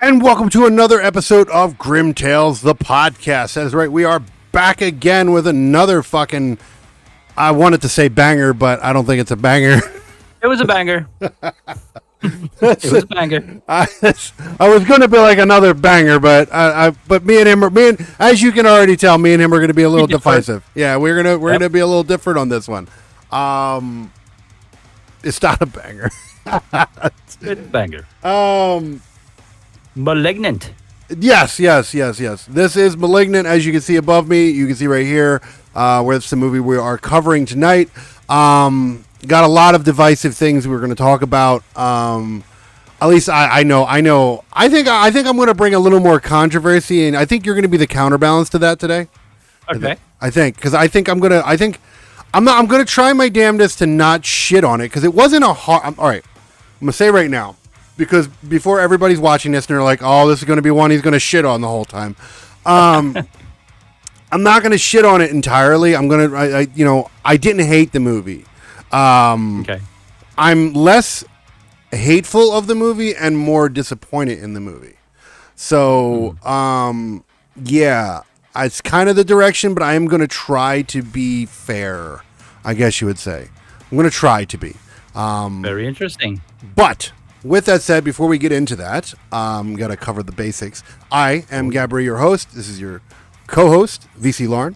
And welcome to another episode of Grimm Tales, the podcast. That is right, we are back again with another fucking, I wanted to say banger, but I don't think it's a banger. It was a banger. It was a banger. I was going to be like another banger, but me and him, as you can already tell, me and him are going to be a little divisive. Yeah, we're gonna be a little different on this one. It's not a banger. It's a banger. Malignant. Yes. This is Malignant, as you can see above me. You can see right here, where it's the movie we are covering tonight. Got a lot of divisive things we're going to talk about. At least I know. I think I'm going to bring a little more controversy, and I think you're going to be the counterbalance to that today. Okay. I think I'm going to try my damnedest to not shit on it, because it wasn't a hard. All right, I'm going to say right now, because before everybody's watching this and they're like, oh, this is going to be one he's going to shit on the whole time. I'm not going to shit on it entirely. I'm going to, I didn't hate the movie. Okay. I'm less hateful of the movie and more disappointed in the movie. So, yeah, it's kind of the direction, but I am going to try to be fair, I guess you would say. I'm going to try to be. Very interesting. But with that said, before we get into that, got to cover the basics. I am Gabriel, your host. This is your co-host, VC Lauren.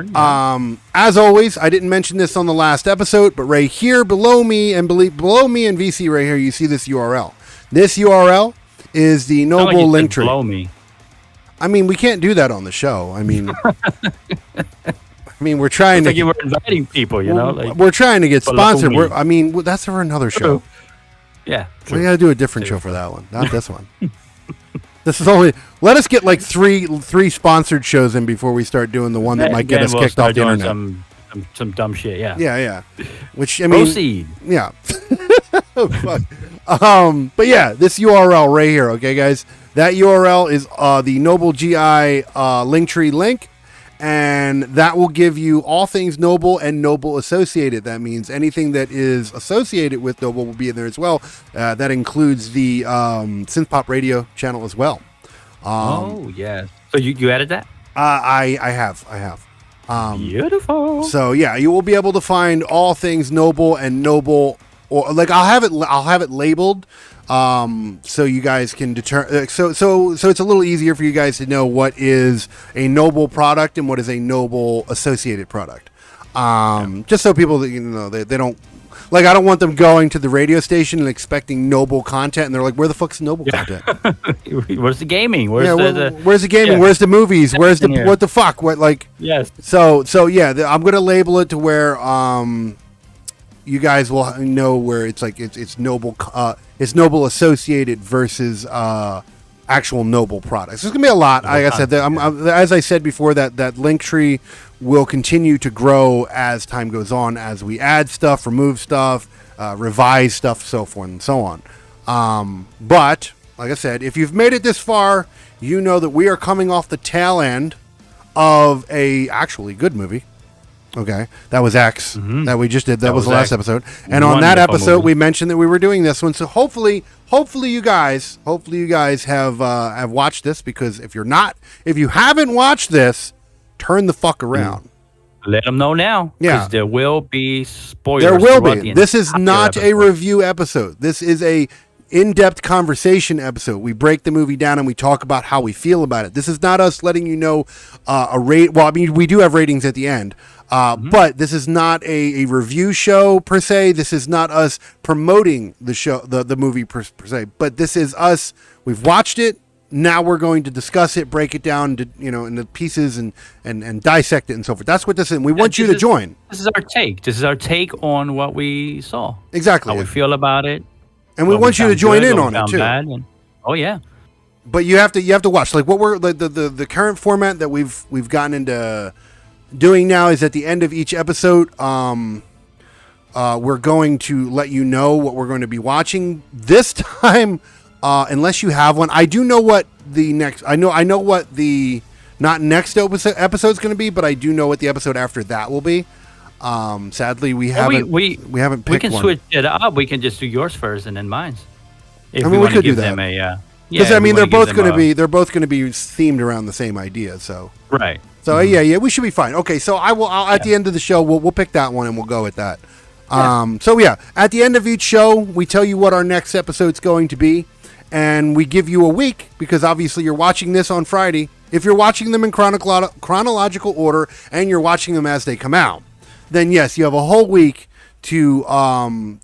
Yeah. As always, I didn't mention this on the last episode, but right here below me and VC right here, you see this URL. This URL is the Noble link tree. Below me. I mean, we can't do that on the show. I mean, we're trying to. Like you were inviting people, we're trying to get sponsored. That's for another show. Yeah. True. We got to do a different show for that one, not this one. This is only. Let us get like three sponsored shows in before we start doing the one that might get us kicked off the internet. Some dumb shit. Yeah. Yeah. Which Proceed. Yeah. Fuck. But yeah, this URL right here. Okay, guys, that URL is the Noble GI Linktree link. And that will give you all things Noble and Noble associated. That means anything that is associated with Noble will be in there as well. That includes the Synth Pop Radio channel as well. Oh, yes. So you added that? I have. Beautiful. So yeah, you will be able to find all things Noble and Noble, or like I'll have it labeled. So you guys can determine. So it's a little easier for you guys to know what is a Noble product and what is a Noble associated product. Just so people that they don't like. I don't want them going to the radio station and expecting Noble content, and they're like, "Where the fuck's Noble content? Where's the gaming? Where's the gaming? Yeah. Where's the movies? Where's the what the fuck? What like? Yes. So yeah, I'm gonna label it to where you guys will know where it's like it's Noble. It's Noble associated versus actual Noble products. There's gonna be a lot. Like I said, as I said before, that link tree will continue to grow as time goes on, as we add stuff, remove stuff, revise stuff, so forth and so on. But like I said, if you've made it this far, you know that we are coming off the tail end of a actually good movie. Okay, that was X that we just did. That was the last episode, and on that episode we mentioned that we were doing this one. So hopefully you guys have watched this, because if you haven't watched this, turn the fuck around. Let them know now. Yeah, there will be spoilers. There will be. This is not a review episode. This is a in-depth conversation episode. We break the movie down and we talk about how we feel about it. This is not us letting you know a rate. Well, I mean, we do have ratings at the end. But this is not a review show per se. This is not us promoting the show, the movie per se. But this is us. We've watched it. Now we're going to discuss it, break it down to, into pieces and dissect it and so forth. That's what this is. And we want you to join. This is our take. This is our take on what we saw. Exactly. How we feel about it. And we want you to join in on it too. Oh yeah. But you have to watch, like what we're the current format that we've gotten into doing now is at the end of each episode, we're going to let you know what we're going to be watching this time. Unless you have one, I do know what the next. I know what the not next episode is going to be, but I do know what the episode after that will be. Sadly, we haven't picked We can one. switch it up. We can just do yours first and then mine. We could do that. Because I mean, they're both going to be themed around the same idea. So right. So yeah, we should be fine. Okay, so I'll at the end of the show we'll pick that one and we'll go with that. So yeah, at the end of each show we tell you what our next episode's going to be, and we give you a week because obviously you're watching this on Friday. If you're watching them in chronological order and you're watching them as they come out, then yes, you have a whole week to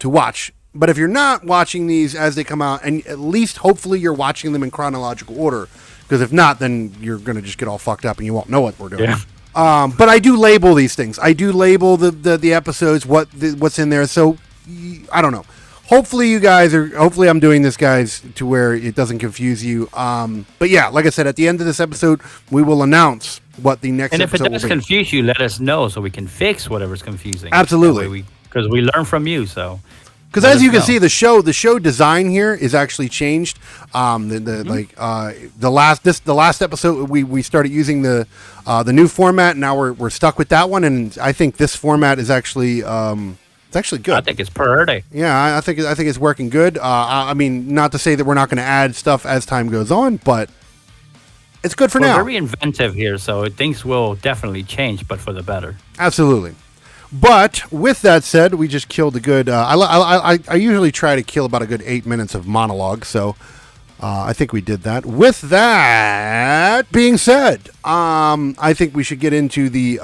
watch. But if you're not watching these as they come out, and at least hopefully you're watching them in chronological order, because if not, then you're going to just get all fucked up and you won't know what we're doing. Yeah. But I do label these things. I do label the episodes, what's in there. So I don't know. Hopefully I'm doing this, guys, to where it doesn't confuse you. But yeah, like I said, at the end of this episode, we will announce what the next episode will be. And if it does confuse you, let us know so we can fix whatever's confusing. Absolutely. Because we learn from you, so... Because as you can see, the show design here is actually changed. The last episode we started using the new format. Now we're stuck with that one, and I think this format is actually it's actually good. I think it's pretty. Yeah, I think it's working good. I mean, not to say that we're not going to add stuff as time goes on, but it's good for now. We're very inventive here, so things will definitely change, but for the better. Absolutely. But with that said, we just killed a good. I usually try to kill about a good 8 minutes of monologue, so I think we did that. With that being said, I think we should get into the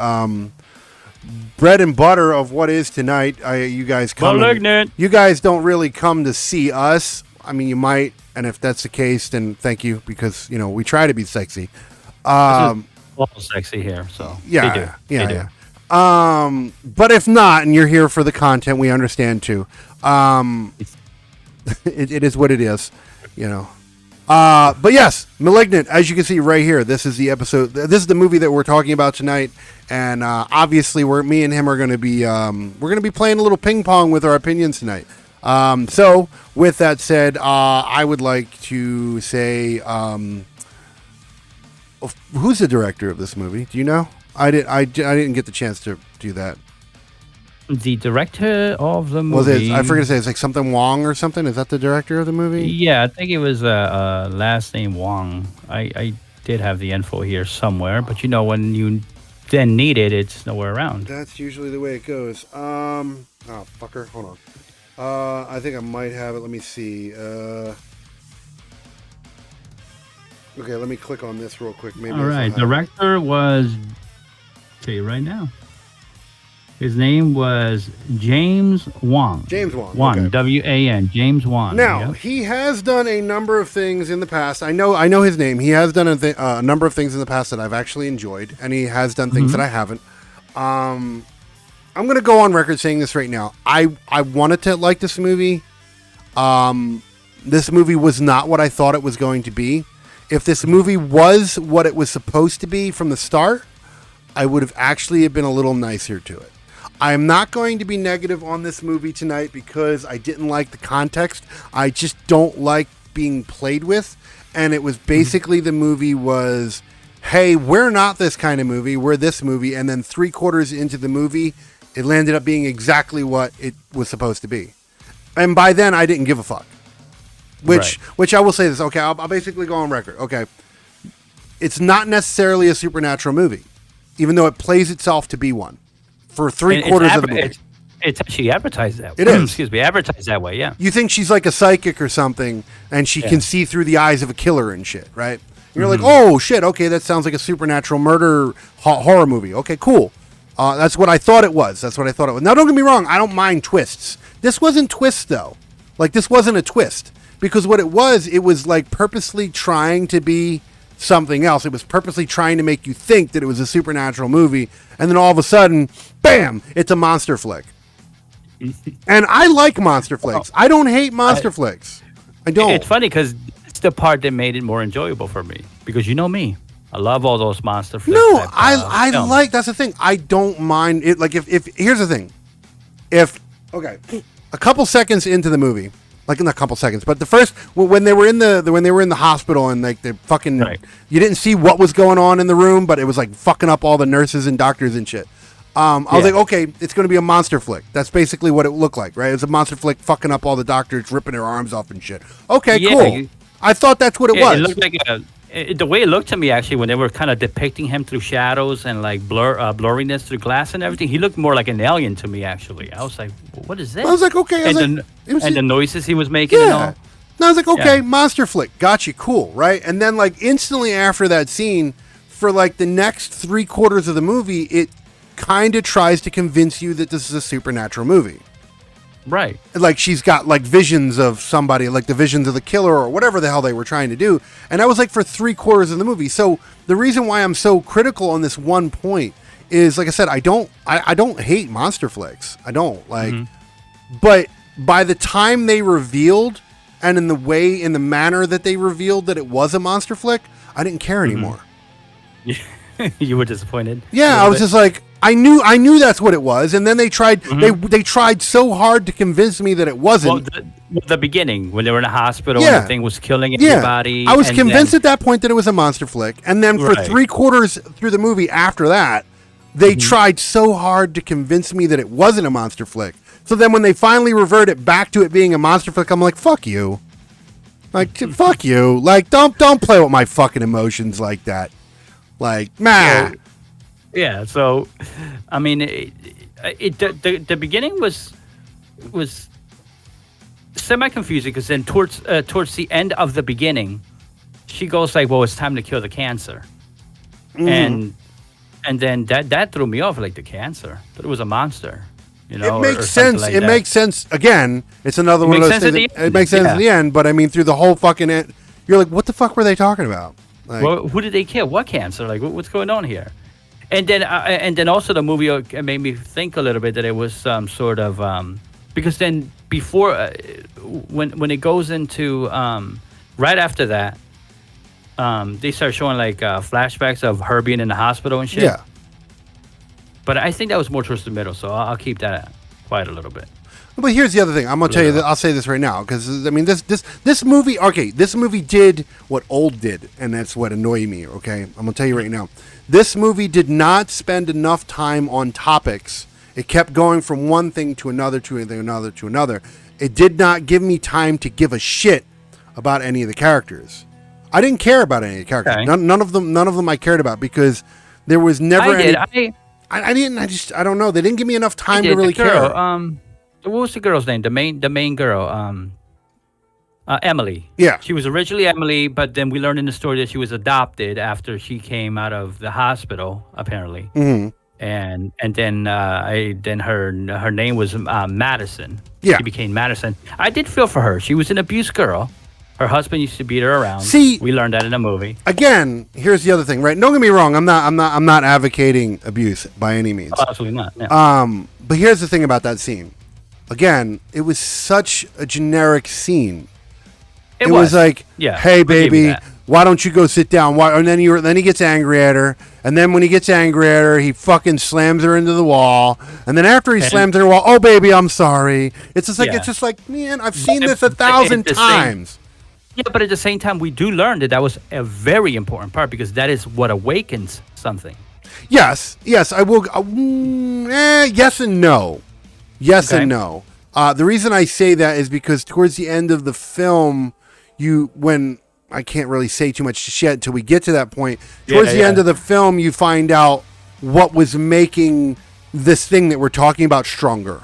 bread and butter of what is tonight. You guys come. Malignant. You guys don't really come to see us. I mean, you might, and if that's the case, then thank you, because we try to be sexy. This is all sexy here, so yeah, they do. But if not, and you're here for the content, we understand too. It is what it is, But yes, Malignant, as you can see right here, this is the episode. This is the movie that we're talking about tonight, and obviously, me and him are going to be playing a little ping pong with our opinions tonight. So with that said, I would like to say, who's the director of this movie? Do you know? I didn't get the chance to do that. The director of the movie... Was it? I forget to say. It's like something Wong or something. Is that the director of the movie? Yeah, I think it was last name Wong. I did have the info here somewhere, but when you then need it, it's nowhere around. That's usually the way it goes. Oh, fucker. Hold on. I think I might have it. Let me see. Okay, let me click on this real quick. Maybe. All right. Director was... tell you right now. His name was James Wan. James Wan. Wan, okay. W-A-N. James Wan. Now, He has done a number of things in the past. I know his name. He has done a number of things in the past that I've actually enjoyed, and he has done things that I haven't. I'm going to go on record saying this right now. I wanted to like this movie. This movie was not what I thought it was going to be. If this movie was what it was supposed to be from the start, I would have actually been a little nicer to it. I am not going to be negative on this movie tonight because I didn't like the context. I just don't like being played with. And it was basically the movie was, hey, we're not this kind of movie. We're this movie. And then 3/4 into the movie, it landed up being exactly what it was supposed to be. And by then, I didn't give a fuck. Which I will say this. Okay, I'll basically go on record. Okay. It's not necessarily a supernatural movie, even though it plays itself to be one. For 3/4 of the movie. It's actually advertised that way. It is. Excuse me, advertised that way, yeah. You think she's like a psychic or something, and she can see through the eyes of a killer and shit, right? And you're like, oh, shit, okay, that sounds like a supernatural murder horror movie. Okay, cool. That's what I thought it was. Now, don't get me wrong. I don't mind twists. This wasn't twists, though. Like, this wasn't a twist. Because what it was like purposely trying to be something else. It was purposely trying to make you think that it was a supernatural movie, and then all of a sudden, bam, it's a monster flick. And I like monster flicks. I don't hate monster flicks. I don't. It's funny because it's the part that made it more enjoyable for me. Because you know me, I love all those monster flicks. No, I like. That's the thing. I don't mind it. Like if here's the thing, a couple seconds into the movie. Like in a couple seconds, but the first when they were in the hospital and like they fucking you didn't see what was going on in the room, but it was like fucking up all the nurses and doctors and shit. I was like, okay, it's going to be a monster flick. That's basically what it looked like, right? It was a monster flick fucking up all the doctors, ripping their arms off and shit. Okay, cool. I thought that's what it was. It looked like the way it looked to me, actually, when they were kind of depicting him through shadows and like blurriness through glass and everything, he looked more like an alien to me. Actually, I was like, "What is this?" I was like, okay. And the noises he was making and all. And I was like, okay, monster flick, gotcha, cool, right? And then like instantly after that scene, for like the next 3/4 of the movie, it kind of tries to convince you that this is a supernatural movie. Right. Like she's got like visions of somebody, like the visions of the killer or whatever the hell they were trying to do. And I was like for 3/4 of the movie. So the reason why I'm so critical on this one point is, like I said, I don't hate monster flicks. I don't like, but by the time they revealed and in the manner that they revealed that it was a monster flick, I didn't care anymore. You were disappointed. Yeah. I was just like, I knew that's what it was, and then they tried. They tried so hard to convince me that it wasn't. Well, the beginning when they were in a hospital and the thing was killing everybody. I was convinced at that point that it was a monster flick, and then for 3/4 through the movie after that, they tried so hard to convince me that it wasn't a monster flick. So then when they finally reverted back to it being a monster flick, I'm like, fuck you, like fuck you, like don't play with my fucking emotions like that, like man. Yeah, so I mean, the beginning was semi confusing because then towards the end of the beginning, she goes like, "Well, it's time to kill the cancer," and then that threw me off, like the cancer, but it was a monster, you know. It makes sense. It makes sense. Again, it's another one of those things. It makes sense at the end, but I mean, through the whole fucking end, you're like, what the fuck were they talking about? Like, well, who did they kill? What cancer? Like, what's going on here? And then also the movie made me think a little bit that it was some sort of because then before when it goes into right after that they start showing like flashbacks of her being in the hospital and shit. Yeah. But I think that was more towards the middle, so I'll keep that quiet a little bit. But here's the other thing. I'm gonna tell you that I'll say this right now because I mean this movie. Okay, this movie did what Old did, and that's what annoyed me. Okay, I'm gonna tell you right now. This movie did not spend enough time on topics. It kept going from one thing to another, to another, to another. It did not give me time to give a shit about any of the characters. I didn't care about any of the characters. Okay. None of them I cared about because there was never any. I didn't. I don't know. They didn't give me enough time to really care. What was the girl's name? The main girl. Emily. Yeah. She was originally Emily, but then we learned in the story that she was adopted after she came out of the hospital, apparently. Mm-hmm. And then her name was Madison. Yeah. She became Madison. I did feel for her. She was an abused girl. Her husband used to beat her around. See, we learned that in a movie. Again, here's the other thing, right? Don't get me wrong. I'm not advocating abuse by any means. Oh, absolutely not. Yeah. But here's the thing about that scene. Again, it was such a generic scene. It was like, hey, baby, why don't you go sit down? And then he gets angry at her. And then when he gets angry at her, he fucking slams her into the wall. And then after he slams her into the wall, oh, baby, I'm sorry. It's just like, man, I've seen this 1,000 times. Yeah, but at the same time, we do learn that was a very important part because that is what awakens something. Yes, I will. Yes and no. Yes and no. The reason I say that is because towards the end of the film, when I can't really say too much yet until we get to that point. Towards the end of the film, you find out what was making this thing that we're talking about stronger.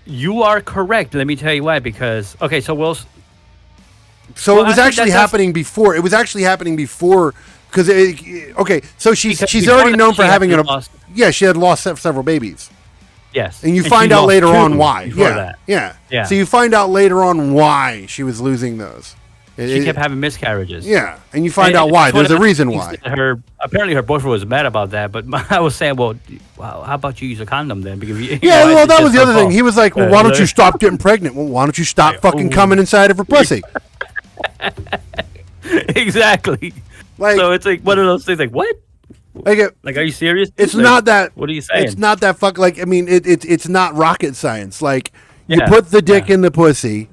You are correct. Let me tell you why. Because it was actually happening before. It was actually happening before because so she's already known for having she had lost several babies. Yes. And you find out later on why. Yeah. So you find out later on why she was losing those. She kept having miscarriages. Yeah. And you find out why. There's a reason why. Apparently her boyfriend was mad about that, but I was saying, well, how about you use a condom then? Because that was the other thing. He was like, well, why don't you stop getting pregnant? Well, why don't you stop fucking coming inside of her pussy? Exactly. So it's like one of those things like, what? Like, are you serious? It's not that. What are you saying? It's not that fuck. Like, I mean, it's not rocket science. Like, you put the dick in the pussy.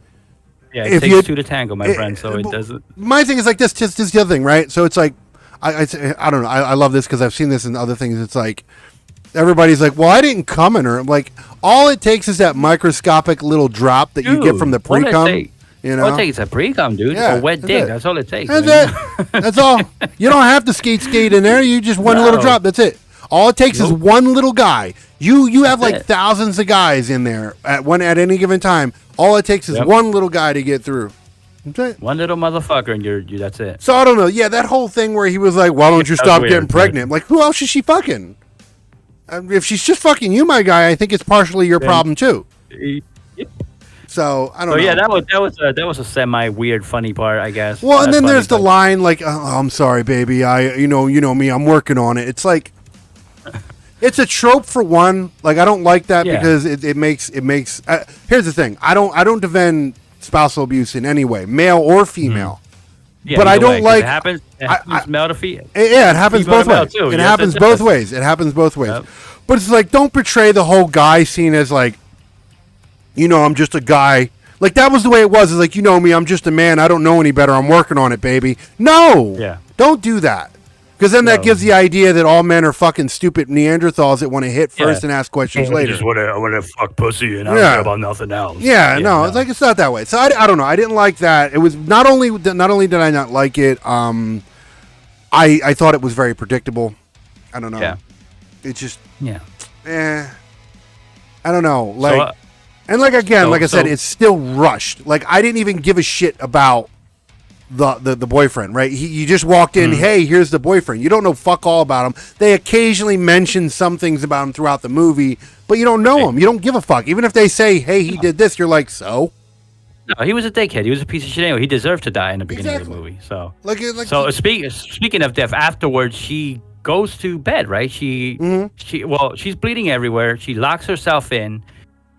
Yeah, it takes two to tango, my friend. So it doesn't. My thing is like this. Just the other thing, right? So it's like, I don't know. I love this because I've seen this in other things. It's like everybody's like, well, I didn't come in her. I'm like, all it takes is that microscopic little drop that you get from the pre-cum. You know, All it takes is a pre-cum, dude. Yeah, A wet that's dick. it. That's all it takes. That's man. it. That's all. You don't have to skate in there. You just one little No. drop. That's it. All it takes is Nope. one little guy. You have That's like it. thousands of guys in there at any given time. All it takes is Yep. one little guy to get through. That's it. One little motherfucker, and you that's it. So I don't know. Yeah, that whole thing where he was like, "Why don't you That was stop weird, getting pregnant?" Like, who else is she fucking? If she's just fucking you, my guy, I think it's partially your problem too. Yep. So I don't So know. yeah, that was a semi weird, funny part, I guess. Well, and then Funny, there's the but- line like, oh, "I'm sorry, baby. You know me. I'm working on it." It's like, it's a trope for one. Like, I don't like that Yeah. because it makes. Here's the thing. I don't defend spousal abuse in any way, male or female. Yeah, but I either don't way, 'cause like- It happens. It I- happens male to female. Yeah, it happens Female both to male, ways. too. It Yes, happens it both does. ways. It happens both ways. Yep. But it's like, don't portray the whole guy scene as like, I'm just a guy. Like, that was the way it was. It's like, you know me, I'm just a man. I don't know any better. I'm working on it, baby. No. Yeah. Don't do that. Because then that No. gives the idea that all men are fucking stupid Neanderthals that want to hit first Yeah. and ask questions I later. just want to fuck pussy and I Yeah. don't care about nothing else. Yeah, no, it's like, it's not that way. So I don't know. I didn't like that. It was not only did I not like it. I thought it was very predictable. I don't know. Yeah. It just Yeah. I don't know. Like, So, and like again, like I said, so- it's still rushed. Like, I didn't even give a shit about the boyfriend, right? You just walked in. Hey, here's the boyfriend. You don't know fuck all about him. They occasionally mention some things about him throughout the movie, but you don't know him. You don't give a fuck. Even if they say, "Hey, he did this," you're like, "So." No, he was a dickhead. He was a piece of shit anyway. He deserved to die in the beginning of Exactly. the movie. So, Like speaking of death, afterwards she goes to bed. Right? She's bleeding everywhere. She locks herself in,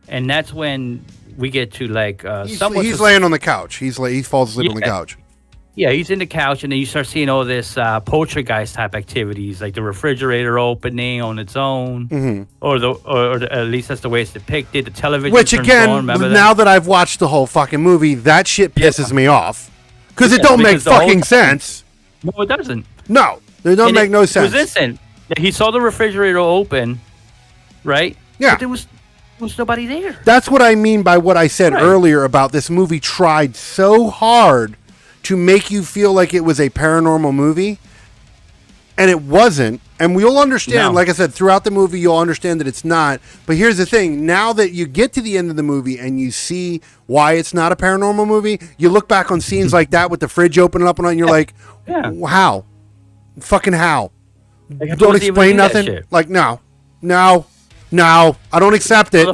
and that's when we get to like he's laying on the couch. He falls asleep on the Yeah. couch. Yeah, he's in the couch, and then you start seeing all this poltergeist type activities, like the refrigerator opening on its own, or at least that's the way it's depicted. The television, Which turns again, on, remember now that I've watched the whole fucking movie, that shit pisses me off because it Yeah, don't make because the whole fucking time- sense. No, it doesn't. No, it don't And make no sense. It was instant. He saw the refrigerator open, right? Yeah. But there was nobody there. That's what I mean by what I said Right. earlier about this movie tried so hard to make you feel like it was a paranormal movie, and it wasn't. And we'll understand, No. like I said, throughout the movie, you'll understand that it's not. But here's the thing. Now that you get to the end of the movie and you see why it's not a paranormal movie, you look back on scenes like that with the fridge opening up and you're like, Yeah. how? Fucking how? Like, how Don't does he even explain do that nothing? shit? Like, no. I don't accept it.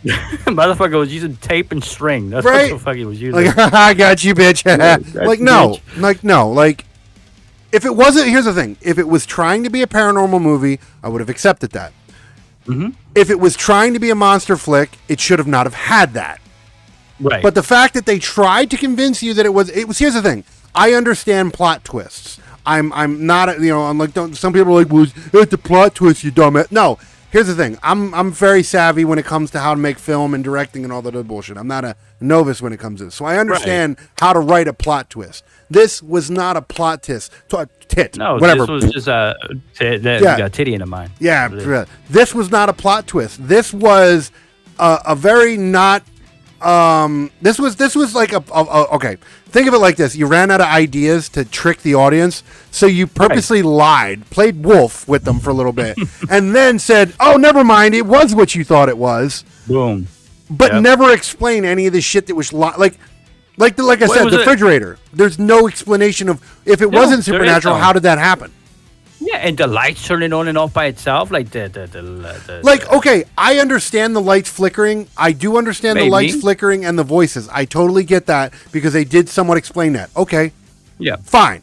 Motherfucker was using tape and string. That's Right. what the fuck he was using. Like, I got you, bitch. Like, no. bitch. Like, no. Like, if it wasn't, here's the thing. If it was trying to be a paranormal movie, I would have accepted that. Mm-hmm. If it was trying to be a monster flick, it should have not have had that. Right. But the fact that they tried to convince you that it was, here's the thing. I understand plot twists. I'm not, I'm like, some people are like, well, it's a plot twist, you dumbass. No. Here's the thing. I'm very savvy when it comes to how to make film and directing and all that other bullshit. I'm not a novice when it comes to this. So I understand how to write a plot twist. This was not a plot twist. no, Whatever. this was just a you got titty in the mind. Yeah. That's what it is. This was not a plot twist. This was a very not. This was like okay. Think of it like this: you ran out of ideas to trick the audience, so you purposely lied, played wolf with them for a little bit, and then said, "Oh, never mind, it was what you thought it was," Boom. but Yep. never explain any of the shit that was like I Well, said, it the was refrigerator. There's no explanation of if it No, wasn't there is supernatural. none. How did that happen? Yeah, and the lights turning on and off by itself, like the Like, okay, I understand the lights flickering. I do understand the Maybe. lights flickering and the voices. I totally get that because they did somewhat explain that. Okay, yeah. fine.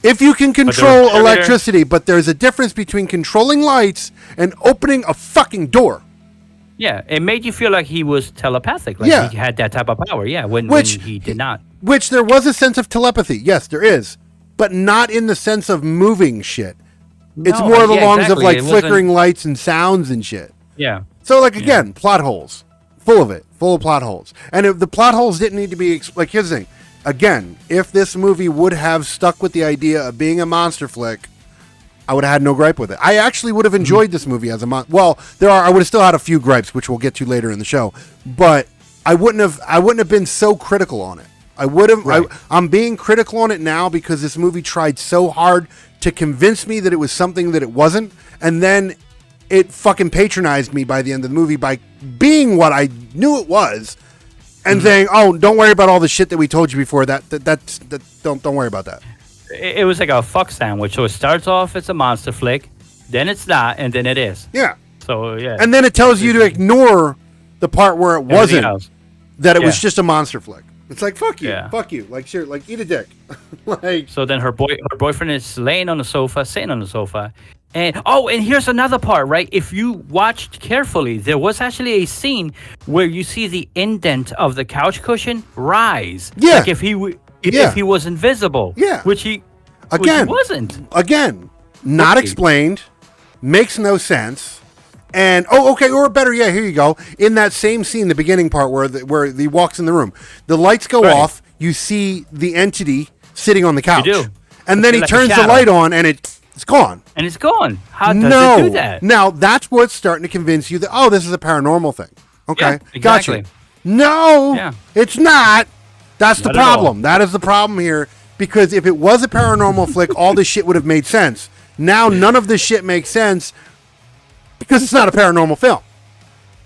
If you can control refrigerator- electricity, but there's a difference between controlling lights and opening a fucking door. Yeah, it made you feel like he was telepathic, like Yeah. he had that type of power. Yeah, when Which- he did not. Which there was a sense of telepathy. Yes, there is. But not in the sense of moving shit. It's No, more the yeah, longs exactly. of like It wasn't- flickering lights and sounds and shit. Yeah, So, like, again, plot holes. Full of it. Full of plot holes. And if the plot holes didn't need to be... like, here's the thing. Again, if this movie would have stuck with the idea of being a monster flick, I would have had no gripe with it. I actually would have enjoyed this movie as a well, I would have still had a few gripes, which we'll get to later in the show. But I wouldn't have been so critical on it. I would have. Right. I'm being critical on it now because this movie tried so hard to convince me that it was something that it wasn't, and then it fucking patronized me by the end of the movie by being what I knew it was, and saying, "Oh, don't worry about all the shit that we told you before. Don't worry about that." It was like a fuck sandwich. So it starts off as a monster flick, then it's not, and then it is. Yeah. So yeah. And then it tells you to ignore the part where it wasn't, that it was just a monster flick. It's like, fuck you, like, sure, like, eat a dick. Like, so then her boyfriend is laying on the sofa, sitting on the sofa, and here's another part, right? If you watched carefully, there was actually a scene where you see the indent of the couch cushion rise. Yeah. Like if he was invisible. Yeah. Which he wasn't. Again, not explained, makes no sense. And or better yet, here you go. In that same scene, the beginning part where he walks in the room, the lights go off. You see the entity sitting on the couch, You do. And then he like turns the light on, and it's gone. And it's gone. How does it do that? Now that's what's starting to convince you that this is a paranormal thing. Okay, Yeah, exactly. Gotcha. No, it's not. That's the problem. That is the problem here. Because if it was a paranormal flick, all this shit would have made sense. Now none of this shit makes sense. Because it's not a paranormal film.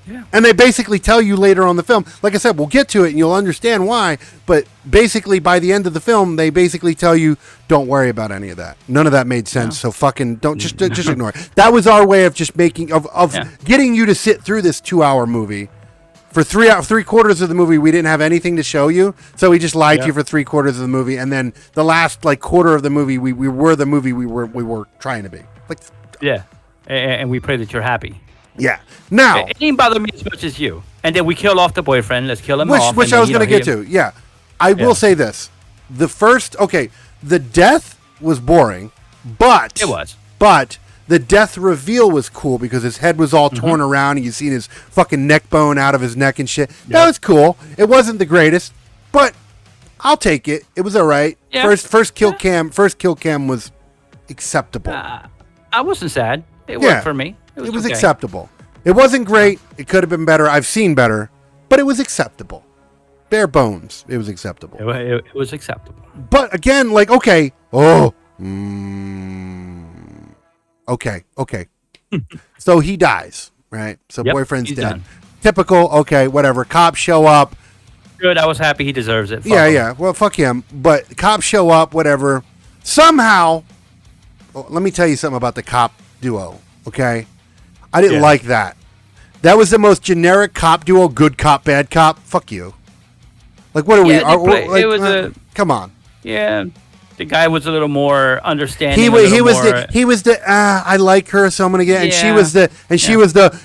Yeah. And they basically tell you later on the film, like I said, we'll get to it and you'll understand why, but basically by the end of the film, they basically tell you, don't worry about any of that. None of that made sense, so fucking don't, just ignore it. That was our way of just making, getting you to sit through this 2-hour movie. For 3/4 of the movie, we didn't have anything to show you, so we just lied to you for 3/4 of the movie, and then the last quarter of the movie, we were the movie we were trying to be. Yeah. And we pray that you're happy. Yeah. Now, it didn't bother me as much as you. And then we kill off the boyfriend. Let's kill him off. Which I was going to get to. Yeah. I will say this. The death was boring, but... It was. But the death reveal was cool because his head was all torn around and you seen his fucking neck bone out of his neck and shit. Yep. That was cool. It wasn't the greatest, but I'll take it. It was all right. Yeah. First kill cam was acceptable. I wasn't sad. It worked for me. It was acceptable. It wasn't great. It could have been better. I've seen better, but it was acceptable. Bare bones. It was acceptable. It was acceptable. But again, okay. Okay. So he dies, right? So boyfriend's dead. Done. Typical. Okay, whatever. Cops show up. Good. I was happy he deserves it. Fuck him. Yeah. Well, fuck him. But cops show up. Whatever. Somehow, let me tell you something about the cop duo. Okay, I didn't like that. That was the most generic cop duo. Good cop, bad cop. Fuck you. What are we? Come on. Yeah. The guy was a little more understanding. He was the I like her, so I'm gonna get. And she was the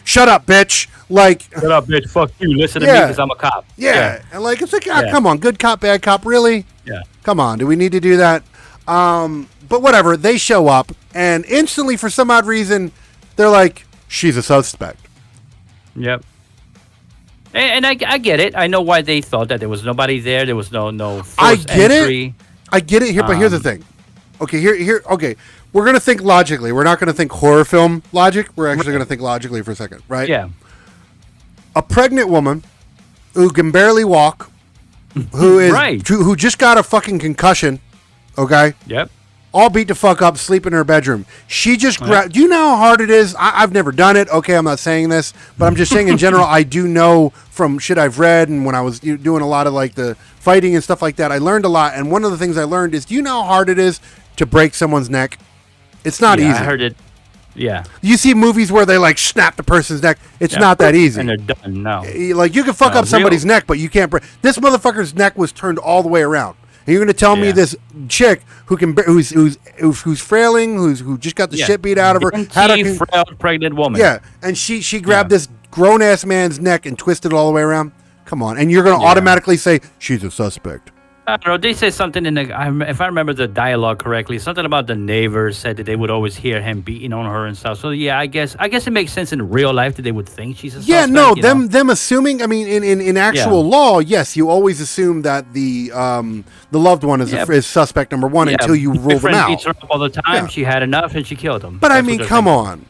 shut up, bitch. Shut up, bitch. Fuck you. Listen to me because I'm a cop. Yeah. And it's come on, good cop, bad cop. Really? Yeah. Come on. Do we need to do that? But whatever. They show up and instantly, for some odd reason, they're like, she's a suspect. Yep. And I get it. I know why they thought that there was nobody there. There was no forced entry. I get it here, but here's the thing. Okay, okay. We're going to think logically. We're not going to think horror film logic. We're actually going to think logically for a second, right? Yeah. A pregnant woman who can barely walk, who is who just got a fucking concussion, okay? Yep. All beat the fuck up, sleep in her bedroom. She just grabbed... Do you know how hard it is? I've never done it. Okay, I'm not saying this, but I'm just saying in general, I do know from shit I've read and when I was doing a lot of the fighting and stuff like that, I learned a lot. And one of the things I learned is, do you know how hard it is to break someone's neck? It's not easy. I heard it. Yeah. You see movies where they snap the person's neck. It's not that easy. And they're done. No. You can fuck up somebody's neck, but you can't break... This motherfucker's neck was turned all the way around. And you're going to tell me this chick who's frailing, who just got the shit beat out of her, had a frail pregnant woman. Yeah, and she grabbed this grown ass man's neck and twisted it all the way around. Come on, and you're going to automatically say she's a suspect. I don't know. They say something if I remember the dialogue correctly, something about the neighbors said that they would always hear him beating on her and stuff. So yeah, I guess it makes sense in real life that they would think she's a suspect. Yeah, no, them assuming. I mean, in actual law, yes, you always assume that the loved one is suspect number one until you rule them out. Beats her up all the time. Yeah. She had enough and she killed him. But I mean, come on.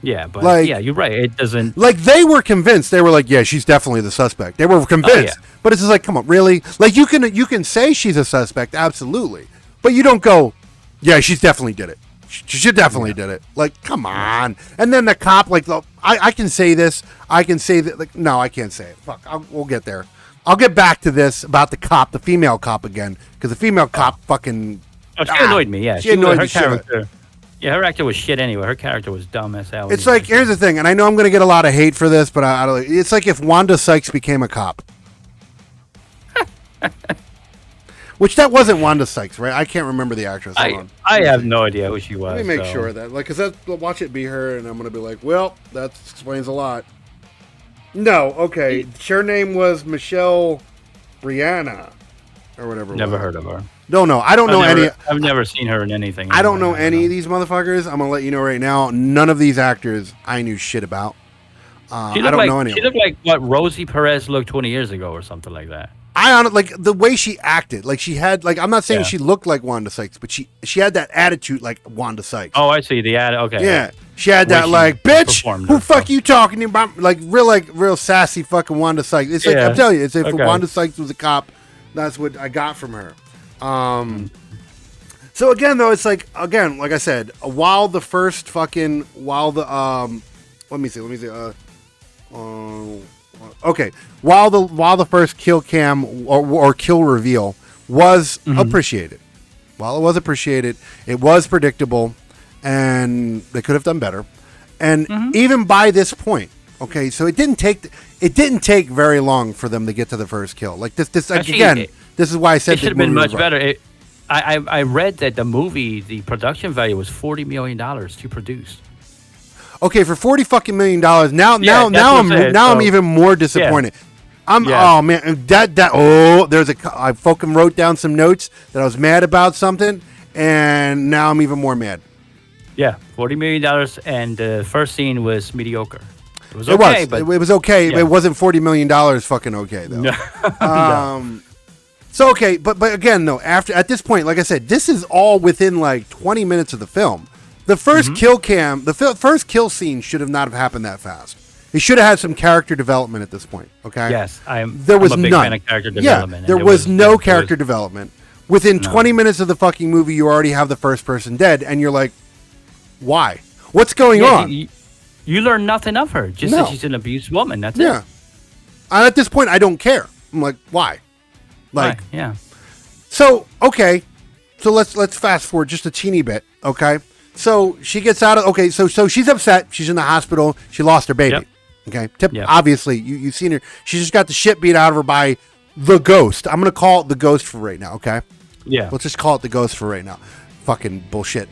Yeah, but Like- yeah, you're right. It doesn't. Like they were convinced. They were like, "Yeah, she's definitely the suspect." They were convinced, but it's just like, come on, really? Like you can say she's a suspect, absolutely, but you don't go, "Yeah, she's definitely did it. She definitely did it." Like, come on. And then the cop, like, I can say this. I can say that. Like, no, I can't say it. Fuck, we'll get there. I'll get back to this about the cop, the female cop again, because the female cop fucking. Oh, she annoyed me. Yeah, she annoyed her the shit out of- character. Yeah, her actor was shit anyway. Her character was dumb as hell. It's anyway. like, here's the thing, and I know I'm going to get a lot of hate for this, but I don't. It's like if Wanda Sykes became a cop. Which that wasn't Wanda Sykes, right? I can't remember the actress. Hold on. I have no idea who she was. Let me make so. sure of that, like, because watch it be her, and I'm going to be like, well, that explains a lot. No, okay. Her name was Michelle Brianna, or whatever. Never heard of her. No, I don't know any. I've never seen her in anything. I don't know any of these motherfuckers. I'm gonna let you know right now. None of these actors I knew shit about. I don't know any of them. She looked like what Rosie Perez looked 20 years ago or something like that. Like the way she acted, like she had, like, I'm not saying she looked like Wanda Sykes, but she had that attitude like Wanda Sykes. Oh, I see the ad. Okay. Yeah, she had that like, bitch, who fuck you talking about? Like real sassy fucking Wanda Sykes. It's like, I'm telling you, it's if Wanda Sykes was a cop, that's what I got from her. So again, though, it's like, again, like I said, while the first kill cam or kill reveal was appreciated. While it was appreciated, it was predictable, and they could have done better. And even by this point, okay, so it didn't take very long for them to get to the first kill. Like this Actually, again. This is why I said it should have been much better. I read that the movie, the production value was $40 million to produce. Okay, for $40 million. Now I'm even more disappointed. Oh man, I fucking wrote down some notes that I was mad about something, and now I'm even more mad. Yeah, $40 million, and the first scene was mediocre. It was okay, but it was okay. Yeah. It wasn't $40 million fucking okay though. No. So okay, but again though, at this point, like I said, this is all within like 20 minutes of the film. The first kill cam, first kill scene should have not have happened that fast. It should have had some character development at this point. Okay. Yes, there was I'm a big none. fan of character development. Yeah, there was no character development. Within 20 minutes of the fucking movie, you already have the first person dead, and you're like, why? What's going on? You learn nothing of her. Just that she's an abused woman. That's it. Yeah. At this point, I don't care. I'm like, why? Like, yeah. So okay, so let's fast forward just a teeny bit. Okay, so she gets out of. Okay, so she's upset. She's in the hospital. She lost her baby. Yep. Okay, obviously you've seen her. She just got the shit beat out of her by the ghost. I'm gonna call it the ghost for right now. Okay. Yeah. Let's just call it the ghost for right now. Fucking bullshit.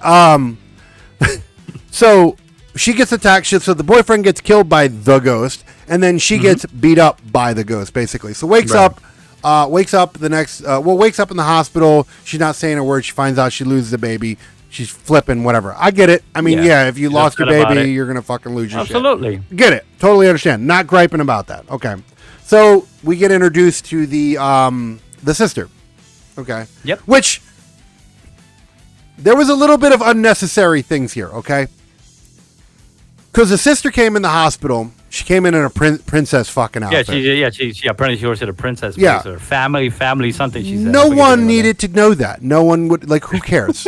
So she gets attacked. So the boyfriend gets killed by the ghost, and then she gets beat up by the ghost, basically. So wakes up the next. Wakes up in the hospital. She's not saying a word. She finds out she loses the baby. She's flipping, whatever. I get it. I mean, if you lost your baby, you're gonna fucking lose your shit. Absolutely. Get it. Totally understand. Not griping about that. Okay. So we get introduced to the sister. Okay. Yep. Which there was a little bit of unnecessary things here. Okay. Because the sister came in the hospital. She came in a princess fucking outfit. She apparently she was at a princess place or family something. She said. No one needed to know that. No one would, like, who cares?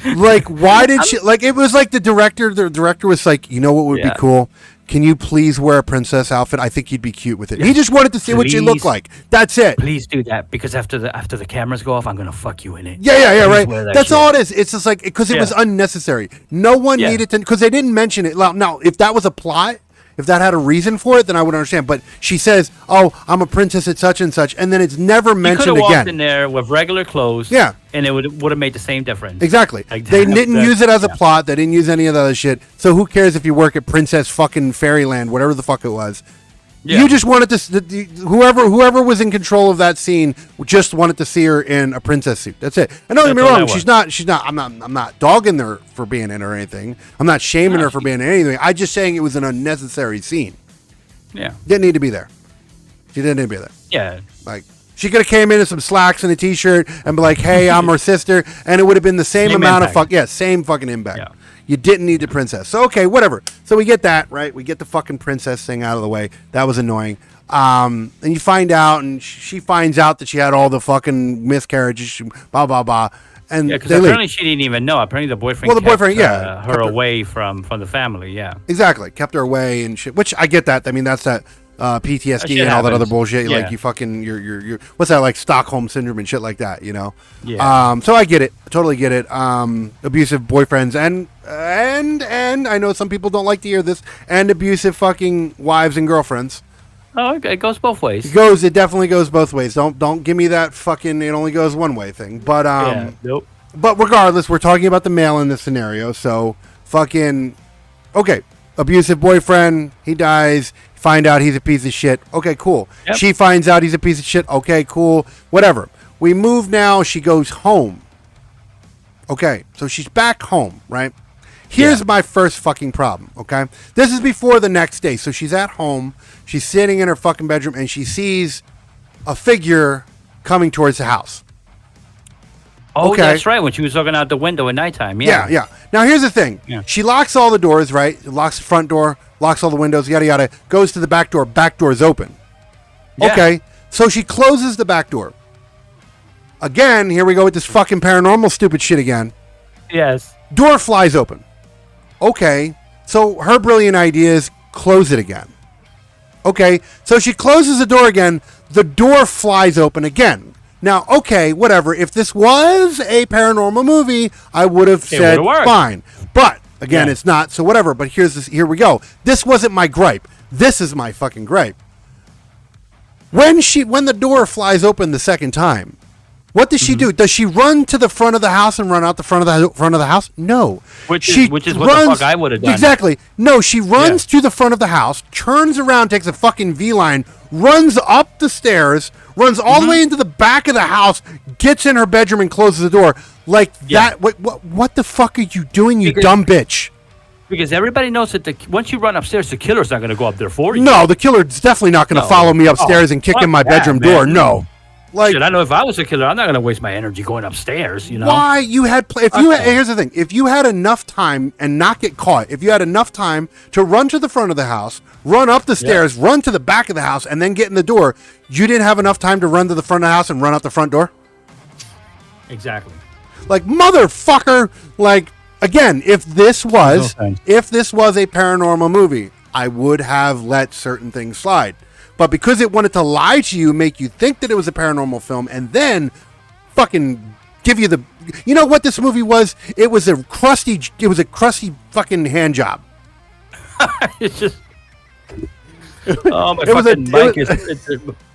Like, why did she, like, it was like the director was like, you know what would be cool? Can you please wear a princess outfit? I think you'd be cute with it. He just wanted to see what you look like. That's it. Please do that, because after the cameras go off, I'm gonna fuck you in it. Yeah, right. That's all it is. It's just like, because it was unnecessary. No one needed to, because they didn't mention it. Now, if that was a plot, if that had a reason for it, then I would understand. But she says, "Oh, I'm a princess at such and such," and then it's never mentioned again. You could have walked in there with regular clothes, and it would have made the same difference. Exactly. Like they didn't use it as a plot. They didn't use any of the other shit. So who cares if you work at Princess fucking Fairyland, whatever the fuck it was? Yeah. You just wanted to. Whoever was in control of that scene just wanted to see her in a princess suit. That's it. And don't get me wrong, she's not. I'm not dogging her for being in or anything. I'm not shaming her for being in anything. I'm just saying it was an unnecessary scene. Yeah, didn't need to be there. She didn't need to be there. Yeah, like she could have came in some slacks and a t-shirt and be like, "Hey, I'm her sister," and it would have been the same amount impact. Same fucking impact. Yeah. You didn't need the princess. So, okay, whatever. So we get that, right? We get the fucking princess thing out of the way. That was annoying. And you find out, and she finds out that she had all the fucking miscarriages, blah, blah, blah. And yeah, because apparently she didn't even know. Apparently the boyfriend kept her away from the family, yeah. Exactly. Kept her away and shit, which I get that. I mean, that's that PTSD and all that other bullshit. Yeah. Like you fucking, you're what's that, like Stockholm Syndrome and shit like that, you know? Yeah. So I get it. I totally get it. Abusive boyfriends and I know some people don't like to hear this, and abusive fucking wives and girlfriends. Oh, it goes both ways. It definitely goes both ways. Don't give me that fucking it only goes one way thing. But nope. But regardless, we're talking about the male in this scenario. So fucking okay, abusive boyfriend, he dies. Find out he's a piece of shit. Okay, cool. Yep. She finds out he's a piece of shit. Okay, cool. Whatever. We move now. She goes home. Okay, so she's back home, right? Here's my first fucking problem, okay? This is before the next day. So she's at home. She's sitting in her fucking bedroom, and she sees a figure coming towards the house. Oh, okay. That's right. When she was looking out the window at nighttime. Yeah. Now, here's the thing. Yeah. She locks all the doors, right? Locks the front door, locks all the windows, yada, yada. Goes to the back door. Back door's open. Yeah. Okay. So she closes the back door. Again, here we go with this fucking paranormal stupid shit again. Yes. Door flies open. Okay. So her brilliant idea is close it again. Okay. So she closes the door again. The door flies open again. Now, okay, whatever. If this was a paranormal movie, I would have said fine. But again, it's not. So whatever. But here we go. This wasn't my gripe. This is my fucking gripe. When the door flies open the second time, what does she do? Does she run to the front of the house and run out the front of the house? No. Which is what the fuck I would have done. Exactly. No, she runs to the front of the house, turns around, takes a fucking V-line, runs up the stairs, runs all the way into the back of the house, gets in her bedroom and closes the door. Like that. What the fuck are you doing, you dumb bitch? Because everybody knows that once you run upstairs, the killer's not going to go up there for you. No, the killer's definitely not going to follow me upstairs and kick in my bedroom door. No. Like, shit, I know if I was a killer, I'm not going to waste my energy going upstairs, you know? Why? Here's the thing. If you had enough time and not get caught, if you had enough time to run to the front of the house, run up the stairs, run to the back of the house, and then get in the door, you didn't have enough time to run to the front of the house and run out the front door? Exactly. Like, motherfucker, like, again, if this was a paranormal movie, I would have let certain things slide. But because it wanted to lie to you, make you think that it was a paranormal film, and then fucking give you the... You know what this movie was? It was a crusty fucking hand job. It's just... Oh,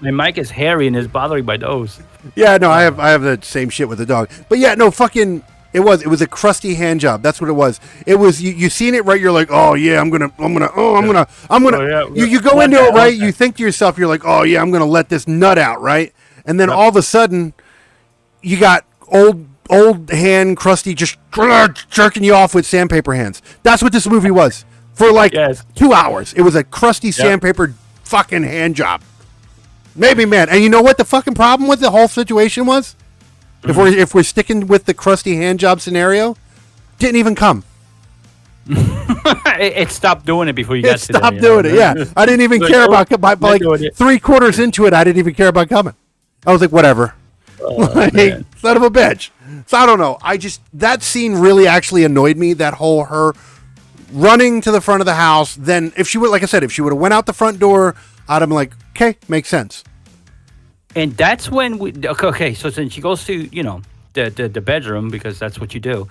my mic is hairy and is bothering my nose. Yeah, no, I have the same shit with the dog. But yeah, no, fucking... It was a crusty hand job. That's what it was. It was you seen it right. You're like, oh yeah, I'm gonna. You go into it right. You think to yourself, you're like, oh yeah, I'm gonna let this nut out, right? And then all of a sudden, you got old hand crusty just jerking you off with sandpaper hands. That's what this movie was for like 2 hours. It was a crusty sandpaper fucking hand job. Maybe, man. And you know what the fucking problem with the whole situation was? If we're sticking with the crusty hand job scenario, didn't even come. It stopped doing it before you got to there. It stopped doing it, yeah. I didn't even care about it. By like 3/4 into it, I didn't even care about coming. I was like, whatever. Son of a bitch. So I don't know. That scene really actually annoyed me. That whole her running to the front of the house. Then if she would, like I said, if she would have went out the front door, I'd have been like, okay, makes sense. And that's when so then she goes to, the bedroom, because that's what you do.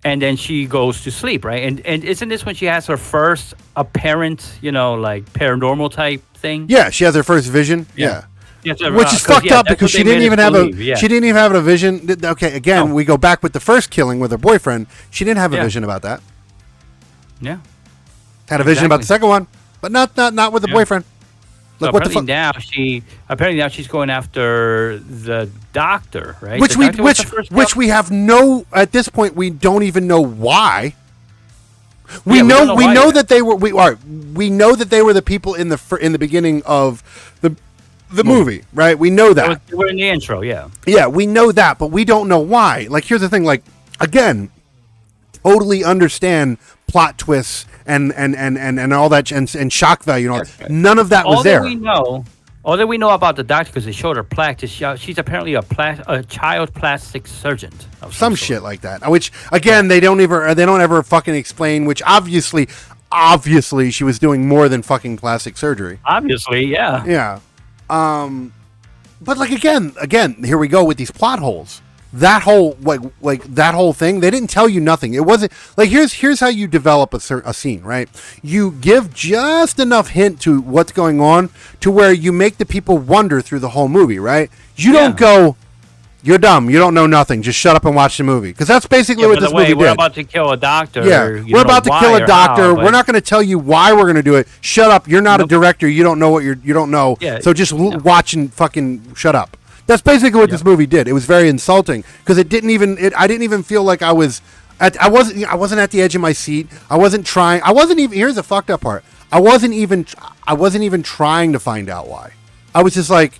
And then she goes to sleep, right? And isn't this when she has her first apparent, like paranormal type thing? Yeah, she has her first vision. Yeah. Which is fucked up because she didn't even have a vision. Okay, again, we go back with the first killing with her boyfriend. She didn't have a vision about that. Yeah. Had a vision about the second one, but not with the boyfriend. So like, apparently now she's going after the doctor, right? Which we have no, at this point we don't even know why. We know that they were the people in the beginning of the movie, right? We know that. We're in the intro, yeah. Yeah, we know that, but we don't know why. Like, here's the thing, like, again, totally understand plot twists and all that and shock value and all that. None of that was there. All that we know about the doctor, because they showed her plaque, is she's apparently a child plastic surgeon of some shit like that. Which again, they don't ever fucking explain. Which obviously, she was doing more than fucking plastic surgery. Obviously, yeah. Yeah. But like again, here we go with these plot holes. That whole like that whole thing, they didn't tell you nothing. It wasn't like here's how you develop a scene, right? You give just enough hint to what's going on to where you make the people wonder through the whole movie, right? You don't go, you're dumb, you don't know nothing, just shut up and watch the movie, because that's basically what this movie did. We're about to kill a doctor. Yeah, we're about to kill a doctor. We're not going to tell you why we're going to do it. Shut up, you're not a director. You don't know what you don't know. Yeah, so just watch and fucking shut up. That's basically what this movie did. It was very insulting because I didn't even feel like I wasn't at the edge of my seat. I wasn't trying. I wasn't even. Here's the fucked up part. I wasn't even trying to find out why. I was just like,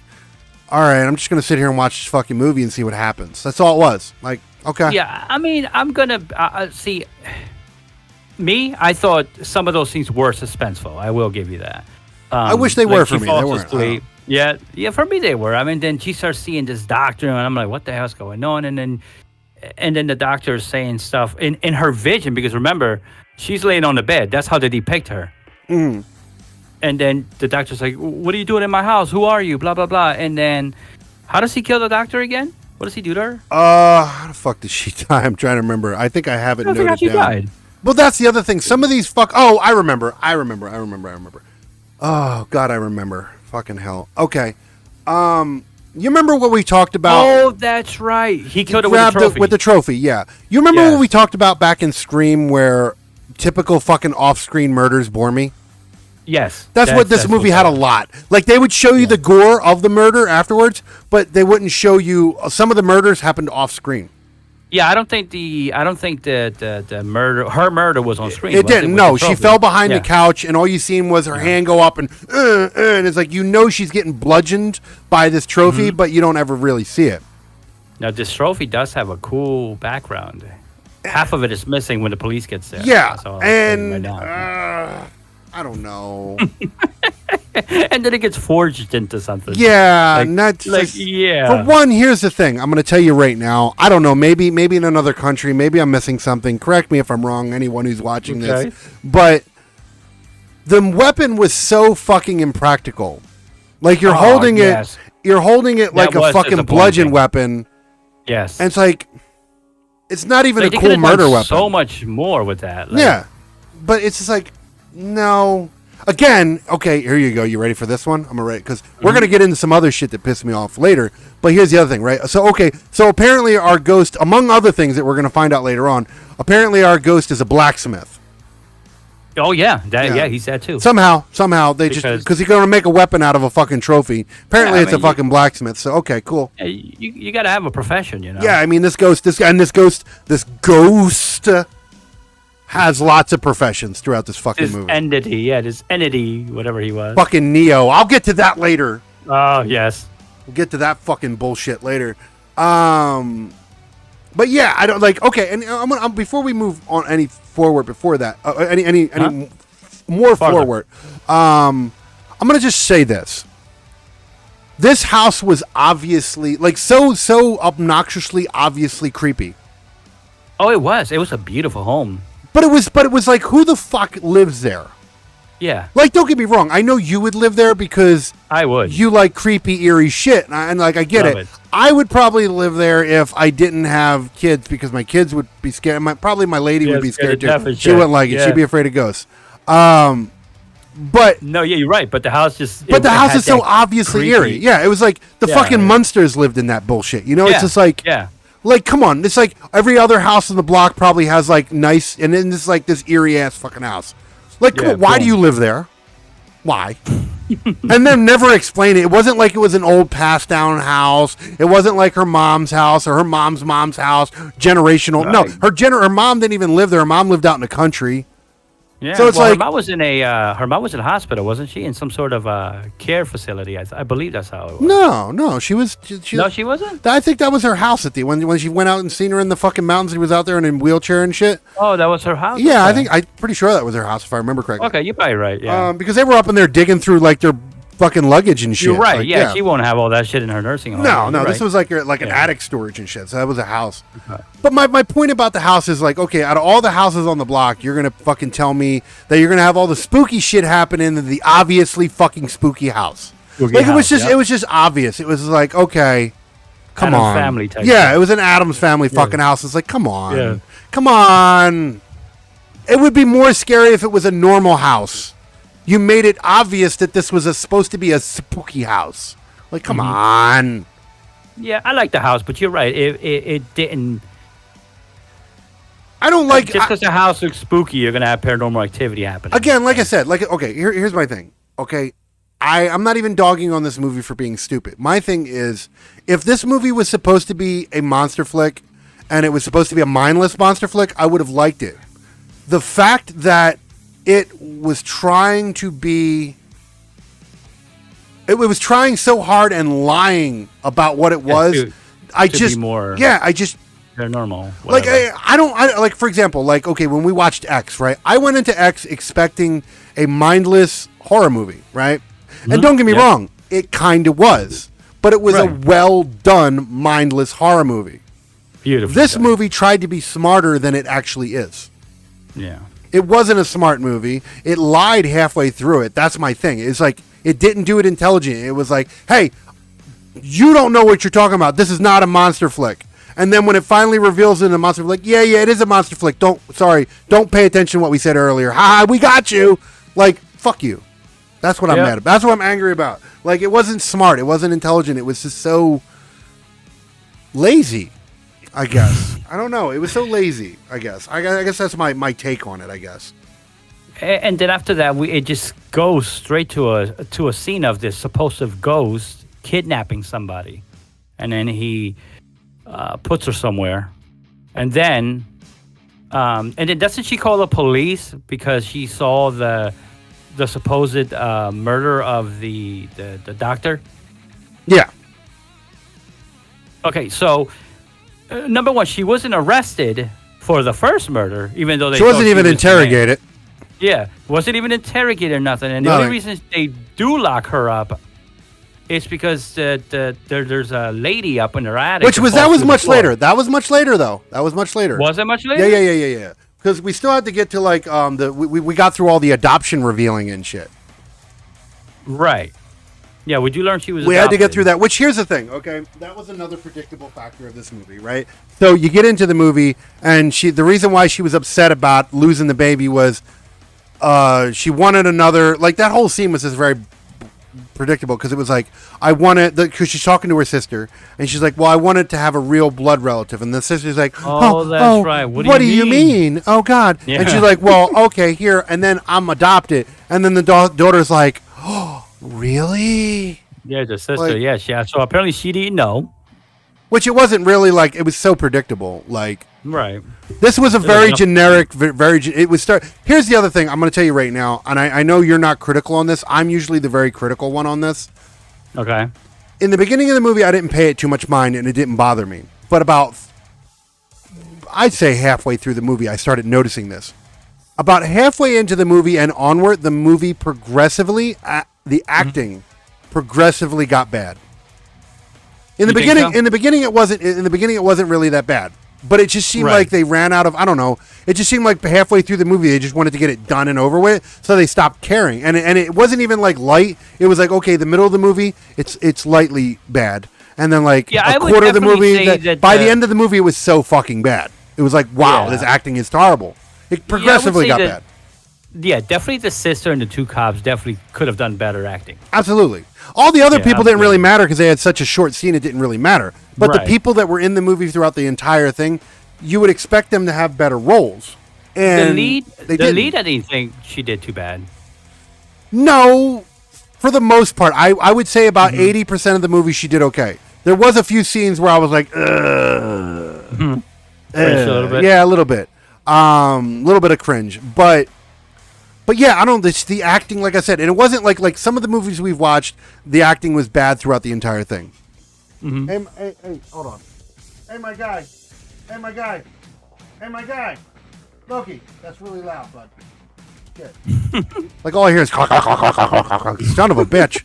all right, I'm just gonna sit here and watch this fucking movie and see what happens. That's all it was. Like, okay. Yeah, I mean, I'm gonna see. Me, I thought some of those scenes were suspenseful. I will give you that. I wish they were for me. They weren't. Yeah, for me they were. I mean, then she starts seeing this doctor, and I'm like, what the hell's going on? And then the doctor is saying stuff in her vision, because remember, she's laying on the bed. That's how they depict her. Mm. And then the doctor's like, what are you doing in my house? Who are you? Blah, blah, blah. And then, how does he kill the doctor again? What does he do to her? How the fuck did she die? I'm trying to remember. I think I have it noted down. She died. Well, that's the other thing. Some of these Oh, I remember. Oh, God, I remember. Fucking hell. Okay. You remember what we talked about? Oh, that's right. He killed her with the trophy. With the trophy, yeah. You remember what we talked about back in Scream, where typical fucking off-screen murders bore me? Yes. That's what this movie had a lot. Like, they would show you the gore of the murder afterwards, but they wouldn't show you... Some of the murders happened off-screen. Yeah, I don't think the murder, her murder was on screen. It didn't. No, she fell behind the couch, and all you seen was her hand go up, and it's like, you know, she's getting bludgeoned by this trophy, but you don't ever really see it. Now, this trophy does have a cool background. Half of it is missing when the police gets there. Yeah, and I don't know. And then it gets forged into something. Yeah, For one, here's the thing. I'm going to tell you right now. I don't know. Maybe in another country. Maybe I'm missing something. Correct me if I'm wrong. Anyone who's watching this, but the weapon was so fucking impractical. Like you're holding it. You're holding it like a fucking bludgeon weapon. Yes, and it's like it's not even a cool murder weapon. So much more with that. Yeah, but it's just like no. Again, okay, here you go. You ready for this one? I'm ready, because we're going to get into some other shit that pissed me off later. But here's the other thing, right? So apparently our ghost, among other things that we're going to find out later on, apparently our ghost is a blacksmith. Oh, yeah. He's that too. Somehow, because he's going to make a weapon out of a fucking trophy. Apparently it's a fucking blacksmith. So, okay, cool. Yeah, you got to have a profession, you know? Yeah, I mean, this ghost has lots of professions throughout this fucking movie. This entity, whatever he was. Fucking Neo. I'll get to that later. Oh, yes. We'll get to that fucking bullshit later. But yeah, I don't like. Okay, and I'm before we move on any forward before that, any more forward. I'm gonna just say this. This house was obviously like so obnoxiously obviously creepy. Oh, it was. It was a beautiful home. But it was like, who the fuck lives there? Yeah. Like, don't get me wrong. I know you would live there because I would. You like creepy, eerie shit, and I get it. I would probably live there if I didn't have kids, because my kids would be scared. Probably my lady would be scared too. She wouldn't like it. Yeah. She'd be afraid of ghosts. But no, yeah, you're right. But the house just. But the house is so obviously eerie. Yeah, it was like the fucking Munsters lived in that bullshit. You know, it's just like Like, come on. It's like every other house on the block probably has, like, nice... And then it's like this eerie-ass fucking house. Like, why do you live there? Why? And then never explain it. It wasn't like it was an old passed-down house. It wasn't like her mom's house or her mom's house. Generational. Right. No, her mom didn't even live there. Her mom lived out in the country. Yeah. So it's well, like her mom was in a hospital, wasn't she? In some sort of care facility. I believe that's how it was. no, she was. No, she wasn't. I think that was her house at the when she went out and seen her in the fucking mountains. He was out there in a wheelchair and shit. Oh, that was her house. Yeah, Okay. I'm pretty sure that was her house if I remember correctly. Okay, you're probably right. Yeah. Because they were up in there digging through like their fucking luggage and shit. You're right. Like, yeah, she won't have all that shit in her nursing home. No, You're this right. was like an attic storage and shit. So that was a house. Okay. But my point about the house is like, okay, out of all the houses on the block, you're gonna fucking tell me that you're gonna have all the spooky shit happening in the obviously fucking spooky house. Spooky Like it was house, just yep. it was just obvious. It was like, okay, come Addams on, Family type yeah, shit. it was an Adams Family fucking house. It's like, come on, Yeah. come on. It would be more scary if it was a normal house. You made it obvious that this was supposed to be a spooky house. Like, come on. Yeah, I like the house, but you're right. It didn't. I don't like Just because the house looks spooky, you're gonna have paranormal activity happening. again, like I said, like okay, here's my thing. Okay, I'm not even dogging on this movie for being stupid. My thing is, if this movie was supposed to be a monster flick, and it was supposed to be a mindless monster flick, I would have liked it. The fact that it was trying to be, it was trying so hard and lying about what it was. I to just be more I just. paranormal. Like whatever. I like for example, like okay, when we watched X, right? I went into X expecting a mindless horror movie, right? And don't get me wrong, it kind of was, but it was a Right. well done mindless horror movie. Beautiful. This movie tried to be smarter than it actually is. Yeah. It wasn't a smart movie. It lied halfway through it. That's my thing. It's like it didn't do it intelligent. It was like, hey, you don't know what you're talking about. This is not a monster flick. And then when it finally reveals it in a monster flick, yeah, it is a monster flick. Don't pay attention to what we said earlier. Ha, we got you. Like, fuck you. That's what I'm mad about. That's what I'm angry about. Like, it wasn't smart. It wasn't intelligent. It was just so lazy, I guess. I don't know. It was so lazy, I guess. I guess that's my take on it, I guess. And then after that, it just goes straight to a scene of this supposed ghost kidnapping somebody, and then he puts her somewhere, and then doesn't she call the police because she saw the supposed murder of the doctor? Yeah. Okay, so number one, she wasn't arrested for the first murder, even though She wasn't even interrogated. Yeah, wasn't even interrogated or nothing. And the only reason they do lock her up is because there's a lady up in her attic. That was much later. That was much later, though. That was much later. Was it much later? Yeah. Because we still had to get to like we got through all the adoption revealing and shit. Right. Yeah, would you learn she was We adopted? had to get through that, which here's the thing, okay? That was another predictable factor of this movie, right? So you get into the movie, and the reason why she was upset about losing the baby was she wanted another, like that whole scene was just very predictable because it was like, because she's talking to her sister, and she's like, well, I wanted to have a real blood relative. And the sister's like, oh that's right. What do you mean? Oh, God. Yeah. And she's like, well, okay, here. And then I'm adopted. And then the daughter's like, oh, really? Yeah, the sister. Like- yeah, so apparently she didn't know. Which it wasn't really like, it was so predictable. Like, Right. this was a very enough- generic, it was here's the other thing I'm going to tell you right now, and I know you're not critical on this. I'm usually the very critical one on this. Okay. In the beginning of the movie, I didn't pay it too much mind, and it didn't bother me. But about, I'd say halfway through the movie, I started noticing this. About halfway into the movie and onward, the movie progressively, the acting progressively got bad. In the You think beginning, so? in the beginning, it wasn't really that bad. But it just seemed Right. like they ran out of, I don't know. It just seemed like halfway through the movie, they just wanted to get it done and over with, so they stopped caring. And it wasn't even like light. It was like, okay, the middle of the movie, it's lightly bad, and then like Yeah, I a would quarter of the definitely movie. say that By the end of the movie, it was so fucking bad. It was like, wow, Yeah. this acting is horrible. It progressively say got that- bad. Yeah, definitely the sister and the two cops definitely could have done better acting. Absolutely. All the other Yeah, people didn't really absolutely. matter because they had such a short scene. It didn't really matter. But Right. the people that were in the movie throughout the entire thing, you would expect them to have better roles. And the they lead, didn't. I didn't think she did too bad. No, for the most part, I would say about Mm-hmm. 80% of the movie she did okay. There was a few scenes where I was like, Cringe a little bit. yeah, a little bit of cringe. But But yeah, I don't. The acting, like I said, and it wasn't like some of the movies we've watched. The acting was bad throughout the entire thing. Mm-hmm. Hey, hold on. Hey, my guy. Hey, my guy. Hey, my guy. Loki, that's really loud, bud. Shit. Like all I hear is son of a bitch.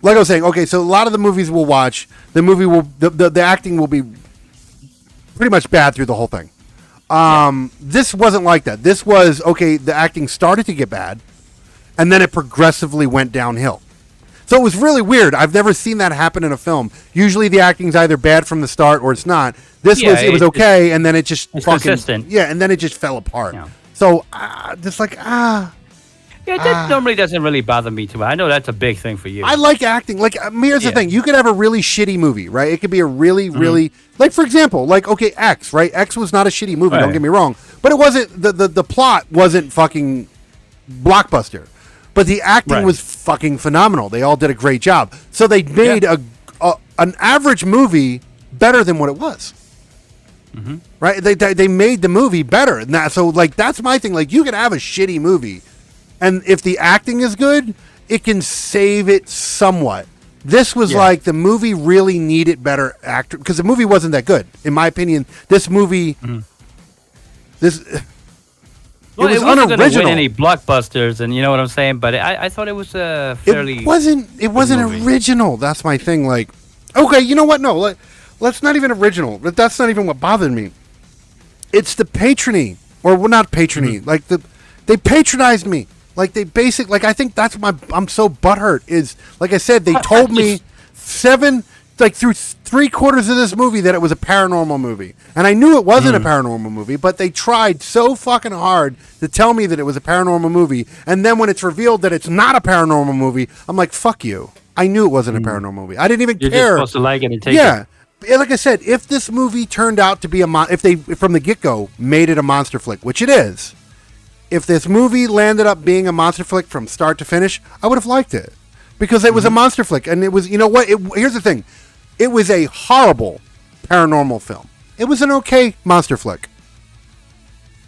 Like I was saying, okay, so a lot of the movies we'll watch, the acting will be pretty much bad through the whole thing. This wasn't like that. This was, okay, the acting started to get bad, and then it progressively went downhill. So it was really weird. I've never seen that happen in a film. Usually the acting's either bad from the start or it's not. It was okay, and then it just consistent. Yeah, and then it just fell apart. Yeah. So, just like, Yeah, that normally doesn't really bother me too much. I know that's a big thing for you. I like acting. Like, here's the thing. You could have a really shitty movie, right? It could be a really, really... Like, for example, like, okay, X, right? X was not a shitty movie, don't get me wrong. But it wasn't... The plot wasn't fucking blockbuster. But the acting was fucking phenomenal. They all did a great job. So they made an average movie better than what it was. Mm-hmm. Right? They made the movie better. So, like, that's my thing. Like, you can have a shitty movie, and if the acting is good, it can save it somewhat. This was like the movie really needed better actor, because the movie wasn't that good. In my opinion, this movie... Well, it was wasn't going to win unoriginal. any blockbusters, and you know what I'm saying. But I thought it was a fairly. It wasn't original. That's my thing. Like, okay, you know what? No, let's not even original. But that's not even what bothered me. It's the patrony, or well, not patrony. Like they patronized me. Like they I think that's I'm so butthurt. Is like I said, they told me through 3/4 of this movie that it was a paranormal movie. And I knew it wasn't a paranormal movie, but they tried so fucking hard to tell me that it was a paranormal movie. And then when it's revealed that it's not a paranormal movie, I'm like, fuck you. I knew it wasn't a paranormal movie. I didn't even You're care. You're supposed to like it and take it. Yeah. Like I said, if this movie turned out to be if they, from the get-go, made it a monster flick, which it is, if this movie landed up being a monster flick from start to finish, I would have liked it. Because it was a monster flick. And it was, you know what? Here's the thing. It was a horrible paranormal film. It was an okay monster flick.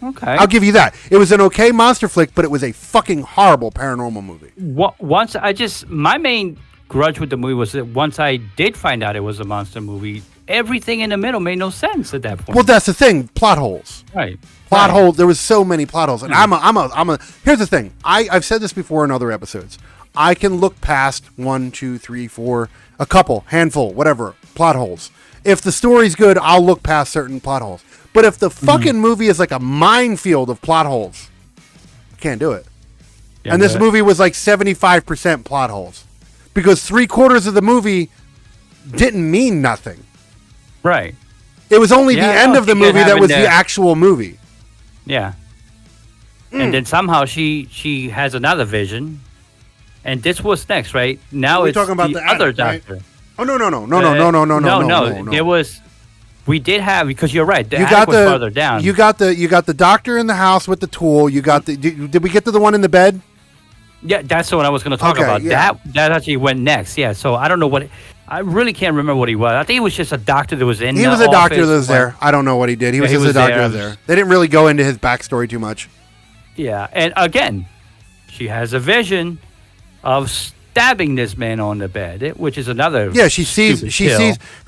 Okay. I'll give you that. It was an okay monster flick, but it was a fucking horrible paranormal movie. My main grudge with the movie was that once I did find out it was a monster movie, everything in the middle made no sense at that point. Well, that's the thing. Plot holes. Right. Plot holes. There was so many plot holes. And here's the thing. I've said this before in other episodes. I can look past 1, 2, 3, 4, a couple, handful, whatever, plot holes. If the story's good, I'll look past certain plot holes. But if the fucking movie is like a minefield of plot holes, I can't do it. And this movie was like 75% plot holes. Because 3/4 of the movie didn't mean nothing. Right. It was only the end of the movie that was the actual movie. Yeah. And then somehow she has another vision. And this was next, right? Now it's talking about the attic, other right? doctor. Oh, no. There was... We did have, because you're right, the attic was farther down. You got the doctor in the house with the tool. You got did we get to the one in the bed? Yeah, that's the one I was going to talk about. Yeah. That actually went next. Yeah, so I don't know I really can't remember what he was. I think he was just a doctor that was in He was a doctor that was there. I don't know what he did. He was just a doctor that was there. They didn't really go into his backstory too much. Yeah, and again, she has a vision of stabbing this man on the bed, which is another. Yeah, she sees.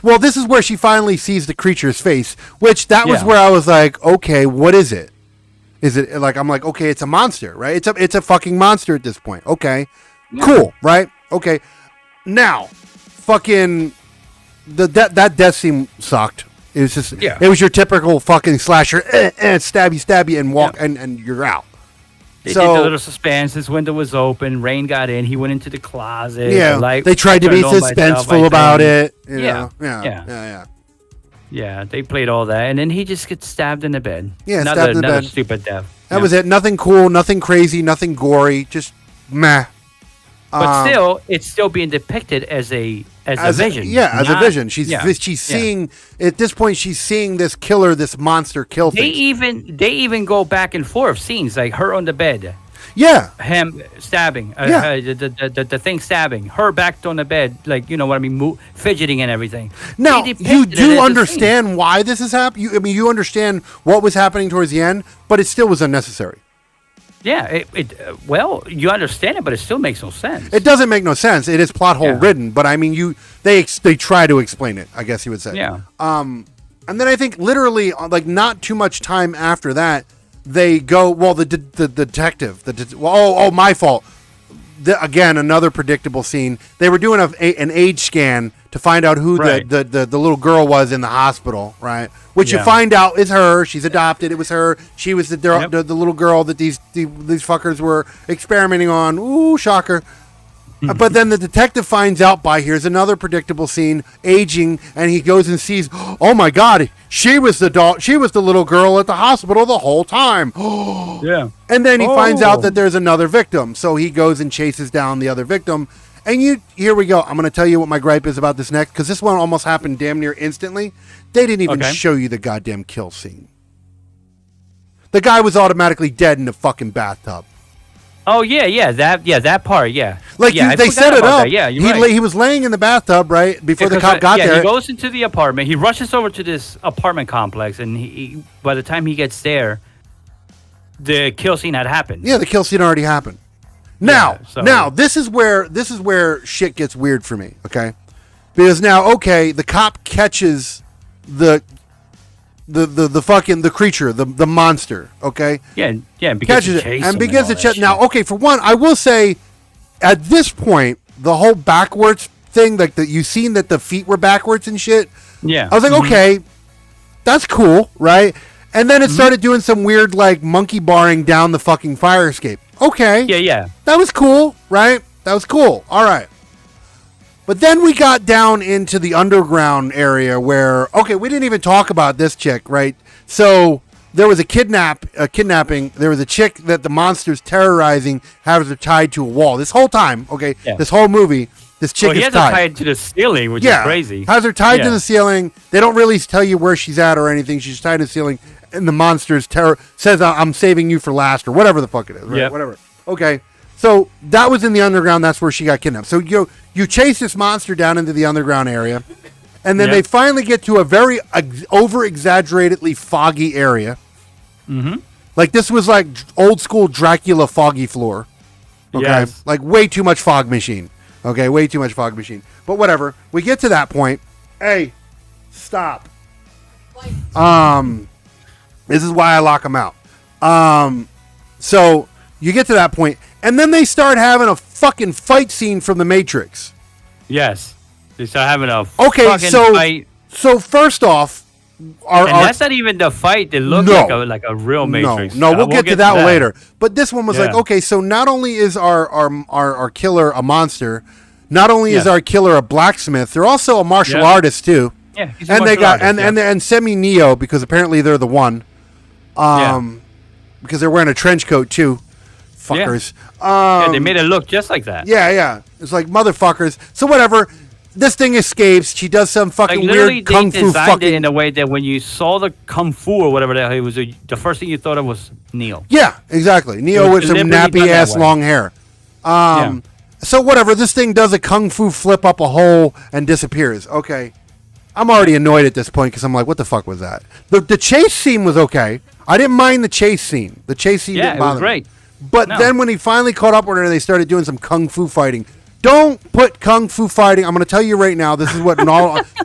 Well, this is where she finally sees the creature's face, which was where I was like, okay, what is it? Is it like I'm like, okay, it's a monster, right? It's a fucking monster at this point. Okay, cool, right? Okay, now, fucking that death scene sucked. It was just, it was your typical fucking slasher, stabby, and walk, and you're out. They did the little suspense. His window was open. Rain got in. He went into the closet. Yeah, they tried to be suspenseful about it. Yeah. Yeah, they played all that, and then he just gets stabbed in the bed. Yeah, stabbed in the bed. Stupid death. That was it. Nothing cool. Nothing crazy. Nothing gory. Just meh. But still, it's still being depicted as a vision. As a vision. She's seeing at this point. She's seeing this killer, this monster kill things. They even go back and forth scenes like her on the bed. Yeah. Him stabbing. The thing stabbing. Her back on the bed, like, you know what I mean, fidgeting and everything. Now, you do understand why this is happening. You understand what was happening towards the end, but it still was unnecessary. Yeah, well, you understand it, but it still makes no sense. It doesn't make no sense. It is plot hole ridden, but I mean, they try to explain it, I guess you would say. Yeah. And then I think literally, like, not too much time after that, they go. Well, the detective. My fault. Again, another predictable scene. They were doing an age scan to find out who the little girl was in the hospital, right? Which you find out is her. She's adopted. It was her. She was the little girl that these fuckers were experimenting on. Ooh, shocker. But then the detective finds out here's another predictable scene, aging, and he goes and sees, oh my God, she was the little girl at the hospital the whole time. Yeah. And then he finds out that there's another victim. So he goes and chases down the other victim. And here we go. I'm going to tell you what my gripe is about this next, because this one almost happened damn near instantly. They didn't even show you the goddamn kill scene. The guy was automatically dead in the fucking bathtub. Oh that part, yeah. Like they set it up. That. Yeah, he was laying in the bathtub right before the cop got there. He goes into the apartment. He rushes over to this apartment complex, and he by the time he gets there, the kill scene had happened. Yeah, the kill scene already happened. Now this is where shit gets weird for me. Okay, because now the cop catches the creature, the monster, okay? Yeah, because catches it and begins to check. Now, for one, I will say, at this point, the whole backwards thing, like you seen that the feet were backwards and shit. Yeah, I was like, okay, that's cool, right? And then it started doing some weird like monkey barring down the fucking fire escape. Okay, yeah, that was cool, right? That was cool. All right. But then we got down into the underground area where, we didn't even talk about this chick, right? So there was a kidnapping. There was a chick that the monster's terrorizing, has her tied to a wall. This whole time, this whole movie, this chick is tied. He has her tied to the ceiling, which is crazy. Has her tied to the ceiling. They don't really tell you where she's at or anything. She's tied to the ceiling, and the monster's says, I'm saving you for last, or whatever the fuck it is, right? Yep. Whatever. Okay. So that was in the underground. That's where she got kidnapped. So you chase this monster down into the underground area, and then they finally get to a very over-exaggeratedly foggy area. Mm-hmm. Like this was like old school Dracula foggy floor. Okay, like way too much fog machine. Okay, way too much fog machine. But whatever. We get to that point. Hey, stop. This is why I lock them out. So you get to that point. And then they start having a fucking fight scene from The Matrix. Yes. They start having a fucking fight. So first off, that's not even the fight. They look like a real Matrix. No, we'll get to that later. But this one was like, so not only is our killer a monster, not only is our killer a blacksmith, they're also a martial artist too. Yeah, he's and they got and semi-Neo, because apparently they're the one. Because they're wearing a trench coat too. Fuckers. They made it look just like that. Yeah. It's like motherfuckers. So whatever. This thing escapes. She does some fucking weird kung fu fucking. It in a way that when you saw the kung fu or whatever the hell it was, the first thing you thought of was Neo. Yeah, exactly. Neo with some nappy ass long hair. So whatever. This thing does a kung fu flip up a hole and disappears. Okay. I'm already annoyed at this point because I'm like, what the fuck was that? The chase scene was okay. I didn't mind the chase scene. The chase scene didn't bother me. Great. But then when he finally caught up with her, they started doing some kung fu fighting. Don't put kung fu fighting. I'm going to tell you right now. This is what.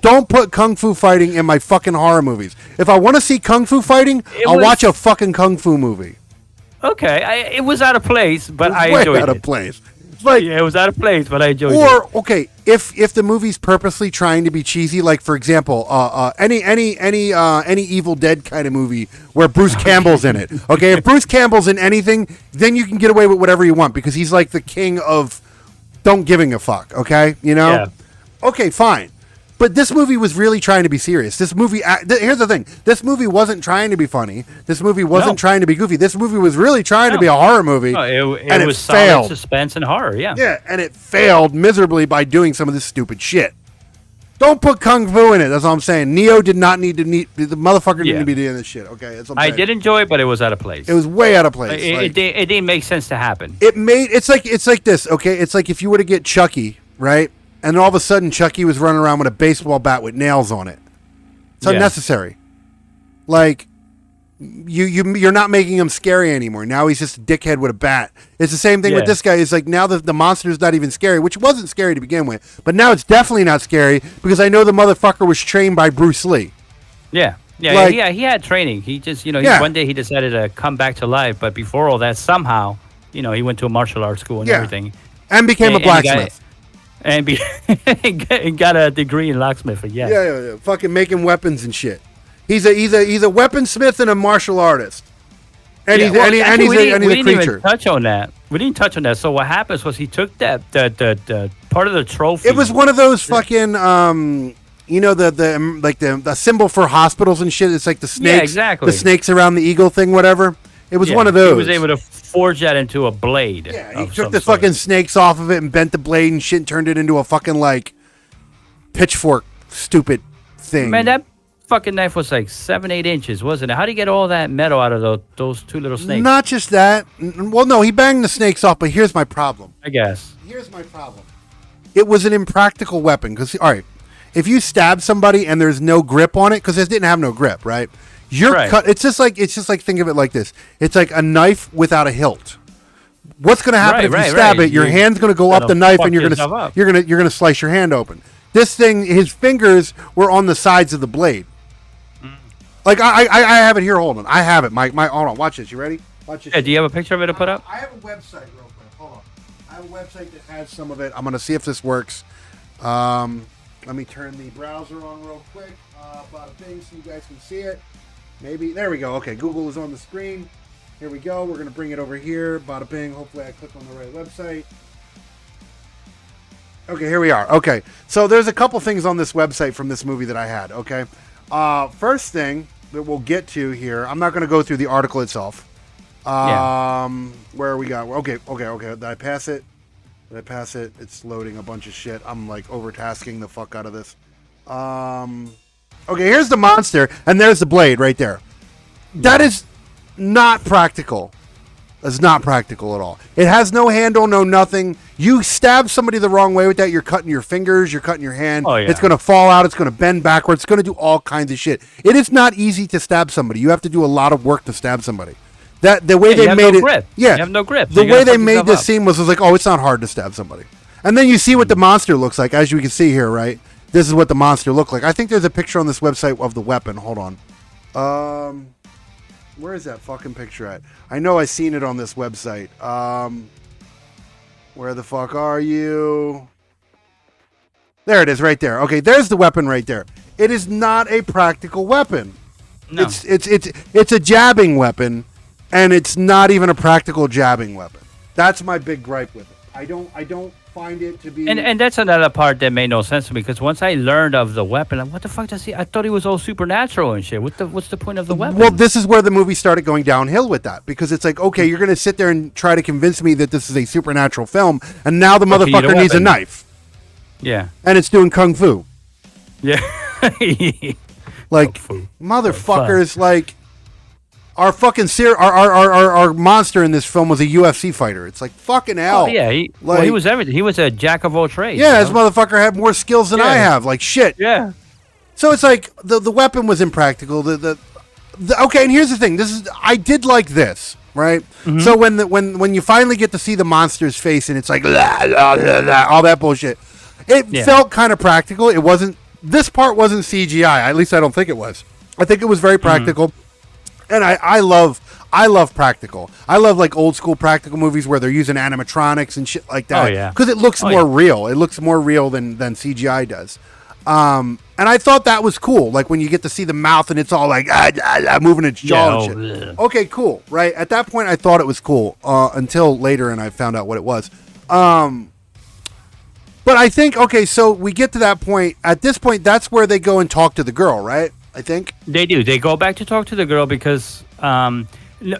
Don't put kung fu fighting in my fucking horror movies. If I want to see kung fu fighting, I'll watch a fucking kung fu movie. Okay, it was out of place, but I enjoyed it. Out of place. Like, it was out of place, but I enjoyed it. Or if the movie's purposely trying to be cheesy, like for example, any Evil Dead kind of movie where Bruce Campbell's in it. Okay, if Bruce Campbell's in anything, then you can get away with whatever you want because he's like the king of don't giving a fuck. Okay, you know. Yeah. Okay, fine. But this movie was really trying to be serious. This movie, here's the thing. This movie wasn't trying to be funny. This movie wasn't trying to be goofy. This movie was really trying to be a horror movie. No, it was solid suspense and horror, Yeah, and it failed miserably by doing some of this stupid shit. Don't put Kung Fu in it. That's all I'm saying. Neo did not need the motherfucker didn't be doing this shit. Okay, that's what I'm saying. I did enjoy it, but it was out of place. It was way out of place. It didn't make sense to happen. It's like this, okay? It's like if you were to get Chucky, right? And all of a sudden, Chucky was running around with a baseball bat with nails on it. It's unnecessary. Like, you're not making him scary anymore. Now he's just a dickhead with a bat. It's the same thing with this guy. It's like now the monster's not even scary, which wasn't scary to begin with, but now it's definitely not scary because I know the motherfucker was trained by Bruce Lee. Yeah. Yeah, Like- he had training. He just, Yeah. one day he decided to come back to life. But before all that, somehow, he went to a martial arts school and Yeah. everything. And became a And he got- blacksmith. and got a degree in locksmithing. Yeah. Yeah, fucking making weapons and shit. He's a weaponsmith and a martial artist. And Yeah, he's well, and actually, he's we a didn't creature. even touch on that. We didn't touch on that. So what happens was he took that part of the trophy. It was one of those fucking the symbol for hospitals and shit. It's like the snakes, exactly. the snakes around the eagle thing, whatever. It was one of those. He was able to forge that into a blade. Yeah, he of took some the sort. fucking snakes off of it and bent the blade and shit and turned it into a fucking like pitchfork, stupid thing. Man, that fucking knife was like 7-8 inches, wasn't it? How did he get all that metal out of those two little snakes? Not just that. Well, no, he banged the snakes off, but here's my problem. I guess. Here's my problem. It was an impractical weapon because, all right, if you stab somebody and there's no grip on it, because it didn't have no grip, right? You're Right. cut. It's just like think of it like this. It's like a knife without a hilt. What's going to happen if you stab it? Your hand's going to go up the knife, and you're gonna slice your hand open. This thing, his fingers were on the sides of the blade. Like I have it here. Hold on, I have it. My hold on. Watch this. You ready? Watch this. Yeah, do you have a picture of it to put up? I have a website real quick. Hold on. I have a website that has some of it. I'm gonna see if this works. Let me turn the browser on real quick. Bada bing, so you guys can see it. Maybe there we go. Okay, Google is on the screen. Here we go. We're gonna bring it over here. Bada bing. Hopefully, I click on the right website. Okay, here we are. Okay, so there's a couple things on this website from this movie that I had. Okay, first thing that we'll get to here. I'm not going to go through the article itself. Where we got? Okay. Did I pass it? It's loading a bunch of shit. I'm like overtasking the fuck out of this. Okay, here's the monster, and there's the blade right there. That is not practical. That's not practical at all. It has no handle, no nothing. You stab somebody the wrong way with that, you're cutting your fingers, you're cutting your hand. Oh, yeah. It's going to fall out. It's going to bend backwards. It's going to do all kinds of shit. It is not easy to stab somebody. You have to do a lot of work to stab somebody. The way they made it, grip. yeah, You have no grip. The way they made this scene was like, oh, it's not hard to stab somebody. And then you see what the monster looks like, as you can see here, right? This is what the monster looked like. I think there's a picture on this website of the weapon. Hold on. Where is that fucking picture at? I know I seen it on this website. Where the fuck are you? There it is, right there. Okay, there's the weapon right there. It is not a practical weapon. No. It's a jabbing weapon, and it's not even a practical jabbing weapon. That's my big gripe with it. I don't find it to be. And that's another part that made no sense to me because once I learned of the weapon, like, what the fuck does he? I thought he was all supernatural and shit. What's the point of the weapon? Well, this is where the movie started going downhill with that because it's like, okay, you're going to sit there and try to convince me that this is a supernatural film, and now the Okay, you need a motherfucker needs a weapon. knife, Yeah. and it's doing kung fu. Yeah. Like Kung fu. motherfuckers, like our fucking our monster in this film was a UFC fighter. It's like fucking hell. Oh, yeah. He was everything. He was a jack of all trades. Yeah, you this know? motherfucker had more skills than I Yeah. have. Like shit. Yeah. So it's like the weapon was impractical. The okay, and here's the thing. I did like this, right? Mm-hmm. So when you finally get to see the monster's face and it's like la, la, la, la, all that bullshit, it felt kind of practical. It wasn't. This part wasn't CGI. At least I don't think it was. I think it was very practical. And I love practical. I love like old school practical movies where they're using animatronics and shit like that. Oh, yeah. Because it looks more real. It looks more real than CGI does. And I thought that was cool. Like when you get to see the mouth and it's all like moving its jaw and shit. Okay, cool. Right. At that point, I thought it was cool until later, and I found out what it was. But I think so we get to that point. At this point, that's where they go and talk to the girl, right? I think They do. They go back to talk to the girl because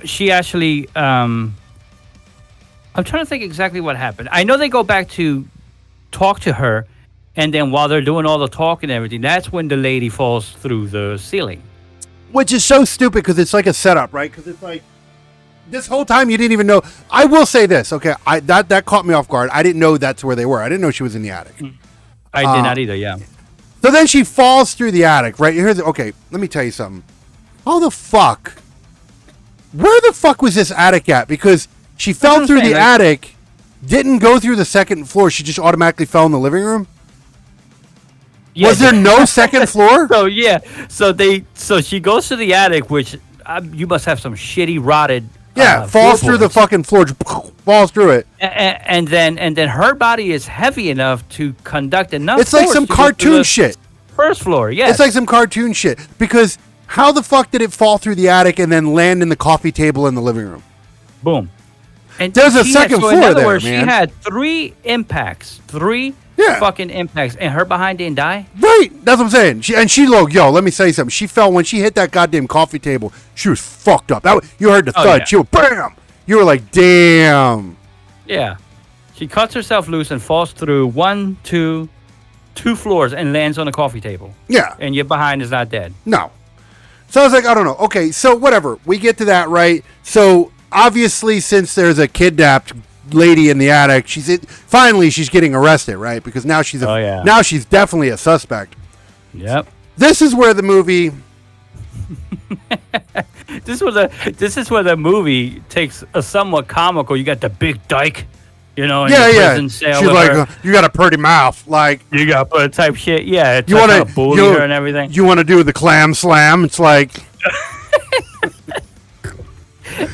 she actually. I'm trying to think exactly what happened. I know they go back to talk to her, and then while they're doing all the talking and everything, that's when the lady falls through the ceiling. which is so stupid because it's like a setup, right? Because it's like this whole time you didn't even know. I will say this, okay? That caught me off guard. I didn't know that's where they were. I didn't know she was in the attic. I did not either. Yeah. So then she falls through the attic, right? Okay, let me tell you something. How the fuck where the fuck was this attic at? Because she fell through the attic, didn't go through the second floor. She just automatically fell in the living room. Yeah, was there no second floor? So yeah, so she goes to the attic, which you must have some shitty rotted. Yeah, falls through the fucking floor, falls through it, and then her body is heavy enough to conduct enough. It's like some cartoon shit. First floor, yes. It's like some cartoon shit because how the fuck did it fall through the attic and then land in the coffee table in the living room? Boom. And there's a second floor there, man. She had 3 impacts, 3 fucking impacts, and her behind didn't die. Right, that's what I'm saying. She let me say something. She fell when she hit that goddamn coffee table. She was fucked up. You heard the thud. Yeah. She was bam. You were like, damn. Yeah, she cuts herself loose and falls through 2 floors and lands on a coffee table. Yeah, and your behind is not dead. No. So I was like, I don't know. Okay, so whatever. We get to that, right? So obviously, since there's a kidnapped lady in the attic, she's getting arrested, right? Because now she's now she's definitely a suspect. Yep. This is where the movie this is where the movie takes a somewhat comical. You got the big dyke, in the prison cell. She's like, you got a pretty mouth, like you got a type shit. Yeah, you want to bully her and everything. You want to do the clam slam? It's like.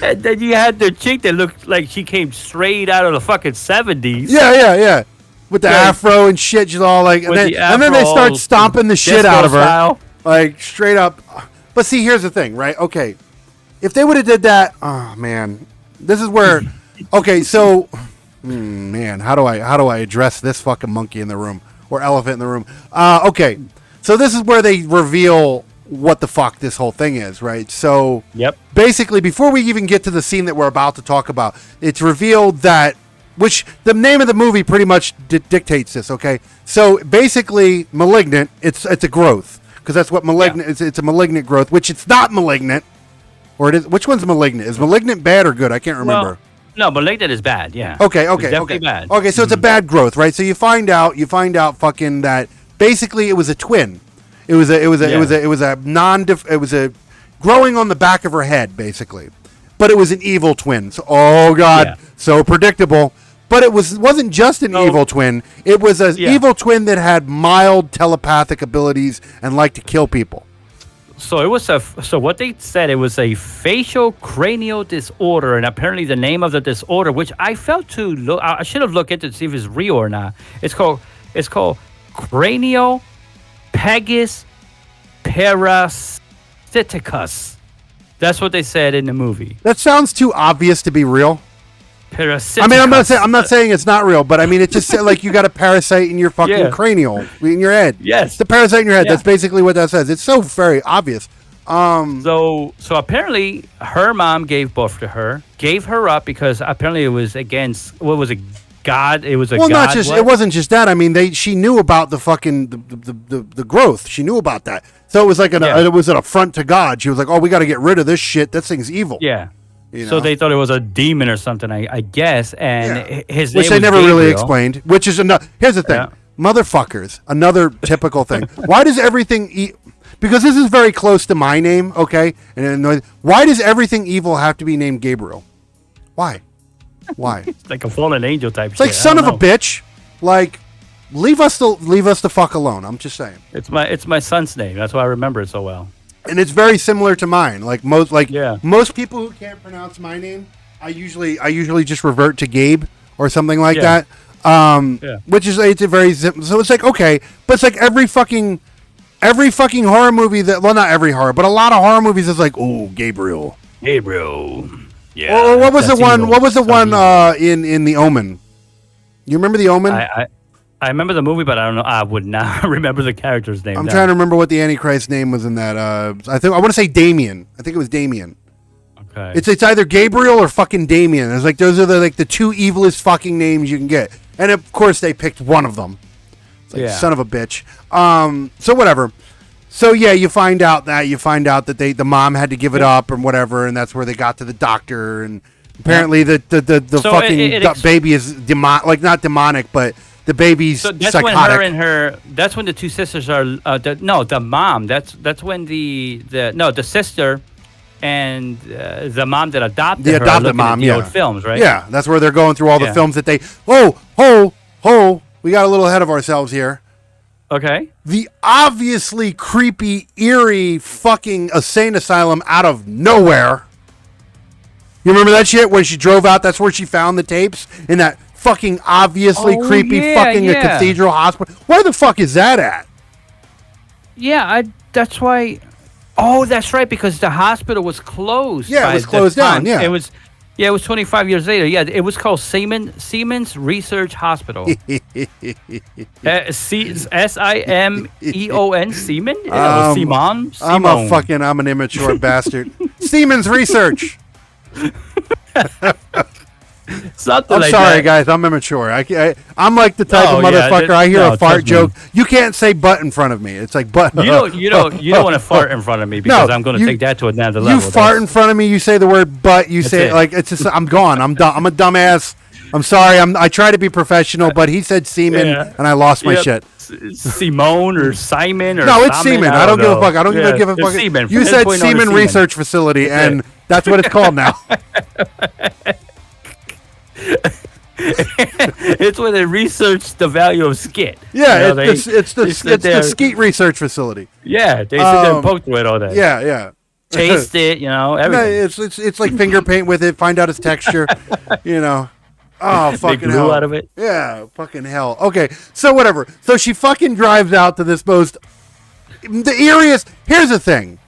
And then you had the chick that looked like she came straight out of the fucking 70s. Yeah. With the afro and shit. She's all like... And then they start stomping the shit out of her. Style. Like, straight up. But see, here's the thing, right? Okay. If they would have did that... Oh, man. This is where... Okay, so... Man, how do I address this fucking monkey in the room? Or elephant in the room? Okay. So this is where they reveal... what the fuck this whole thing is, right? So basically, before we even get to the scene that we're about to talk about, it's revealed that, which the name of the movie pretty much dictates this, okay? So basically, Malignant, it's a growth, because that's what Malignant is. It's a malignant growth, which it's not malignant, or it is. Which one's Malignant? Is Malignant bad or good? I can't remember. No, Malignant is bad, yeah. Okay. It's definitely bad. Okay, so it's a bad growth, right? So you find out fucking that basically it was a twin. It was a growing on the back of her head, basically, but it was an evil twin. So, so predictable. But it wasn't just an evil twin. It was an evil twin that had mild telepathic abilities and liked to kill people. So it was so what they said, it was a facial cranial disorder, and apparently the name of the disorder, which I I should have looked into to see if it's real or not. It's called cranial Pegus parasiticus. That's what they said in the movie. That sounds too obvious to be real. Parasiticus. I mean, I'm not saying it's not real, but I mean, it just said like you got a parasite in your fucking cranial, in your head. Yes, the parasite in your head. Yeah. That's basically what that says. It's so very obvious. So apparently, her mom gave birth to her, gave her up because apparently it was against what was it? God, it was a god. Well, not just it wasn't just that. I mean, she knew about the fucking the growth. She knew about that. So it was like it was an affront to God. She was like, "Oh, we got to get rid of this shit. This thing's evil." Yeah. So they thought it was a demon or something, I guess, and his name which they was never Gabriel. Really explained. Which is another. Here's the thing, motherfuckers. Another typical thing. Why does everything? Because this is very close to my name, okay? And why does everything evil have to be named Gabriel? Why? It's like a fallen angel type shit. It's like son of a bitch. Like leave us the fuck alone. I'm just saying. It's my son's name. That's why I remember it so well. And it's very similar to mine. Like most people who can't pronounce my name, I usually just revert to Gabe or something like that. Which is it's a very so it's like okay, but it's like every fucking horror movie not every horror, but a lot of horror movies is like, oh, Gabriel. Yeah. Or what was the one? Evil. What was the one in The Omen? You remember The Omen? I remember the movie, but I don't know. I would not remember the character's name. I'm trying to remember what the Antichrist name was in that. I want to say Damien. I think it was Damien. Okay. It's either Gabriel or fucking Damien. It's like those are the two evilest fucking names you can get, and of course they picked one of them. It's like son of a bitch. So whatever. So yeah, you find out that the mom had to give it up or whatever, and that's where they got to the doctor, and apparently the baby is not demonic, but the baby's psychotic. That's when the two sisters are the mom. That's when the sister and the mom that adopted The her are adopted looking mom, at the yeah. old films, right? Yeah, that's where they're going through all the Yeah. films that they. We got a little ahead of ourselves here. Okay. The obviously creepy, eerie, fucking insane asylum out of nowhere. You remember that shit when she drove out? That's where she found the tapes in that fucking obviously creepy fucking a cathedral hospital. Where the fuck is that at? Yeah, that's why. Oh, that's right, because the hospital was closed. Yeah, it was closed down. Yeah, it was. Yeah, it was 25 years later. Yeah, it was called Siemens Research Hospital. S-I-M-E-O-N, Siemens? Simon? I'm an immature bastard. Siemens Research. Something I'm like sorry, that. guys. I'm immature. I'm like the type of motherfucker. I hear a fart joke. You can't say butt in front of me. It's like butt. You don't want to fart in front of me because I'm going to take that to another level. You fart in front of me. You say the word butt. You say it like it's just. I'm gone. I'm dumb. I'm a dumbass. I'm sorry. I try to be professional, but he said semen, and I lost my shit. Simone or Simon or no, it's semen. I don't give a fuck. I don't even give a fuck. Semen. You said Semen Research Facility, and that's what it's called now. It's where they research the value of skit. Yeah, it's the skeet research facility. Yeah, they sit there and poke through it all day. Yeah. Taste it, everything. It's like finger paint with it. Find out its texture. Oh, fucking glue hell. out of it. Yeah, fucking hell. Okay, so whatever. So she fucking drives out to this the eeriest. Here's the thing.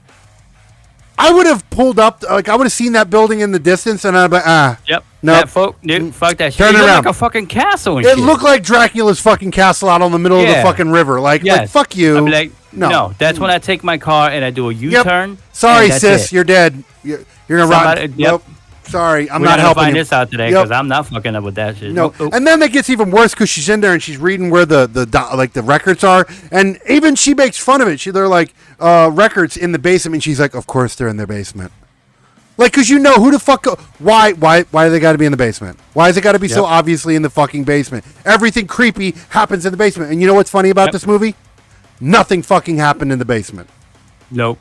I would have pulled up, I would have seen that building in the distance, and I'd be like, Yep. Nope. Fuck that shit. Turn it around. looked like a fucking castle and It shit. looked like Dracula's fucking castle out on the middle of the fucking river. Like fuck you. I'd be like, no. That's when I take my car and I do a U-turn. Yep. Sorry, sis, you're dead. You're gonna rot. Yep. Nope. Sorry, I'm We're not helping find you. this out today because I'm not fucking up with that shit. No, Nope. and then it gets even worse because she's in there and she's reading where the records are, and even she makes fun of it. They're like records in the basement, and she's like, "Of course they're in their basement." Like, because who the fuck why do they got to be in the basement? Why has it got to be so obviously in the fucking basement? Everything creepy happens in the basement, and you know what's funny about this movie? Nothing fucking happened in the basement. Nope.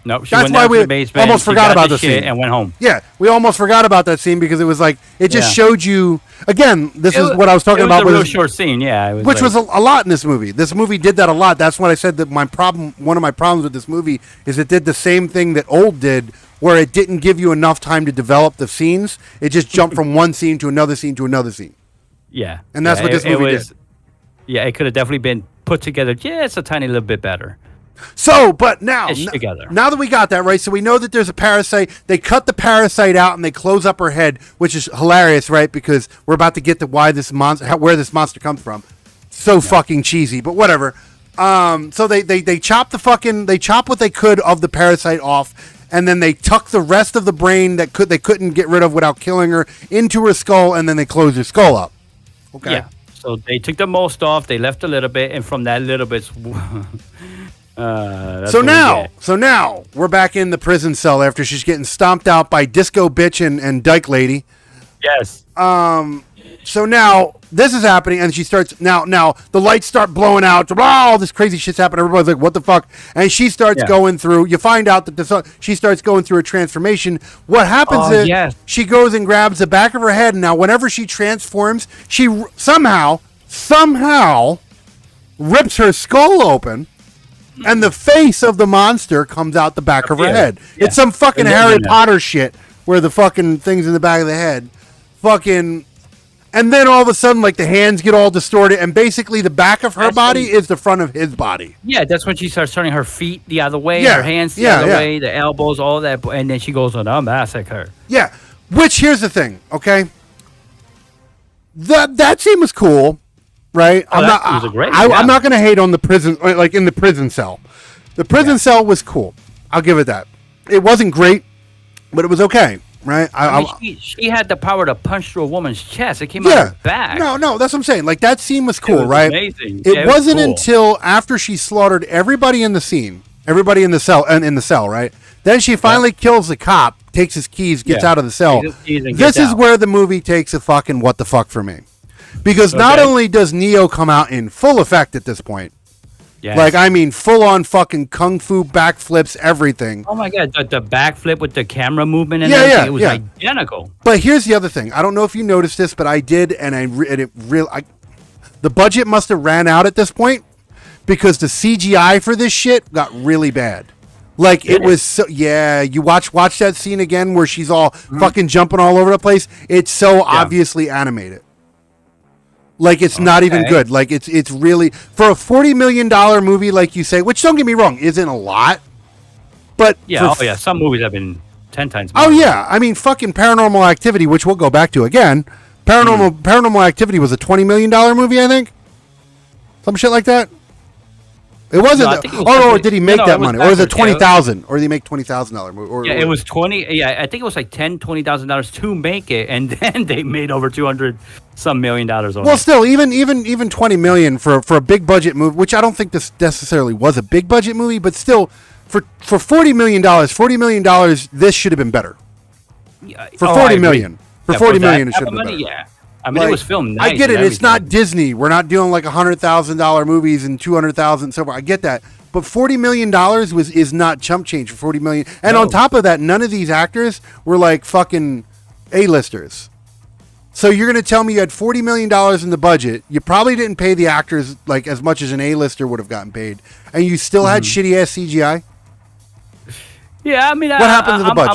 That's why we almost forgot about the scene and went home. Yeah, we almost forgot about that scene because it was like it just showed you again. This is what I was talking about. It was a real short scene, yeah. Which was a lot in this movie. This movie did that a lot. That's when I said that one of my problems with this movie is it did the same thing that Old did, where it didn't give you enough time to develop the scenes. It just jumped from one scene to another scene to another scene. Yeah, and that's what this movie did. Yeah, it could have definitely been put together just a tiny little bit better. So, but now that we got that right, so we know that there's a parasite. They cut the parasite out and they close up her head, which is hilarious, right? Because we're about to get to where this monster comes from. So fucking cheesy, but whatever. So they chop they chop what they could of the parasite off, and then they tuck the rest of the brain that they couldn't get rid of without killing her into her skull, and then they close her skull up. Okay. Yeah. So they took the most off. They left a little bit, and from that little bit. So now we're back in the prison cell after she's getting stomped out by Disco Bitch and Dyke Lady. Yes. So now this is happening, and she starts now the lights start blowing out. All this crazy shit's happening. Everybody's like, "What the fuck?" And she starts going through. You find out that she starts going through a transformation. What happens is she goes and grabs the back of her head. And now, whenever she transforms, she somehow rips her skull open. And the face of the monster comes out the back of her head. Yeah. It's some fucking Harry Potter shit where the fucking thing's in the back of the head. Fucking. And then all of a sudden, like, the hands get all distorted. And basically, the back of her body is the front of his body. Yeah, that's when she starts turning her feet the other way, her hands the other way, the elbows, all that. And then she goes on, I'll massacre her. Yeah. Which, here's the thing, okay? That scene was cool. Right, I'm not going to hate on the prison, like in the prison cell. The prison cell was cool. I'll give it that. It wasn't great, but it was okay. Right? She had the power to punch through a woman's chest. It came out of her back. No, that's what I'm saying. Like that scene was cool, right? Amazing. It wasn't until after she slaughtered everybody in the scene, everybody in the cell, right? Then she finally kills the cop, takes his keys, gets out of the cell. This is where the movie takes a fucking what the fuck for me. Because not only does Neo come out in full effect at this point, Yes. Like, I mean, full on fucking kung fu backflips, everything. Oh my god, the backflip with the camera movement and Yeah, everything, yeah, it was yeah. identical. But here's the other thing. I don't know if you noticed this, but I did, and the budget must have ran out at this point because the CGI for this shit got really bad. Like Did it was so yeah. You watch that scene again where she's all fucking jumping all over the place. It's so obviously animated. Like it's not even good. Like it's really for a $40 million movie, like you say, which don't get me wrong, isn't a lot. But Yeah, some movies have been 10 times more. Oh yeah, I mean fucking Paranormal Activity, which we'll go back to again. Paranormal Activity was a $20 million movie, I think. Some shit like that. It wasn't. No, I think it was or did he make that money? Or was it backwards, 20,000? Or did he make $20,000 movie? Or, it was 20. Yeah, I think it was like $20,000 to make it, and then they made over 200 some million dollars on Well, it. still, even 20 million for a big budget movie, which I don't think this necessarily was a big budget movie, but still, for $40 million, this should have been better. For $40 million, for $40 million, it should have been better. Yeah. I mean, it was filmed nice. I get it. and It's not everything. Disney. We're not doing like $100,000 movies and 200,000 so far. I get that, but $40 million is not chump change for $40 million. And No. on top of that, none of these actors were like fucking A-listers. So you're gonna tell me you had $40 million in the budget? You probably didn't pay the actors like as much as an A-lister would have gotten paid, and you still had shitty ass CGI. Yeah, I mean, What happened to the budget?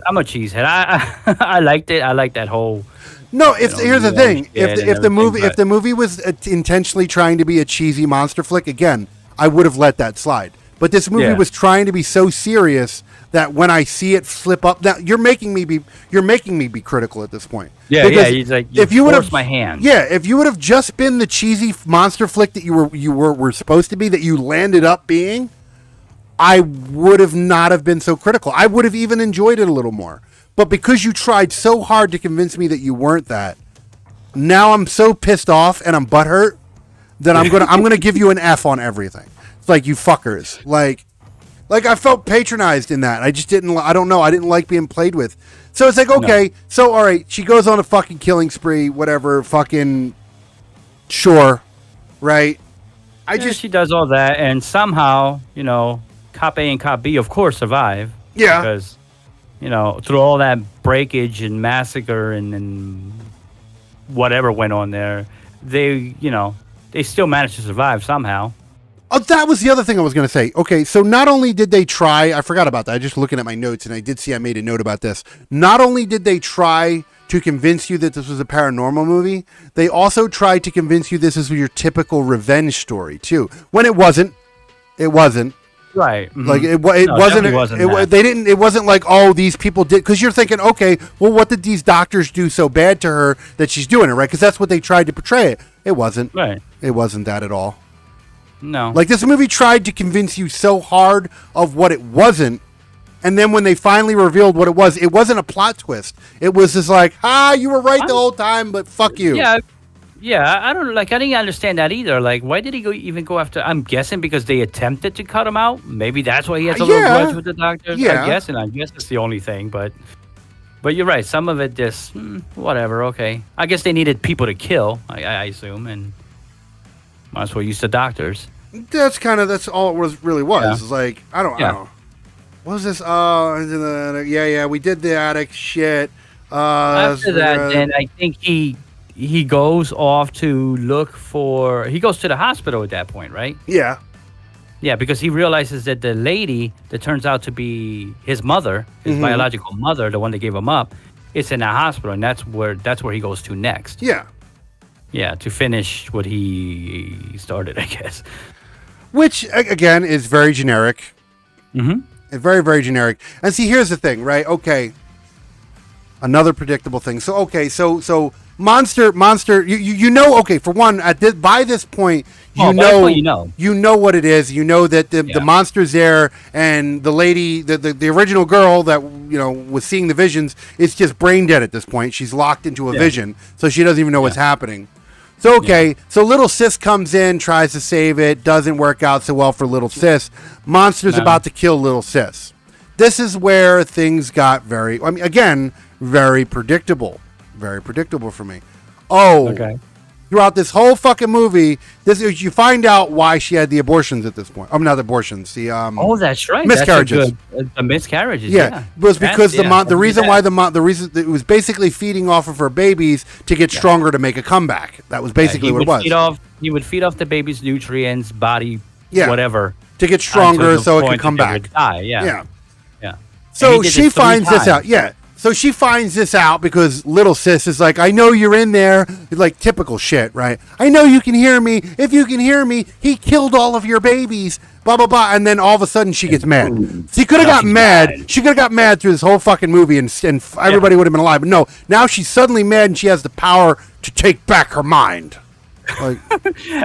I'm a cheesehead. I liked it. I liked that whole. No, here's the thing: if the but- movie was intentionally trying to be a cheesy monster flick, again, I would have let that slide. But this movie was trying to be so serious that when I see it flip up, now you're making me be critical at this point. Yeah, Because he's like, you if you would have forced my hand. yeah, if you would have just been the cheesy monster flick that you were supposed to be, that you landed up being, I would have not have been so critical. I would have even enjoyed it a little more. But because you tried so hard to convince me that you weren't that, now I'm so pissed off and I'm butthurt that I'm gonna give you an F on everything. It's like, you fuckers. Like I felt patronized in that. I just didn't. I don't know. I didn't like being played with. So it's like, okay, so all right, she goes on a fucking killing spree, whatever. Fucking sure, right? She does all that, and somehow, Cop A and Cop B, of course, survive. Yeah. Because, through all that breakage and massacre and whatever went on there, they still managed to survive somehow. Oh, that was the other thing I was going to say. Okay, so not only did they try, I forgot about that. I just looking at my notes, and I did see I made a note about this. Not only did they try to convince you that this was a paranormal movie, they also tried to convince you this is your typical revenge story too. When it wasn't. It wasn't. Right. Mm-hmm. Like it definitely wasn't that. They didn't. It wasn't like, oh, these people did, because you're thinking, okay, well, what did these doctors do so bad to her that she's doing it, right? Because that's what they tried to portray it. It wasn't. Right. It wasn't that at all. No. Like, this movie tried to convince you so hard of what it wasn't, and then when they finally revealed what it wasn't a plot twist. It was just like, you were right the whole time, but fuck you. Yeah, I didn't understand that either. Like, why did he even go after? I'm guessing because they attempted to cut him out. Maybe that's why he has a little grudge with the doctors. Yeah. I guess it's the only thing. But you're right. Some of it just whatever. Okay, I guess they needed people to kill. I assume, and might as well use the doctors. That's all it really was. Yeah. It's like, I don't know. What was this? We did the attic shit. After that, then I think he goes off to look for. He goes to the hospital at that point, right? Yeah. Yeah, because he realizes that the lady that turns out to be his mother, his biological mother, the one that gave him up, is in a hospital, and that's where he goes to next. Yeah. Yeah, to finish what he started, I guess. Which, again, is very generic. Mm-hmm. Very, very generic. And see, here's the thing, right? Okay. Another predictable thing. So, okay, so monster, you know, okay, for one, by this point, you know what it is. You know that the monster's there, and the lady, the original girl that, was seeing the visions, is just brain dead at this point. She's locked into a vision, so she doesn't even know what's happening. So, so little sis comes in, tries to save it, doesn't work out so well for little sis. Monster's about to kill little sis. This is where things got very predictable. Very predictable for me. Oh, throughout this whole fucking movie. This is, you find out why she had the abortions at this point. I'm not abortions. The Oh, that's right. miscarriages. The miscarriages. Yeah, it was because the reason it was basically feeding off of her babies to get stronger to make a comeback. That was basically what it was. He would feed off the baby's nutrients, body, whatever, to get stronger so it could come back. Die. Yeah. So she finds this out. Yeah. So she finds this out because little sis is like, I know you're in there. Like typical shit, right? I know you can hear me. If you can hear me, he killed all of your babies. Blah, blah, blah. And then all of a sudden she gets mad. She could have got mad. She could have got mad through this whole fucking movie and everybody would have been alive. But no, now she's suddenly mad and she has the power to take back her mind. Like,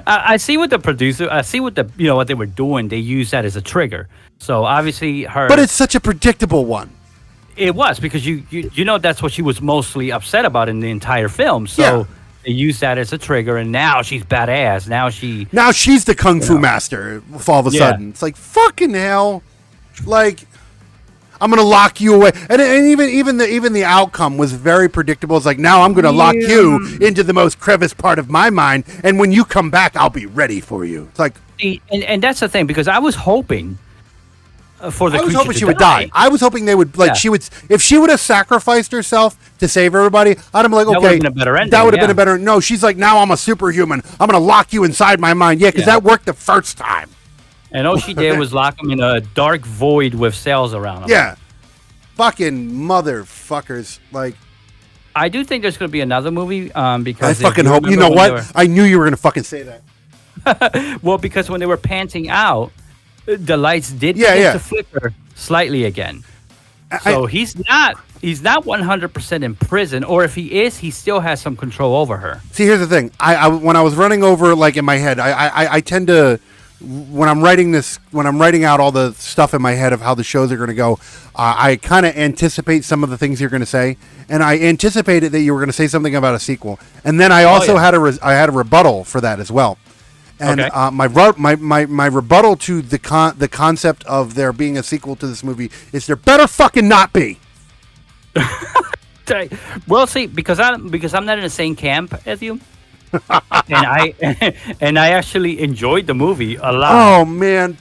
I see what the producer, I see what what they were doing. They used that as a trigger. So obviously but it's such a predictable one. It was because you know that's what she was mostly upset about in the entire film. So they used that as a trigger, and now she's badass. Now she's the kung fu master. All of a sudden, it's like fucking hell. Like I'm gonna lock you away, and even the outcome was very predictable. It's like now I'm gonna lock you into the most crevice part of my mind, and when you come back, I'll be ready for you. It's like, and that's the thing because I was hoping. I was hoping she would die. I was hoping they would she would if she would have sacrificed herself to save everybody. I'd have been like, okay, that would have been a better ending. That would have been a better. No, she's like, now I'm a superhuman. I'm gonna lock you inside my mind. Yeah, because that worked the first time. And all she did was lock him in a dark void with cells around him. Yeah, fucking motherfuckers. Like, I do think there's gonna be another movie because I fucking hope. You know what? I knew you were gonna fucking say that. Well, because when they were panting out. The lights did begin to flicker slightly again. So he's not 100% in prison, or if he is, he still has some control over her. See, here's the thing. I when I was running over like in my head, I tend to when I'm writing out all the stuff in my head of how the shows are going to go, I kind of anticipate some of the things you're going to say, and I anticipated that you were going to say something about a sequel, and then I also had a rebuttal for that as well. And my rebuttal to the concept of there being a sequel to this movie is there better fucking not be. Well, see, because I'm not in the same camp as you, and I actually enjoyed the movie a lot. Oh man,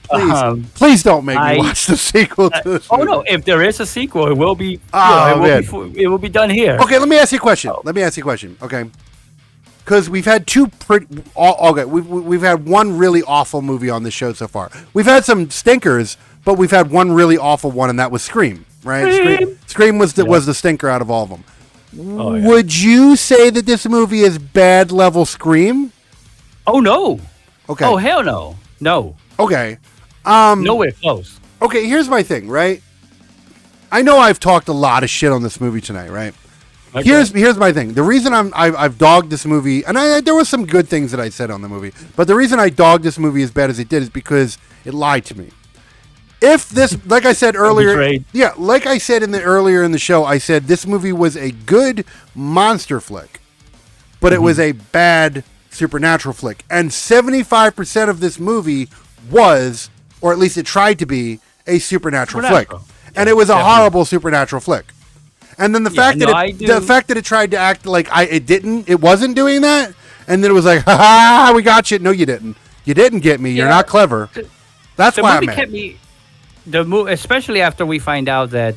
please don't make me watch the sequel to this movie. Oh no, if there is a sequel, it will be. It will be done here. Okay, let me ask you a question. Okay. Because we've had we've had one really awful movie on the show so far. We've had some stinkers, but we've had one really awful one, and that was Scream, right? Scream was the stinker out of all of them. Oh, yeah. Would you say that this movie is bad level Scream? Oh no. Okay. Oh hell no. No. Okay. Nowhere close. Okay, here's my thing, right? I know I've talked a lot of shit on this movie tonight, right? Okay. Here's my thing. The reason I've dogged this movie, and there was some good things that I said on the movie, but the reason I dogged this movie as bad as it did is because it lied to me. If this, like I said earlier, like I said earlier in the show, I said this movie was a good monster flick, but it was a bad supernatural flick, and 75% of this movie was, or at least it tried to be, a supernatural flick, and it was a horrible supernatural flick. And then the fact that it tried to act like it wasn't doing that, and then it was like, ha ha, we got you. No, you didn't. You didn't get me. You're not clever. That's why I'm mad. Especially after we find out that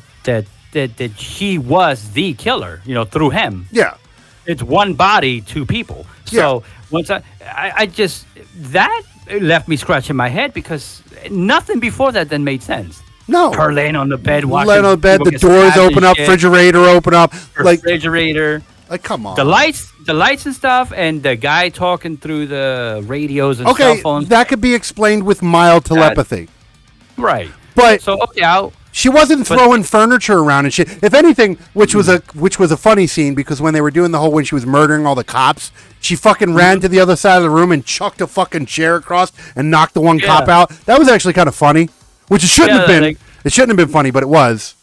she was the killer, through him. Yeah. It's one body, two people. So once I just that left me scratching my head because nothing before that then made sense. No. Her laying on the bed, the doors open up, refrigerator open up, refrigerator. Like, come on. The lights and stuff, and the guy talking through the radios and cell phones. That could be explained with mild telepathy. Right. But so she wasn't throwing furniture around and shit. If anything, which was a funny scene because when they were doing the whole when she was murdering all the cops, she fucking ran to the other side of the room and chucked a fucking chair across and knocked the one cop out. That was actually kind of funny. Which it shouldn't have been. It shouldn't have been funny, but it was.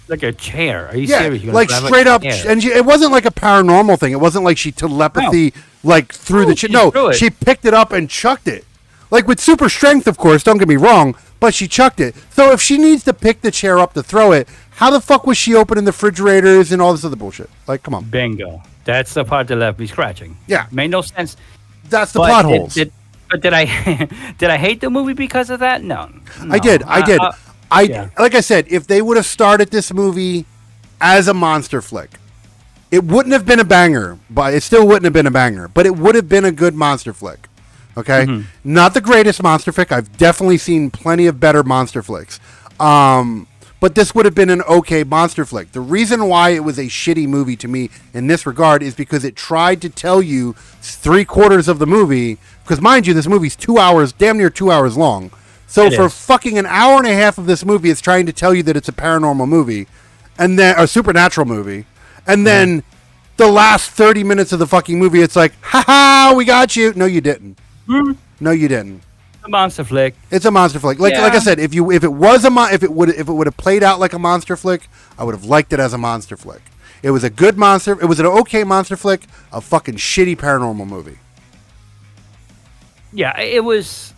Like a chair. Are you serious? Like straight up. And it wasn't like a paranormal thing. It wasn't like she telepathy through the chair. No, she picked it up and chucked it. Like with super strength, of course. Don't get me wrong. but she chucked it. So if she needs to pick the chair up to throw it, how the fuck was she opening the refrigerators and all this other bullshit? Like, come on. Bingo. That's the part that left me scratching. Yeah. Made no sense. That's the plot holes. But did I did I hate the movie because of that? No. I did. Yeah. Like I said, if they would have started this movie as a monster flick, it wouldn't have been a banger, but it still wouldn't have been a banger, but it would have been a good monster flick. Okay? Mm-hmm. Not the greatest monster flick. I've definitely seen plenty of better monster flicks. But this would have been an okay monster flick. The reason why it was a shitty movie to me in this regard is because it tried to tell you 3/4 of the movie, because mind you, this movie's 2 hours, damn near 2 hours long. So for fucking an hour and a half of this movie, it's trying to tell you that it's a paranormal movie, and then a supernatural movie, and then the last 30 minutes of the fucking movie, it's like, ha ha, we got you. No, you didn't. No, you didn't. A monster flick. It's a monster flick. Like I said, if it would have played out like a monster flick, I would have liked it as a monster flick. It was a good monster. It was an okay monster flick. A fucking shitty paranormal movie. Yeah, it was.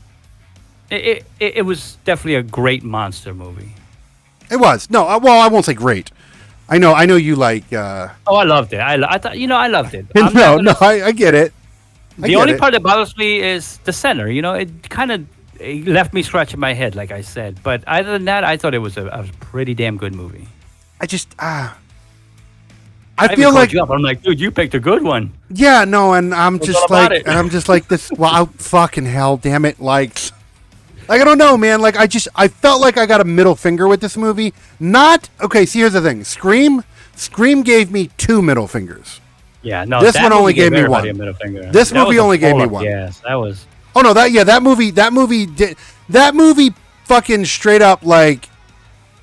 It was definitely a great monster movie. It was. No, well, I won't say great. I know you like. Oh, I loved it. I thought I loved it. I get it. The only part that bothers me is the center. It kind of left me scratching my head, like I said. But other than that, I thought it was a pretty damn good movie. I just I feel like I'm like, dude, you picked a good one. Yeah, no, and I'm just like this. Wow, fucking hell, damn it! Like I don't know, man. Like I felt like I got a middle finger with this movie. Not okay. See, here's the thing. Scream gave me 2 middle fingers. Yeah, no. This one only gave me 1. This movie only gave me 1. Yes, that was. Oh no, that movie fucking straight up like.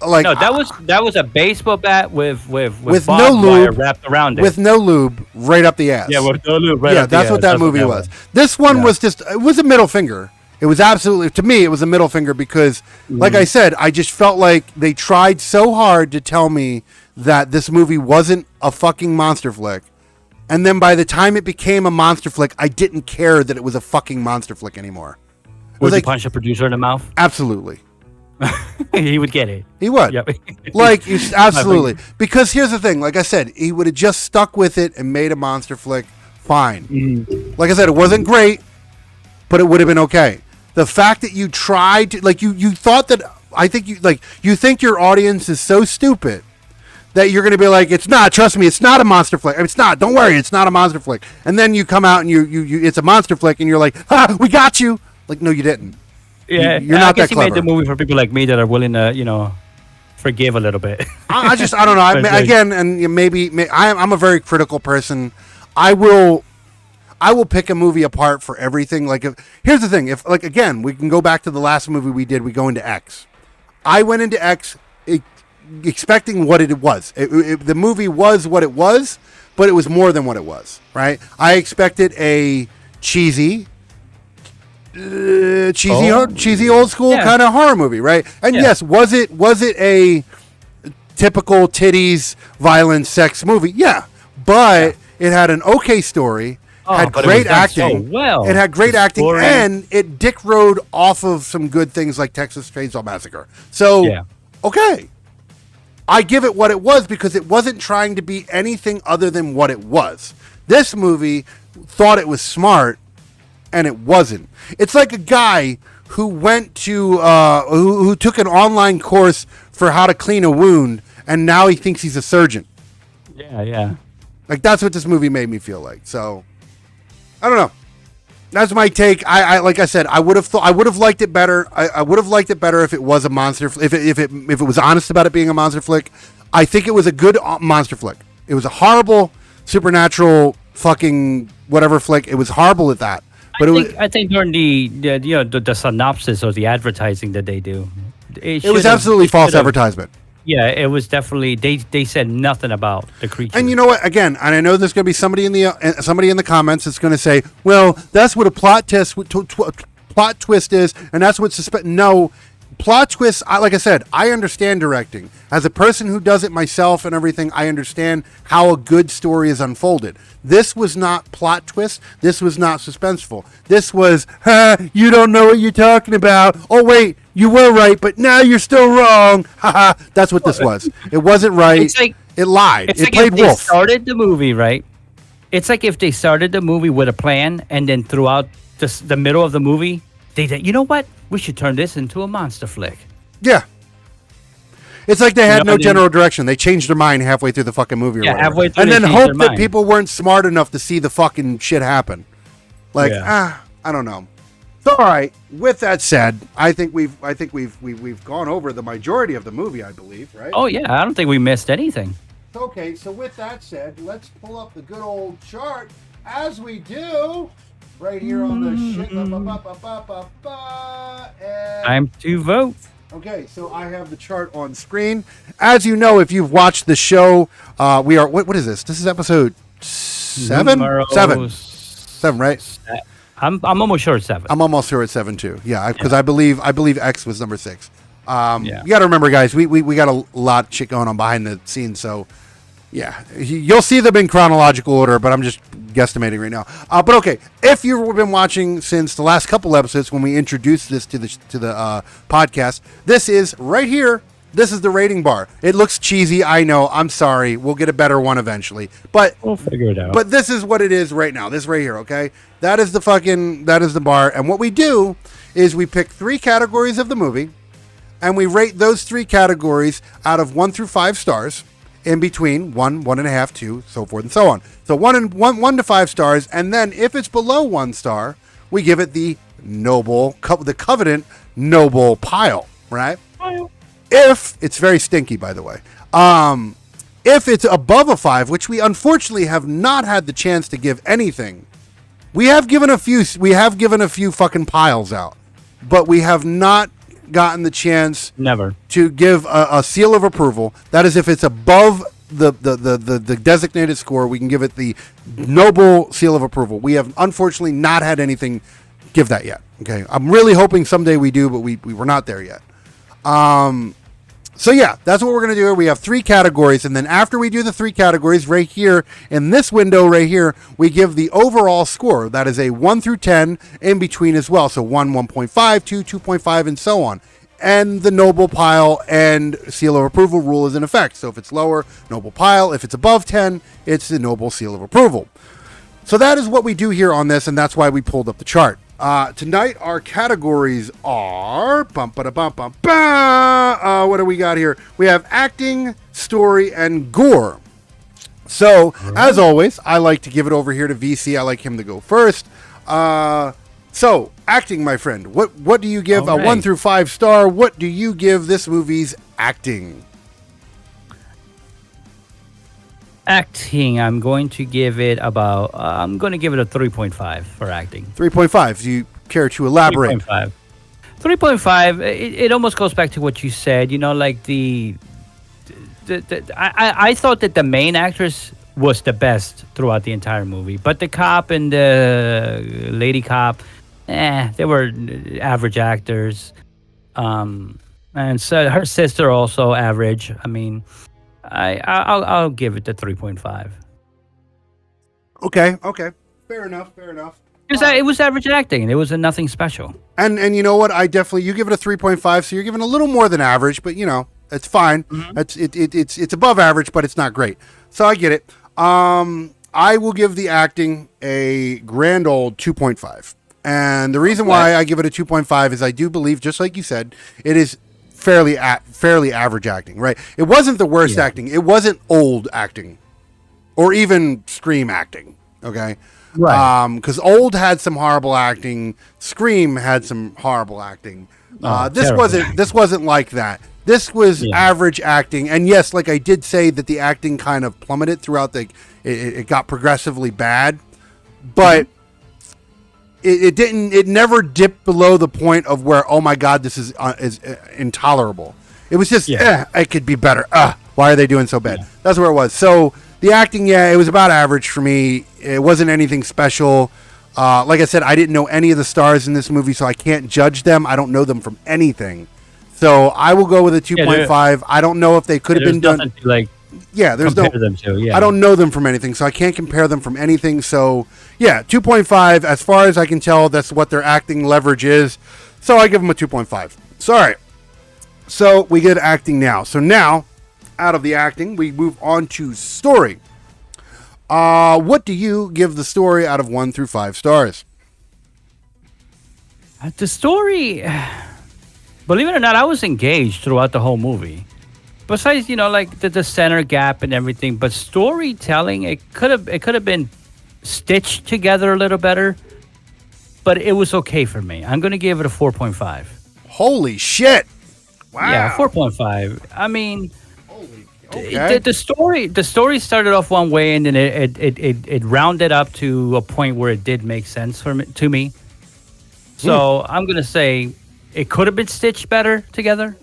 No, that was a baseball bat with no lube wrapped around it. With no lube right up the ass. Yeah, with no lube right up the ass. Yeah, that's what that movie was. This one was just, it was a middle finger. It was absolutely, to me, it was a middle finger because, like I said, I just felt like they tried so hard to tell me that this movie wasn't a fucking monster flick. And then by the time it became a monster flick, I didn't care that it was a fucking monster flick anymore. Would you punch a producer in the mouth? Absolutely. He would get it. He would. Yep. Like, absolutely. Because here's the thing. Like I said, he would have just stuck with it and made a monster flick. Fine. Like I said, it wasn't great, but it would have been okay. The fact that you tried to, like, you thought that, I think you think your audience is so stupid that you're going to be like, it's not, trust me, it's not a monster flick. It's not, don't worry, it's not a monster flick. And then you come out and you it's a monster flick and you're like, we got you. Like, no, you didn't. Yeah, you're not that clever. He made the movie for people like me that are willing to, forgive a little bit. I don't know. Again, and maybe I'm a very critical person. I will pick a movie apart for everything. Like, here's the thing. If, like, again, we can go back to the last movie we did. We go into X. I went into X expecting what it was. The movie was what it was, but it was more than what it was, right? I expected a cheesy old school kind of horror movie, right? And yes, was it a typical titties, violence, sex movie? Yeah, but it had an okay story. Had great acting. So well. It had great acting, and it dick rode off of some good things like Texas Chainsaw Massacre. So, okay. I give it what it was because it wasn't trying to be anything other than what it was. This movie thought it was smart, and it wasn't. It's like a guy who went to who took an online course for how to clean a wound, and now he thinks he's a surgeon. Yeah. Like, that's what this movie made me feel like. So, I don't know. That's my take. I like I said, I would have liked it better. I would have liked it better if it was a monster. If it was honest about it being a monster flick. I think it was a good monster flick. It was a horrible supernatural fucking whatever flick. It was horrible at that. But I think during the synopsis or the advertising that they do, it was absolutely false advertisement. Yeah, it was definitely they said nothing about the creature. And you know what? Again, and I know there's going to be somebody in the comments that's going to say, "Well, that's what a plot twist is, and that's what No, plot twists, like I said, I understand directing. As a person who does it myself and everything, I understand how a good story is unfolded. This was not plot twist. This was not suspenseful. This was, you don't know what you're talking about. Oh, wait, you were right, but now you're still wrong. That's what this was. It wasn't right. It's like, it lied. It's It like played if they wolf. started the movie, right? It's like if they started the movie with a plan, and then throughout the middle of the movie, they said, you know what? We should turn this into a monster flick. Yeah. It's like they had no I mean? general direction. They changed their mind halfway through the fucking movie or Yeah, whatever. halfway through and they then changed hope their that mind. people weren't smart enough to see the fucking shit happen. Like, I don't know. So, all right. With that said, I think we've gone over the majority of the movie, I believe, right? Oh yeah, I don't think we missed anything. Okay, so with that said, let's pull up the good old chart as we do right here on the shit. Time to vote. Okay, so I have the chart on screen. As you know, if you've watched the show, we are what is this? This is episode 7? Numero 7, right? I'm almost sure it's 7. I'm almost sure it's 7 too. Yeah, because I believe X was number 6. Yeah. You got to remember, guys, we got a lot of shit going on behind the scenes, so yeah, you'll see them in chronological order, but I'm just guesstimating right now. But okay, if you've been watching since the last couple episodes when we introduced this to the podcast, this is right here. This is the rating bar. It looks cheesy, I know. I'm sorry. We'll get a better one eventually, but We'll figure it out. But this is what it is right now. This right here, okay? That is the bar, and what we do is we pick 3 categories of the movie, and we rate those 3 categories out of 1 through 5 stars. In between 1, 1.5, 2, so forth and so on. So 1 to 5 stars, and then if it's below 1 star, we give it the covenant noble pile, right? If it's very stinky, by the way. If it's above a 5, which we unfortunately have not had the chance to give anything, we have given a few fucking piles out, but we have not gotten the chance Never to give a seal of approval. That is, if it's above the designated score, we can give it the noble seal of approval. We have unfortunately not had anything give that yet. Okay, I'm really hoping someday we do, but we were not there yet. So yeah, that's what we're going to do. We have 3 categories, and then after we do the 3 categories right here in this window right here, we give the overall score. That is a 1 through 10 in between as well. So 1, 1.5, 2, 2.5, and so on. And the noble pile and seal of approval rule is in effect. So if it's lower, noble pile. If it's above 10, it's the noble seal of approval. So that is what we do here on this, and that's why we pulled up the chart. Tonight, our categories are... what do we got here? We have acting, story, and gore. So, as always, I like to give it over here to VC. I like him to go first. So, acting, my friend. What do you give a 1 through 5 star? What do you give this movie's acting? acting. I'm going to give it about. I'm going to give it a 3.5 for acting. 3.5. Do you care to elaborate? 3.5. 3.5. It almost goes back to what you said. You know, like I thought that the main actress was the best throughout the entire movie, but the cop and the lady cop, they were average actors. And so her sister also average. I mean, I'll give it the 3.5. Okay. Fair enough. It was average acting. It was nothing special. And you know what? You give it a 3.5, so you're giving a little more than average, but you know, it's fine. Mm-hmm. It's above average, but it's not great. So I get it. I will give the acting a grand old 2.5. And the reason why I give it a 2.5 is I do believe, just like you said, it is fairly average acting, right? It wasn't the worst acting. It wasn't old acting or even Scream acting, okay? Right. Because Old had some horrible acting. Scream had some horrible acting. This wasn't like that. This was average acting, and yes, like I did say, that the acting kind of plummeted throughout it got progressively bad, but it didn't. It never dipped below the point of where, oh my god, this is intolerable. It was just, it could be better. Why are they doing so bad? Yeah. That's where it was. So the acting, it was about average for me. It wasn't anything special. Like I said, I didn't know any of the stars in this movie, so I can't judge them. I don't know them from anything. So I will go with a Yeah, 2.5. I don't know if they could have there's been done. nothing to like Yeah, there's no. compare them to. Yeah. I don't know them from anything, so I can't compare them from anything. So yeah, 2.5. As far as I can tell, that's what their acting leverage is. So I give them a 2.5. Sorry. So we get acting now. So now, out of the acting, we move on to story. What do you give the story out of 1 through 5 stars? The story, believe it or not, I was engaged throughout the whole movie. Besides, like the center gap and everything, but storytelling, it could have been stitched together a little better, but it was okay for me. I'm gonna give it a 4.5. Holy shit! Wow. Yeah, 4.5. I mean, Okay. the story started off one way, and then it rounded up to a point where it did make sense to me. So I'm gonna say it could have been stitched better together,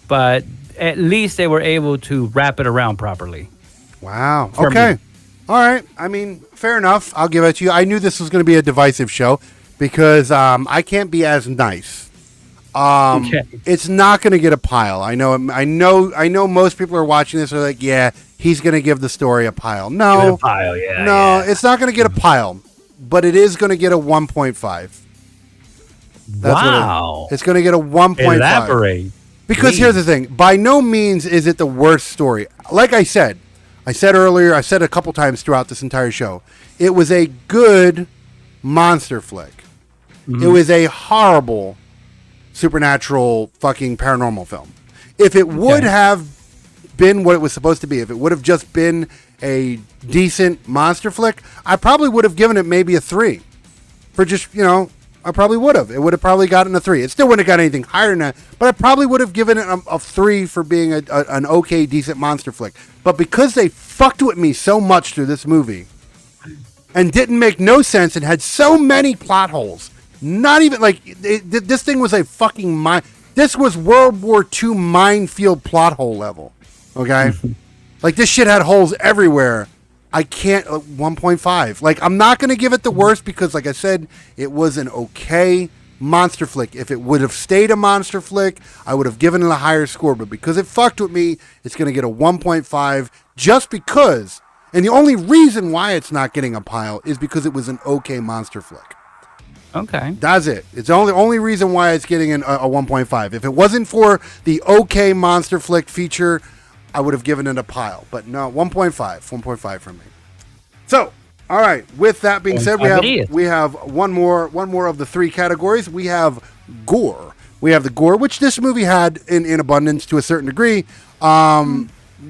but at least they were able to wrap it around properly. Wow. For Okay. me. All right. I mean, fair enough. I'll give it to you. I knew this was going to be a divisive show because I can't be as nice. Okay. It's not going to get a pile. I know. Most people are watching this are like, yeah, he's going to give the story a pile. Give it No, a pile, yeah. no, yeah. it's not going to get a pile, but it is going to get a 1.5. Wow. It's going to get a 1.5. Elaborate. Because Please. here's the thing. By no means is it the worst story. Like I said earlier, I said a couple times throughout this entire show, it was a good monster flick. It was a horrible supernatural fucking paranormal film. If it would have been what it was supposed to be, if it would have just been a decent monster flick, I probably would have given it maybe a 3. For just, I probably would have. It would have probably gotten a 3. It still wouldn't have got anything higher than that, but I probably would have given it a 3 for being an okay, decent monster flick. But because they fucked with me so much through this movie and didn't make no sense and had so many plot holes, not even like this thing was a fucking mine. This was World War II minefield plot hole level. Okay, like this shit had holes everywhere. I can't 1.5. Like I'm not gonna give it the worst because, like I said, it was an okay monster flick. If it would have stayed a monster flick, I would have given it a higher score. But because it fucked with me, it's gonna get a 1.5 just because. And the only reason why it's not getting a pile is because it was an okay monster flick. Okay. That's it. It's the only reason why it's getting a 1.5. If it wasn't for the okay monster flick feature, I would have given it a pile. But no, 1.5. 1.5 from me. So, all right. With that being said, we have one more of the 3 categories. We have gore. We have the gore, which this movie had in abundance to a certain degree.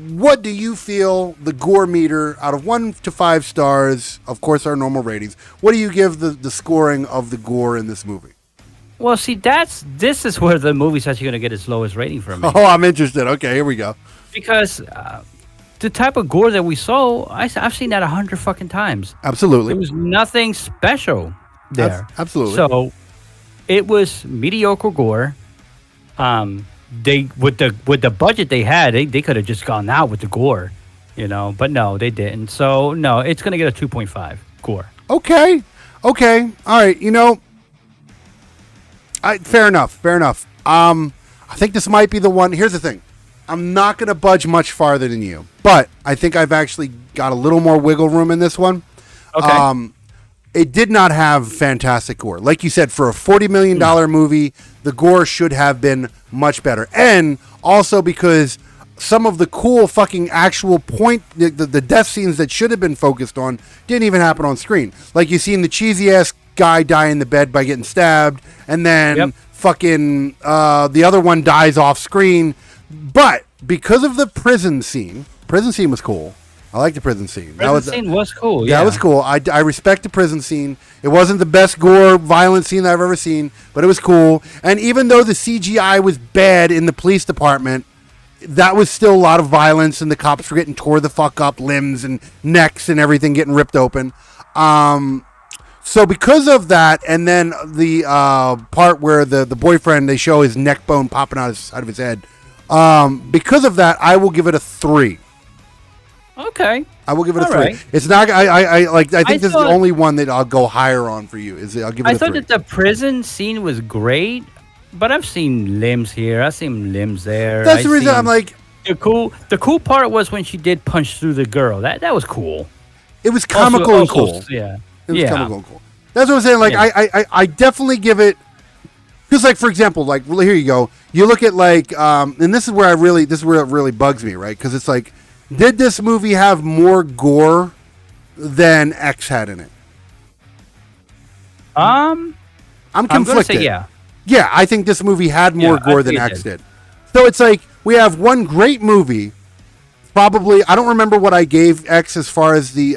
What do you feel the gore meter out of 1 to 5 stars? Of course, our normal ratings. What do you give the scoring of the gore in this movie? Well, see, this is where the movie's actually going to get its lowest rating from me. Oh, I'm interested. Okay, here we go. Because the type of gore that we saw, I've seen that 100 fucking times. Absolutely. There was nothing special there. Absolutely. So it was mediocre gore. They with the budget they had, they could have just gone out with the gore, but no, they didn't. So no, it's gonna get a 2.5 gore. Okay. All right. Fair enough. I think this might be the one. Here's the thing. I'm not gonna budge much farther than you, but I think I've actually got a little more wiggle room in this one. Okay. It did not have fantastic gore. Like you said, for a $40 million movie, the gore should have been much better. And also because some of the cool fucking actual the death scenes that should have been focused on didn't even happen on screen. Like you seen the cheesy-ass guy die in the bed by getting stabbed, and then fucking the other one dies off screen. But because of the prison scene was cool. I like the prison scene. Prison scene was cool. Yeah, that was cool. I respect the prison scene. It wasn't the best gore, violent scene I've ever seen, but it was cool. And even though the CGI was bad in the police department, that was still a lot of violence, and the cops were getting tore the fuck up, limbs and necks and everything getting ripped open. So because of that, and then the part where the boyfriend, they show his neck bone popping out of his head. Because of that, I will give it a 3. Okay. I will give it a 3. Right. It's not. I think this is the only one that I'll go higher on for you. I'll give it a 3. I thought that the prison scene was great, but I've seen limbs here. I've seen limbs there. That's the reason I'm like, the cool part was when she did punch through the girl. That was cool. it was comical and cool. Yeah. It was comical and cool. That's what I'm saying. Like, I definitely give it, because, like, for example, like, well, here you go. You look at, like, and this is where it really bugs me, right? Because it's like, did this movie have more gore than X had in it? I'm conflicted. Say yeah. Yeah, I think this movie had more gore than X did. So it's like, we have one great movie. Probably, I don't remember what I gave X as far as the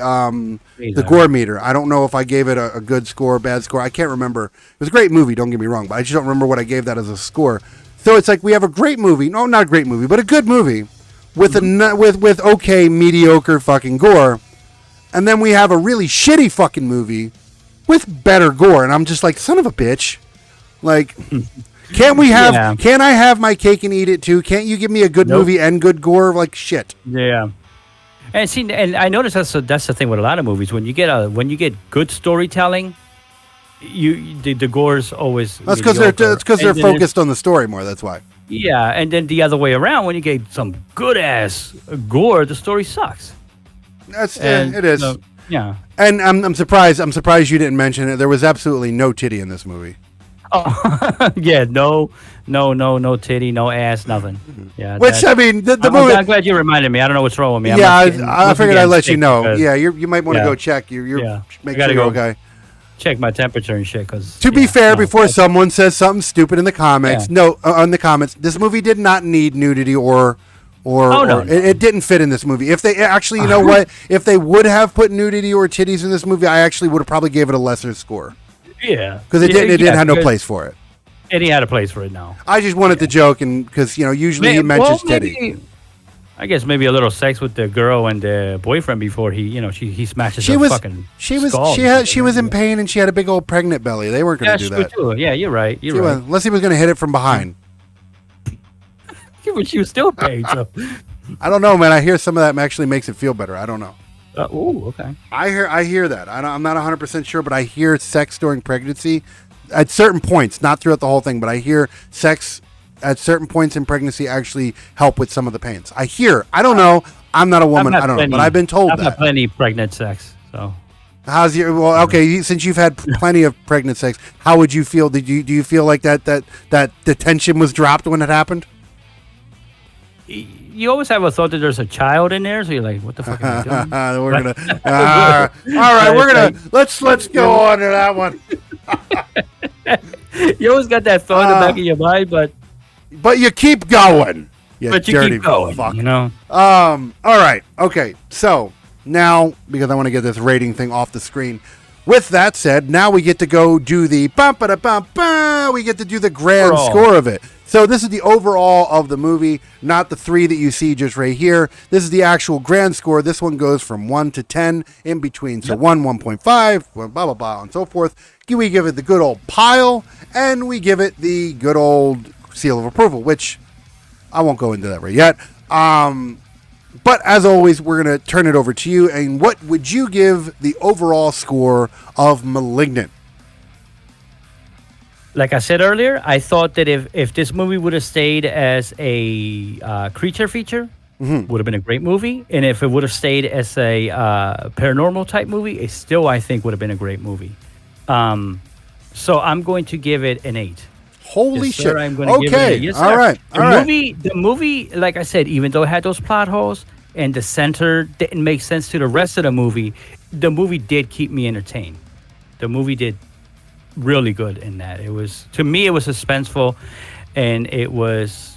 gore meter. I don't know if I gave it a good score, bad score. I can't remember. It was a great movie, don't get me wrong, but I just don't remember what I gave that as a score. So it's like, we have a great movie. No, not a great movie, but a good movie with with okay, mediocre fucking gore. And then we have a really shitty fucking movie with better gore. And I'm just like, son of a bitch. Like, can't I have my cake and eat it too? Can't you give me a good movie and good gore? Like, shit. Yeah. And I noticed that's the thing with a lot of movies. When you get good storytelling, the gore's always that's because they're focused on the story more. That's why. Yeah, and then the other way around, when you get some good ass gore, the story sucks. It is. Yeah. And I'm surprised you didn't mention it. There was absolutely no titty in this movie. Oh, yeah, no titty, no ass, nothing. Yeah, which I mean, the movie. I'm glad you reminded me. I don't know what's wrong with me. I figured I'd let you know. Yeah, you might want to go check. Make sure you're okay. Check my temperature and shit. Cause to be fair, before someone says something stupid in the comments, on the comments, this movie did not need nudity or it didn't fit in this movie. If they actually, you know what, if they would have put nudity or titties in this movie, I actually would have probably gave it a lesser score. Yeah, because it didn't have no place for it. And he had a place for it now. I just wanted to joke, and because usually he mentions titty. I guess maybe a little sex with the girl and the boyfriend before he smashes her fucking skull. She was in pain and she had a big old pregnant belly. They weren't going to do that. Too. Yeah, you're right. You're right. Unless he was going to hit it from behind. Yeah, but she was still paid. So. I don't know, man. I hear some of that actually makes it feel better. I don't know. Okay. I hear that. I'm not 100% sure, but I hear sex during pregnancy at certain points, not throughout the whole thing, but I hear sex at certain points in pregnancy actually help with some of the pains. I don't know. I'm not a woman. I don't know, but I've been told that. I've had plenty of pregnant sex, so. Since you've had plenty of pregnant sex, how would you feel? Do you feel like that the tension was dropped when it happened? You always have a thought that there's a child in there, so you're like, "What the fuck am I doing?" All right, let's go on to that one. You always got that thought in the back of your mind, but you keep going. You keep going. Fuck. All right. Okay. So now, because I want to get this rating thing off the screen. With that said, now we get to go do the we get to do the grand score of it. So this is the overall of the movie, not the 3 that you see just right here. This is the actual grand score. This one goes from 1 to 10 in between. So 1, 1.5, blah, blah, blah, and so forth. We give it the good old pile, and we give it the good old seal of approval, which I won't go into that right yet. But as always, we're going to turn it over to you. And what would you give the overall score of Malignant? Like I said earlier, I thought that if this movie would have stayed as a creature feature, would have been a great movie. And if it would have stayed as a paranormal type movie, it still, I think, would have been a great movie. So I'm going to give it an 8. Holy shit. I'm going to give it an 8. Yes, all right. The movie, like I said, even though it had those plot holes and the center didn't make sense to the rest of the movie did keep me entertained. The movie did really good in that. It was, to me, it was suspenseful, and it was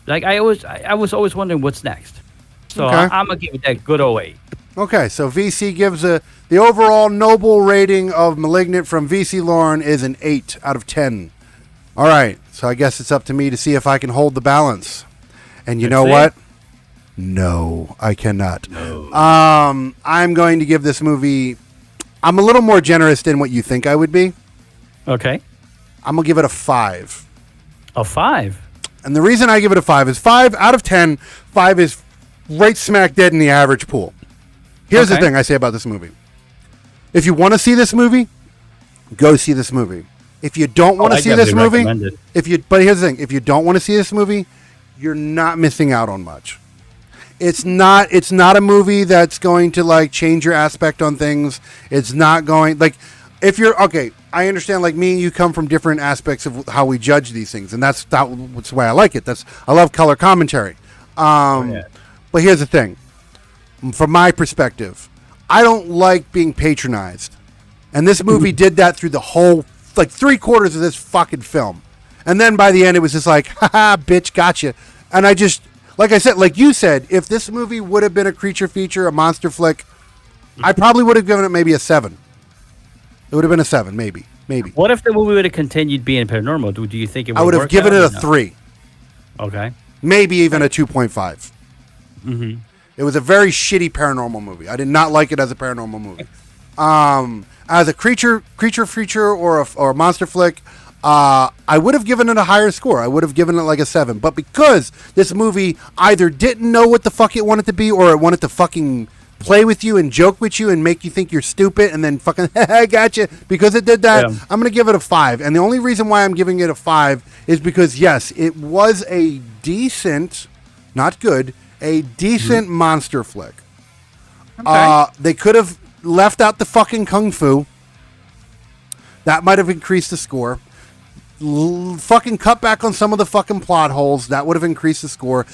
like I was always wondering what's next. So I'm gonna give it that good old 8. Okay, so VC gives the overall noble rating of Malignant from VC Lauren is an 8 out of 10. All right, so I guess it's up to me to see if I can hold the balance. And you know what? No, I cannot. No. I'm going to give this movie. I'm a little more generous than what you think I would be. Okay. I'm going to give it a 5. A 5? And the reason I give it a 5 is 5 out of 10. 5 is right smack dead in the average pool. Here's the thing I say about this movie. If you want to see this movie, go see this movie. If you don't want to I see this definitely movie, recommend it. but here's the thing: if you don't want to see this movie, you're not missing out on much. It's not a movie that's going to like change your aspect on things. It's not going like if you're okay. I understand. Like me, you come from different aspects of how we judge these things, and that's why I like it. I love color commentary. But here's the thing: from my perspective, I don't like being patronized, and this movie did that through the whole. Like 3/4 of this fucking film, and then by the end it was just like, haha, bitch, gotcha. And I just, like I said, like you said, if this movie would have been a creature feature, a monster flick, I probably would have given it maybe a 7. It would have been a 7, maybe. What if the movie would have continued being paranormal? Do you think it would? I would have given it a 3. Okay. Maybe even a 2.5. Mm-hmm. It was a very shitty paranormal movie. I did not like it as a paranormal movie. As a creature feature or a monster flick, I would have given it a higher score. I would have given it like a 7. But because this movie either didn't know what the fuck it wanted to be, or it wanted to fucking play with you and joke with you and make you think you're stupid, and then fucking I gotcha, because it did that, I'm gonna give it a 5. And the only reason why I'm giving it a 5 is because yes, it was a decent, not good, a decent monster flick. Okay. They could have left out the fucking kung fu. That might have increased the score. Fucking cut back on some of the fucking plot holes. That would have increased the score.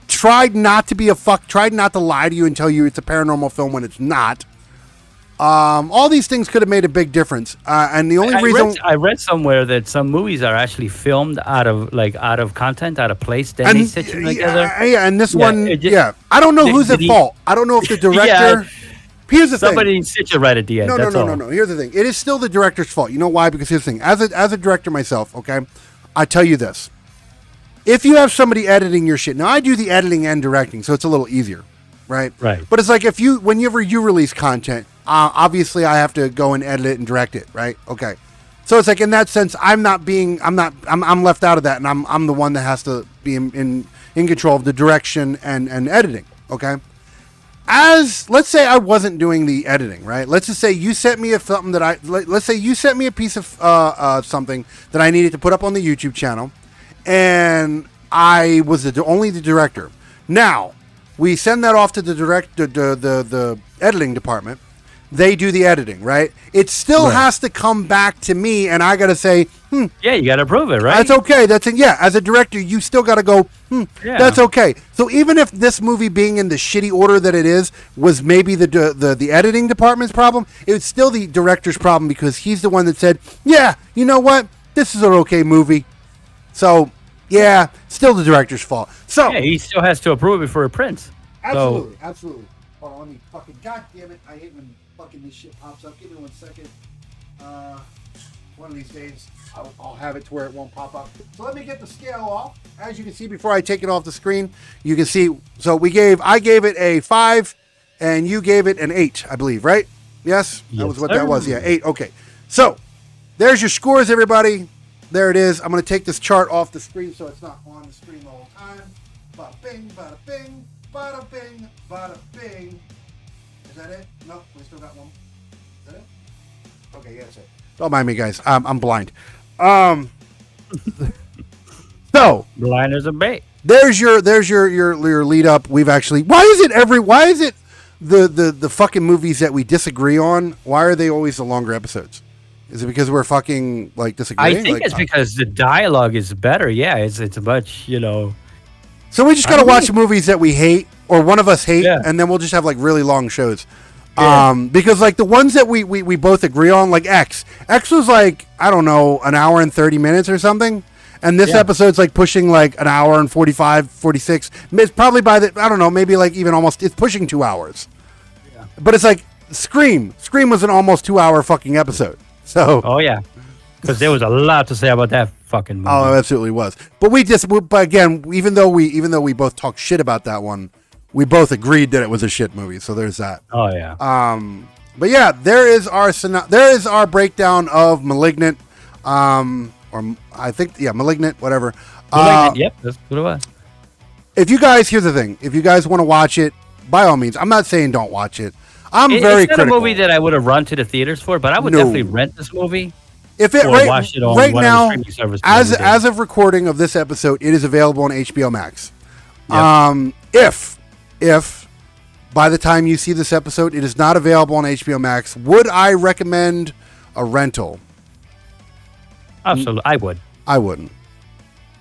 Tried not to lie to you and tell you it's a paranormal film when it's not. All these things could have made a big difference. And the only reason I read somewhere that some movies are actually filmed out of content, out of place, then they stitch them together. Yeah, and this one, I don't know who's at fault. I don't know if the director. Here's the thing. Somebody needs to stitch it right at the end. No. Here's the thing. It is still the director's fault. You know why? Because here's the thing. As a director myself, okay, I tell you this. If you have somebody editing your shit, now I do the editing and directing, so it's a little easier, right? Right. But it's like whenever you release content, obviously I have to go and edit it and direct it, right? Okay. So it's like in that sense, I'm left out of that, and I'm the one that has to be in control of the direction and editing, okay? Let's say I wasn't doing the editing, right? Let's just say you sent me let's say you sent me a piece of something that I needed to put up on the YouTube channel, and I was only the director. Now we send that off to the editing department. They do the editing, right? It still has to come back to me, and I got to say, yeah, you got to approve it, right? That's okay. As a director, you still got to go, that's okay. So even if this movie being in the shitty order that it is was maybe the editing department's problem, it's still the director's problem, because he's the one that said, yeah, you know what? This is an okay movie. So, yeah, still the director's fault. So yeah, he still has to approve it before it prints. Absolutely. Hold on, let me fucking, God damn it, I hate when fucking this shit pops up. Give me 1 second. One of these days, I'll have it to where it won't pop up. So let me get the scale off. As you can see, before I take it off the screen, you can see. So I gave it a 5, and you gave it an 8, I believe, right? Yes, that was what that was. Yeah, 8. Okay. So there's your scores, everybody. There it is. I'm going to take this chart off the screen so it's not on the screen the whole time. Bada bing, bada bing, bada bing, bada bing. Is that it? No, we still got one. Is that it? Okay, yeah, that's it. Don't mind me, guys. I'm blind. So blind as a bait. There's your lead up. We've actually. Why is it the fucking movies that we disagree on? Why are they always the longer episodes? Is it because we're fucking like disagreeing? I think it's because the dialogue is better. Yeah, it's much, So we just gotta watch movies that we hate, or one of us hate, and then we'll just have like really long shows. Yeah. Because like the ones that we both agree on, like X was like, I don't know, an hour and 30 minutes or something. And this episode's like pushing like an hour and 45, 46. It's probably I don't know, maybe like even almost, it's pushing 2 hours. Yeah. But it's like Scream was an almost 2 hour fucking episode. So. Oh yeah. Because there was a lot to say about that fucking movie. Oh, it absolutely was. But but again, even though we both talked shit about that one, we both agreed that it was a shit movie. So there's that. Oh yeah. But yeah, there is our breakdown of Malignant. Or I think Malignant, whatever. Malignant, yep, that's what it was. Here's the thing. If you guys want to watch it, by all means, I'm not saying don't watch it. It's not a movie that I would have run to the theaters for, but I would definitely rent this movie. If it or watch it on right whatever now, streaming service. as of recording of this episode, it is available on HBO Max. Yep. If by the time you see this episode, it is not available on HBO Max, would I recommend a rental? Absolutely, I would. I wouldn't.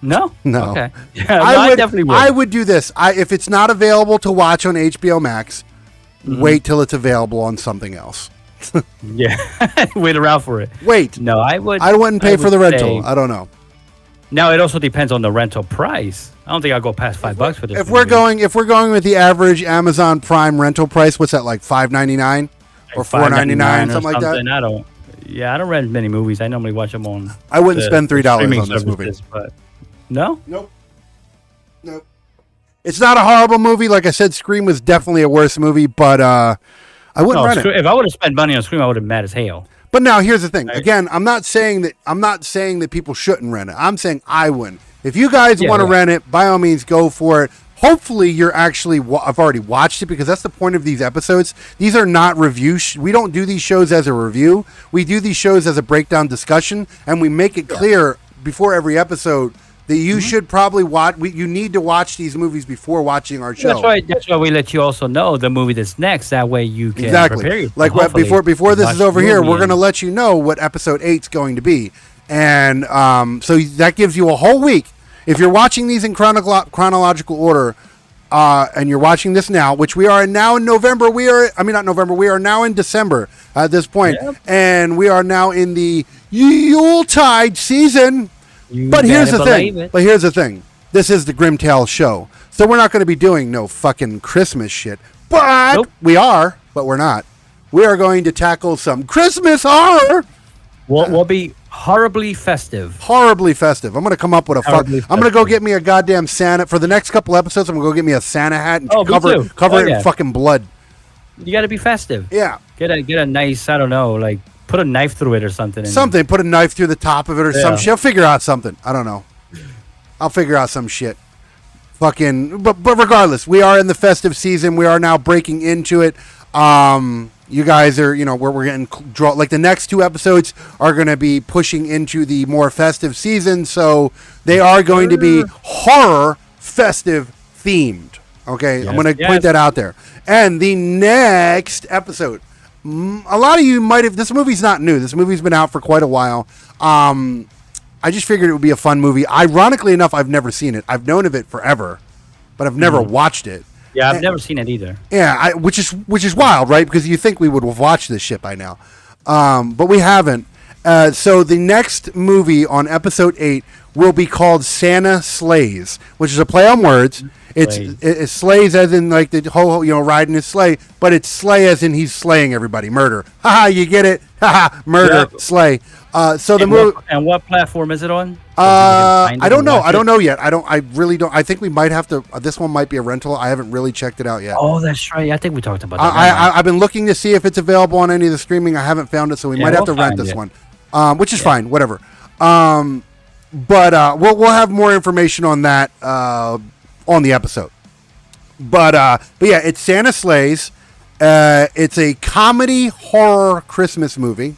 No. No. Okay. Yeah, no, I definitely would. I would do this. If it's not available to watch on HBO Max, wait till it's available on something else. Yeah. Wait around for it. Wait. No, I would. I wouldn't pay for the rental. say- I don't know. Now it also depends on the rental price. I don't think I'll go past $5 for this. If we're going with the average Amazon Prime rental price, what's that, like $5.99 or $4.99, something like that? I don't. Yeah, I don't rent many movies. I normally watch them on. I wouldn't spend $3 streaming on this movie. services, But no. Nope. It's not a horrible movie. Like I said, Scream was definitely a worse movie, but I wouldn't rent it. If I would have spent money on Scream, I would have been mad as hell. But now here's the thing. Again, I'm not saying that people shouldn't rent it. I'm saying I wouldn't. If you guys want to rent it, by all means, go for it. Hopefully, you're actually. I've already watched it because that's the point of these episodes. These are not reviews. We don't do these shows as a review. We do these shows as a breakdown discussion, and we make it clear before every episode that you should probably watch. You need to watch these movies before watching our show. That's why we let you also know the movie that's next. That way you can prepare yourself. Like before this is over here, we're going to let you know what episode 8's going to be, and so that gives you a whole week. If you're watching these in chronological order, and you're watching this now, which we are now in November, we are now in December at this point, and we are now in the Yuletide season. But here's the thing. This is the Grimm Tales show, so we're not going to be doing no fucking Christmas shit. But we are, but we're not. We are going to tackle some Christmas horror. We'll be horribly festive. Horribly festive. I'm going to come up with I'm going to go get me a goddamn Santa. For the next couple episodes, I'm going to go get me a Santa hat and cover it in fucking blood. You got to be festive. Yeah. Get a nice, I don't know, like put a knife through it or something. Put a knife through the top of it or some shit. I'll figure out something. I don't know. I'll figure out some shit. Fucking, but regardless, we are in the festive season. We are now breaking into it. You guys are, where we're getting like the next 2 episodes are going to be pushing into the more festive season. So they are going to be horror festive themed. Okay. Yes, I'm going to point that out there. And the next episode, a lot of you might have, this movie's not new. This movie's been out for quite a while. I just figured it would be a fun movie. Ironically enough, I've never seen it. I've known of it forever, but I've never watched it. Yeah, I've never seen it either. Yeah, which is wild, right? Because you think we would have watched this shit by now, but we haven't. So the next movie on episode 8 will be called Santa Slays, which is a play on words. It's slays as in like the whole riding his sleigh, but it's slay as in he's slaying everybody, murder. Haha, you get it? Haha, murder, slay. So the movie. And what platform is it on? I don't know. I don't know yet. I really don't. I think we might have to. This one might be a rental. I haven't really checked it out yet. Oh, that's right. I think we talked about that. I've been looking to see if it's available on any of the streaming. I haven't found it, so we might have to rent this one, which is fine. Whatever. But we'll have more information on that on the episode. But yeah, it's Santa Slays. It's a comedy horror Christmas movie.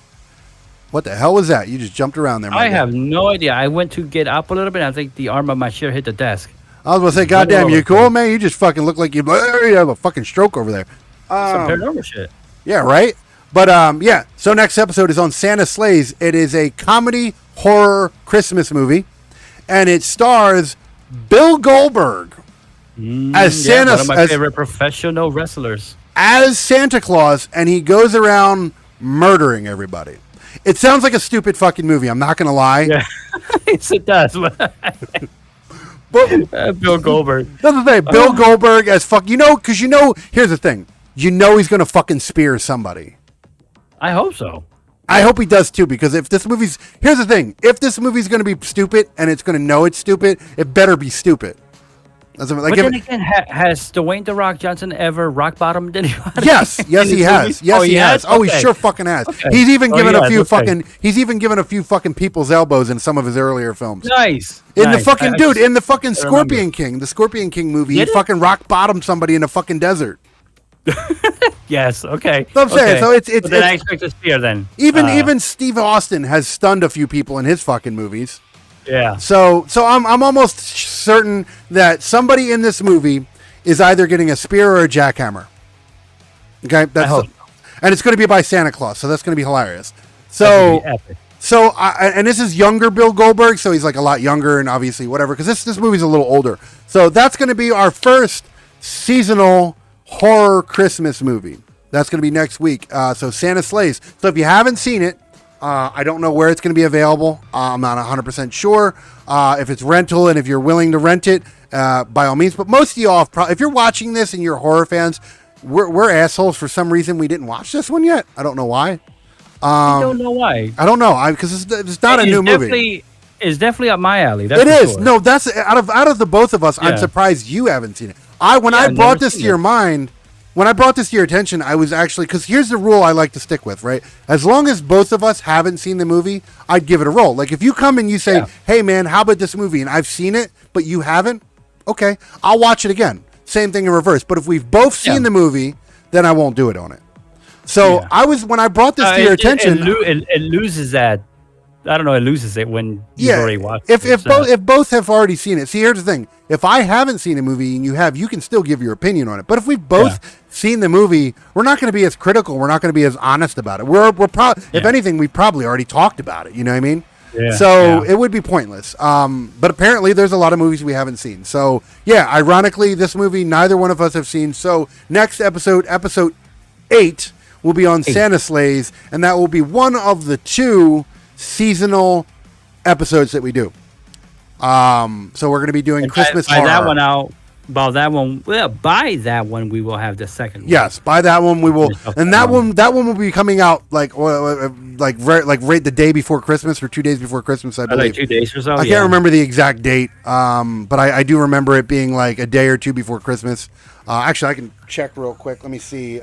What the hell was that? You just jumped around there. I have no idea. I went to get up a little bit. I think the arm of my chair hit the desk. I was going to say, goddamn, you cool, man? You just fucking look like you have a fucking stroke over there. Some paranormal shit. Yeah, right? But yeah, so next episode is on Santa Slays. It is a comedy horror Christmas movie, and it stars Bill Goldberg as Santa. One of my favorite professional wrestlers. As Santa Claus, and he goes around murdering everybody. It sounds like a stupid fucking movie. I'm not going to lie. Yeah, it does. But Bill Goldberg. That's the thing. Bill Goldberg as fuck. Because here's the thing. He's going to fucking spear somebody. I hope so. I hope he does too, because here's the thing. If this movie's going to be stupid and it's going to know it's stupid, it better be stupid. But then again, has Dwayne "The Rock" Johnson ever rock bottomed anybody? Yes, he has. Yes, he has. Oh, he sure fucking has. Okay. He's even given a few fucking people's elbows in some of his earlier films. Nice. In the fucking Scorpion King, the Scorpion King movie, he fucking rock bottomed somebody in a fucking desert. Yes. Okay. So I'm saying, Okay. so it's then I expect to see her then. even Steve Austin has stunned a few people in his fucking movies. Yeah. So I'm almost certain that somebody in this movie is either getting a spear or a jackhammer. Okay, I hope. and it's going to be by Santa Claus, so that's going to be hilarious. That So, would be epic. and this is younger Bill Goldberg, so he's like a lot younger, and obviously whatever, because this movie's a little older. So that's going to be our first seasonal horror Christmas movie. That's going to be next week. So Santa Slays. So if you haven't seen it, I don't know where it's going to be available. I'm not 100% sure if it's rental, and if you're willing to rent it, by all means. But most of y'all, if you're watching this and you're horror fans, we're assholes for some reason. We didn't watch this one yet. I don't know why. I don't know why. I don't know. Because it's not a new movie. It's definitely up my alley. That's it is. Sure. No, that's out of the both of us. Yeah. I'm surprised you haven't seen it. When I brought this to your mind, when I brought this to your attention, I was actually, because here's the rule I like to stick with, right? As long as both of us haven't seen the movie, I'd give it a roll. Like if you come and you say, "Hey man, how about this movie?" and I've seen it, but you haven't, okay, I'll watch it again. Same thing in reverse. But if we've both seen the movie, then I won't do it on it. So when I brought this to your attention, it loses that. I don't know. It loses it when you've already watched it. If both have already seen it. See, here's the thing. If I haven't seen a movie and you have, you can still give your opinion on it. But if we've both seen the movie, we're not going to be as critical. We're not going to be as honest about it. We're probably, if anything, we probably already talked about it. You know what I mean? Yeah. So it would be pointless. But apparently there's a lot of movies we haven't seen. So yeah, ironically, this movie, neither one of us have seen. So next episode 8, will be on Santa Slays, and that will be one of the 2 seasonal episodes that we do. So we're going to be doing Christmas horror. That one out. By that one, we will have the second one. Yes, by that one we will, and that one will be coming out like right the day before Christmas or 2 days before Christmas, I believe. Like 2 days or so. I can't remember the exact date, but I do remember it being like a day or two before Christmas. Actually, I can check real quick. Let me see.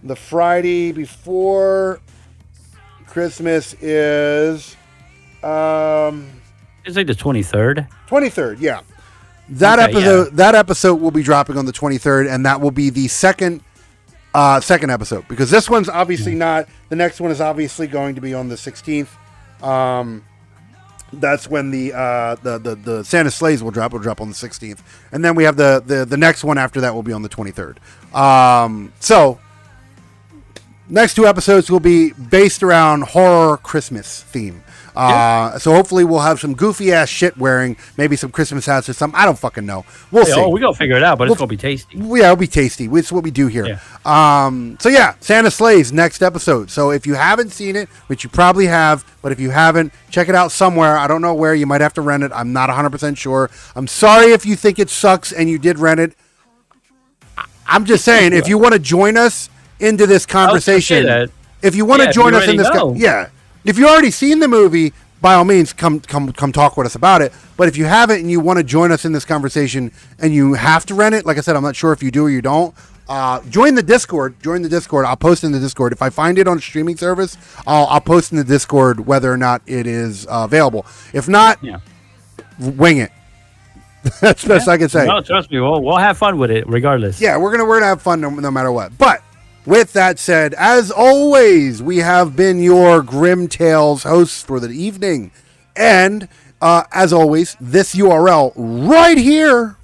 The Friday before Christmas is it's like the 23rd. 23rd, yeah. That episode will be dropping on the 23rd, and that will be the second episode, because this one's obviously not. The next one is obviously going to be on the 16th. That's when the Santa Slays will drop. Will drop on the 16th, and then we have the next one after that will be on the 23rd. So next 2 episodes will be based around horror Christmas theme. So hopefully we'll have some goofy ass shit wearing, maybe some Christmas hats or something. I don't fucking know. We'll see. Oh, we gonna figure it out, but it's gonna be tasty. Yeah, it'll be tasty. It's what we do here. Yeah. So yeah, Santa Slays next episode. So if you haven't seen it, which you probably have, but if you haven't, check it out somewhere. I don't know where. You might have to rent it. I'm not 100% sure. I'm sorry if you think it sucks and you did rent it. I'm just saying, if you want to join us into this conversation, if you want to join us in this, if you already seen the movie, by all means, come talk with us about it. But if you haven't and you want to join us in this conversation and you have to rent it, like I said, I'm not sure if you do or you don't. Join the Discord. I'll post in the Discord. If I find it on a streaming service, I'll post in the Discord whether or not it is available. If not, wing it. That's the best I can say. No, trust me, we'll have fun with it regardless. Yeah, we're gonna have fun no matter what. But with that said, as always, we have been your Grimm Tales hosts for the evening. And as always, this URL right here,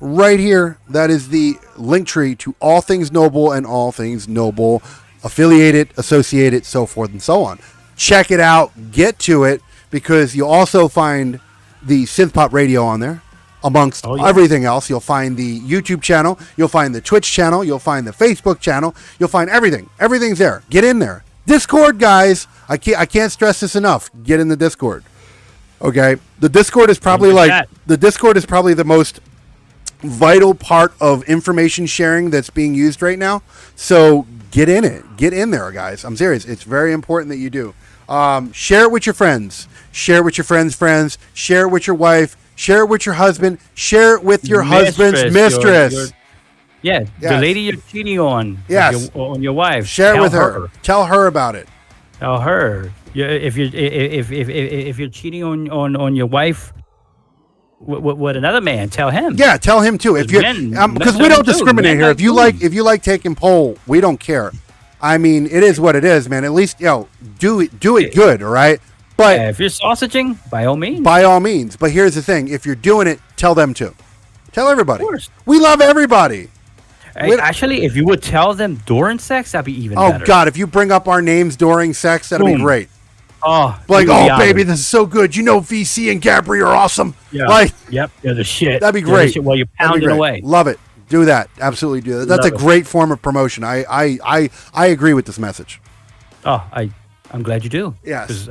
that is the link tree to All Things Noble and All Things Noble affiliated, associated, so forth and so on. Check it out, get to it, because you'll also find the Synth Pop Radio on there. Amongst everything else, you'll find the YouTube channel, you'll find the Twitch channel, you'll find the Facebook channel, you'll find everything. Everything's there. Get in there. Discord, guys. I can't stress this enough. Get in the Discord. Okay? The Discord is probably the most vital part of information sharing that's being used right now. So get in it. Get in there, guys. I'm serious. It's very important that you do. Share it with your friends. Share it with your friends. Share it with your wife. Share it with your husband. Share it with your husband's mistress. The lady you're cheating on. Yes. On your wife. Share it with her. Tell her about it. Tell her. If you're cheating on your wife, with another man, tell him. Yeah, tell him too. If you because we don't discriminate here. If you like taking pole, we don't care. I mean, it is what it is, man. At least do it good, all right? But if you're sausaging, by all means. By all means. But here's the thing: if you're doing it, tell them to. Tell everybody. Of course. We love everybody. Actually, if you would tell them during sex, that'd be even better. Oh God, if you bring up our names during sex, that'd be great. Oh, baby, this is so good. You know, VC and Gabri are awesome. Yeah. Yep, they're the shit. That'd be great. While you're pounding away. Love it. Do that. Absolutely do that. That's a great form of promotion. I agree with this message. Oh, I'm glad you do. Yes.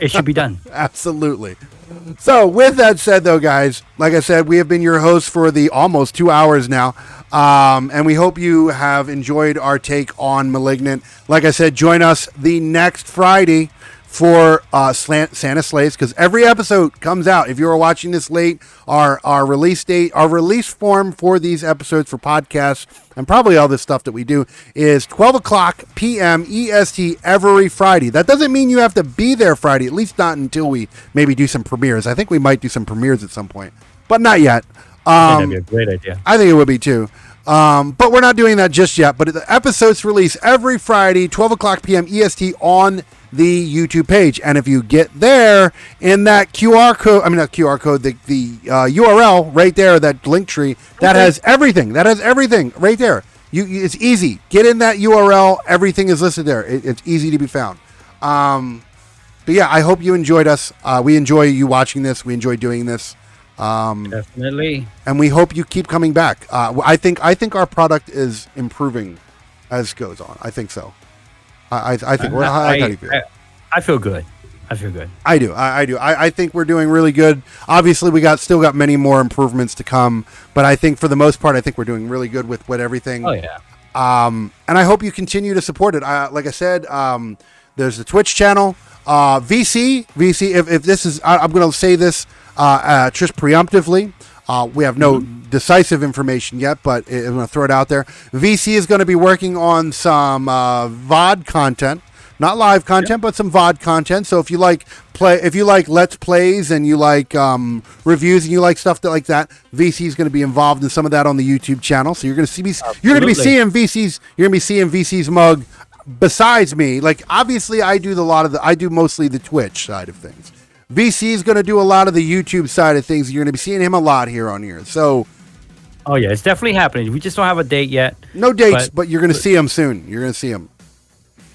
It should be done. Absolutely. So with that said, though, guys, like I said, we have been your hosts for the almost 2 hours now. And we hope you have enjoyed our take on Malignant. Like I said, join us the next Friday for Santa Slays, because every episode comes out. If you are watching this late, our release date, our release form for these episodes for podcasts, and probably all this stuff that we do, is 12 o'clock p.m. EST every Friday. That doesn't mean you have to be there Friday, at least not until we maybe do some premieres. I think we might do some premieres at some point, but not yet. That'd be a great idea. I think it would be too. But we're not doing that just yet. But the episodes release every Friday, 12 o'clock p.m. EST on the YouTube page. And if you get there in that QR code, the URL right there, that link tree, that has everything. That has everything right there. It's easy. Get in that URL. Everything is listed there. It's easy to be found. But yeah, I hope you enjoyed us. We enjoy you watching this. We enjoy doing this. Definitely. And we hope you keep coming back. I think our product is improving as goes on. I think so. I think we're. How do you feel? I feel good. I feel good. I do. I think we're doing really good. Obviously, we still got many more improvements to come, but I think for the most part, I think we're doing really good with everything. Oh yeah. And I hope you continue to support it. Like I said, there's the Twitch channel. VC. If this is, I'm going to say this just preemptively. We have no decisive information yet, but I'm going to throw it out there. VC is going to be working on some VOD content, not live content, but some VOD content. So if you like Let's Plays and you like reviews and you like stuff like that, VC is going to be involved in some of that on the YouTube channel. So you're going to be seeing VC's mug besides me. Like obviously, I do mostly the Twitch side of things. VC is going to do a lot of the YouTube side of things. You're going to be seeing him a lot here on here. So, oh yeah, it's definitely happening. We just don't have a date yet. No dates, but you're going to see him soon. You're going to see him.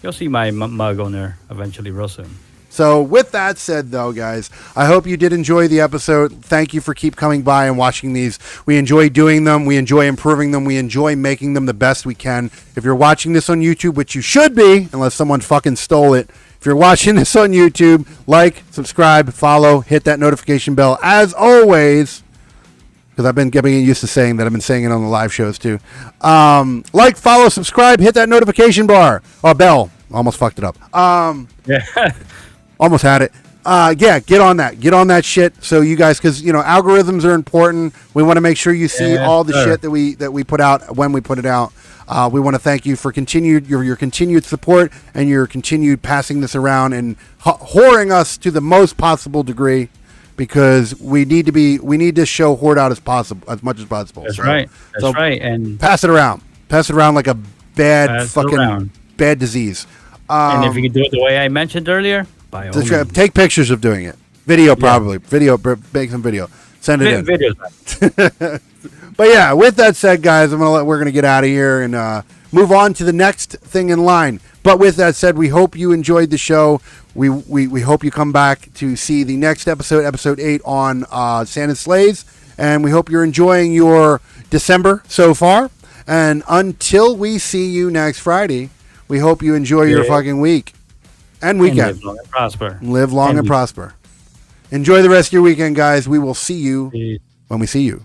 You'll see my mug on there eventually, real soon. So, with that said, though, guys, I hope you did enjoy the episode. Thank you for keep coming by and watching these. We enjoy doing them. We enjoy improving them. We enjoy making them the best we can. If you're watching this on YouTube, which you should be, unless someone fucking stole it. If you're watching this on YouTube, like, subscribe, follow, hit that notification bell. As always, because I've been getting used to saying that. I've been saying it on the live shows too. Like, follow, subscribe, hit that notification bar. Or bell. Almost fucked it up. Yeah. Almost had it. Yeah, get on that. Get on that shit. So you guys, because algorithms are important. We want to make sure you see all the shit that we put out when we put it out. We want to thank you for your continued support and your continued passing this around and whoring us to the most possible degree, because we need to show horde out as much as possible. That's right. That's right. And pass it around like a bad disease. And if you can do it the way I mentioned earlier, by all means. Take pictures of doing it. Video probably. Video. Make some video. Send it in. Videos. But yeah, with that said, guys, we're gonna get out of here and move on to the next thing in line. But with that said, we hope you enjoyed the show. We hope you come back to see the next episode 8 on Santa Slays, and we hope you're enjoying your December so far. And until we see you next Friday, we hope you enjoy your fucking week and weekend. Live long and prosper. Live long and prosper. Enjoy the rest of your weekend, guys. We will see you when we see you.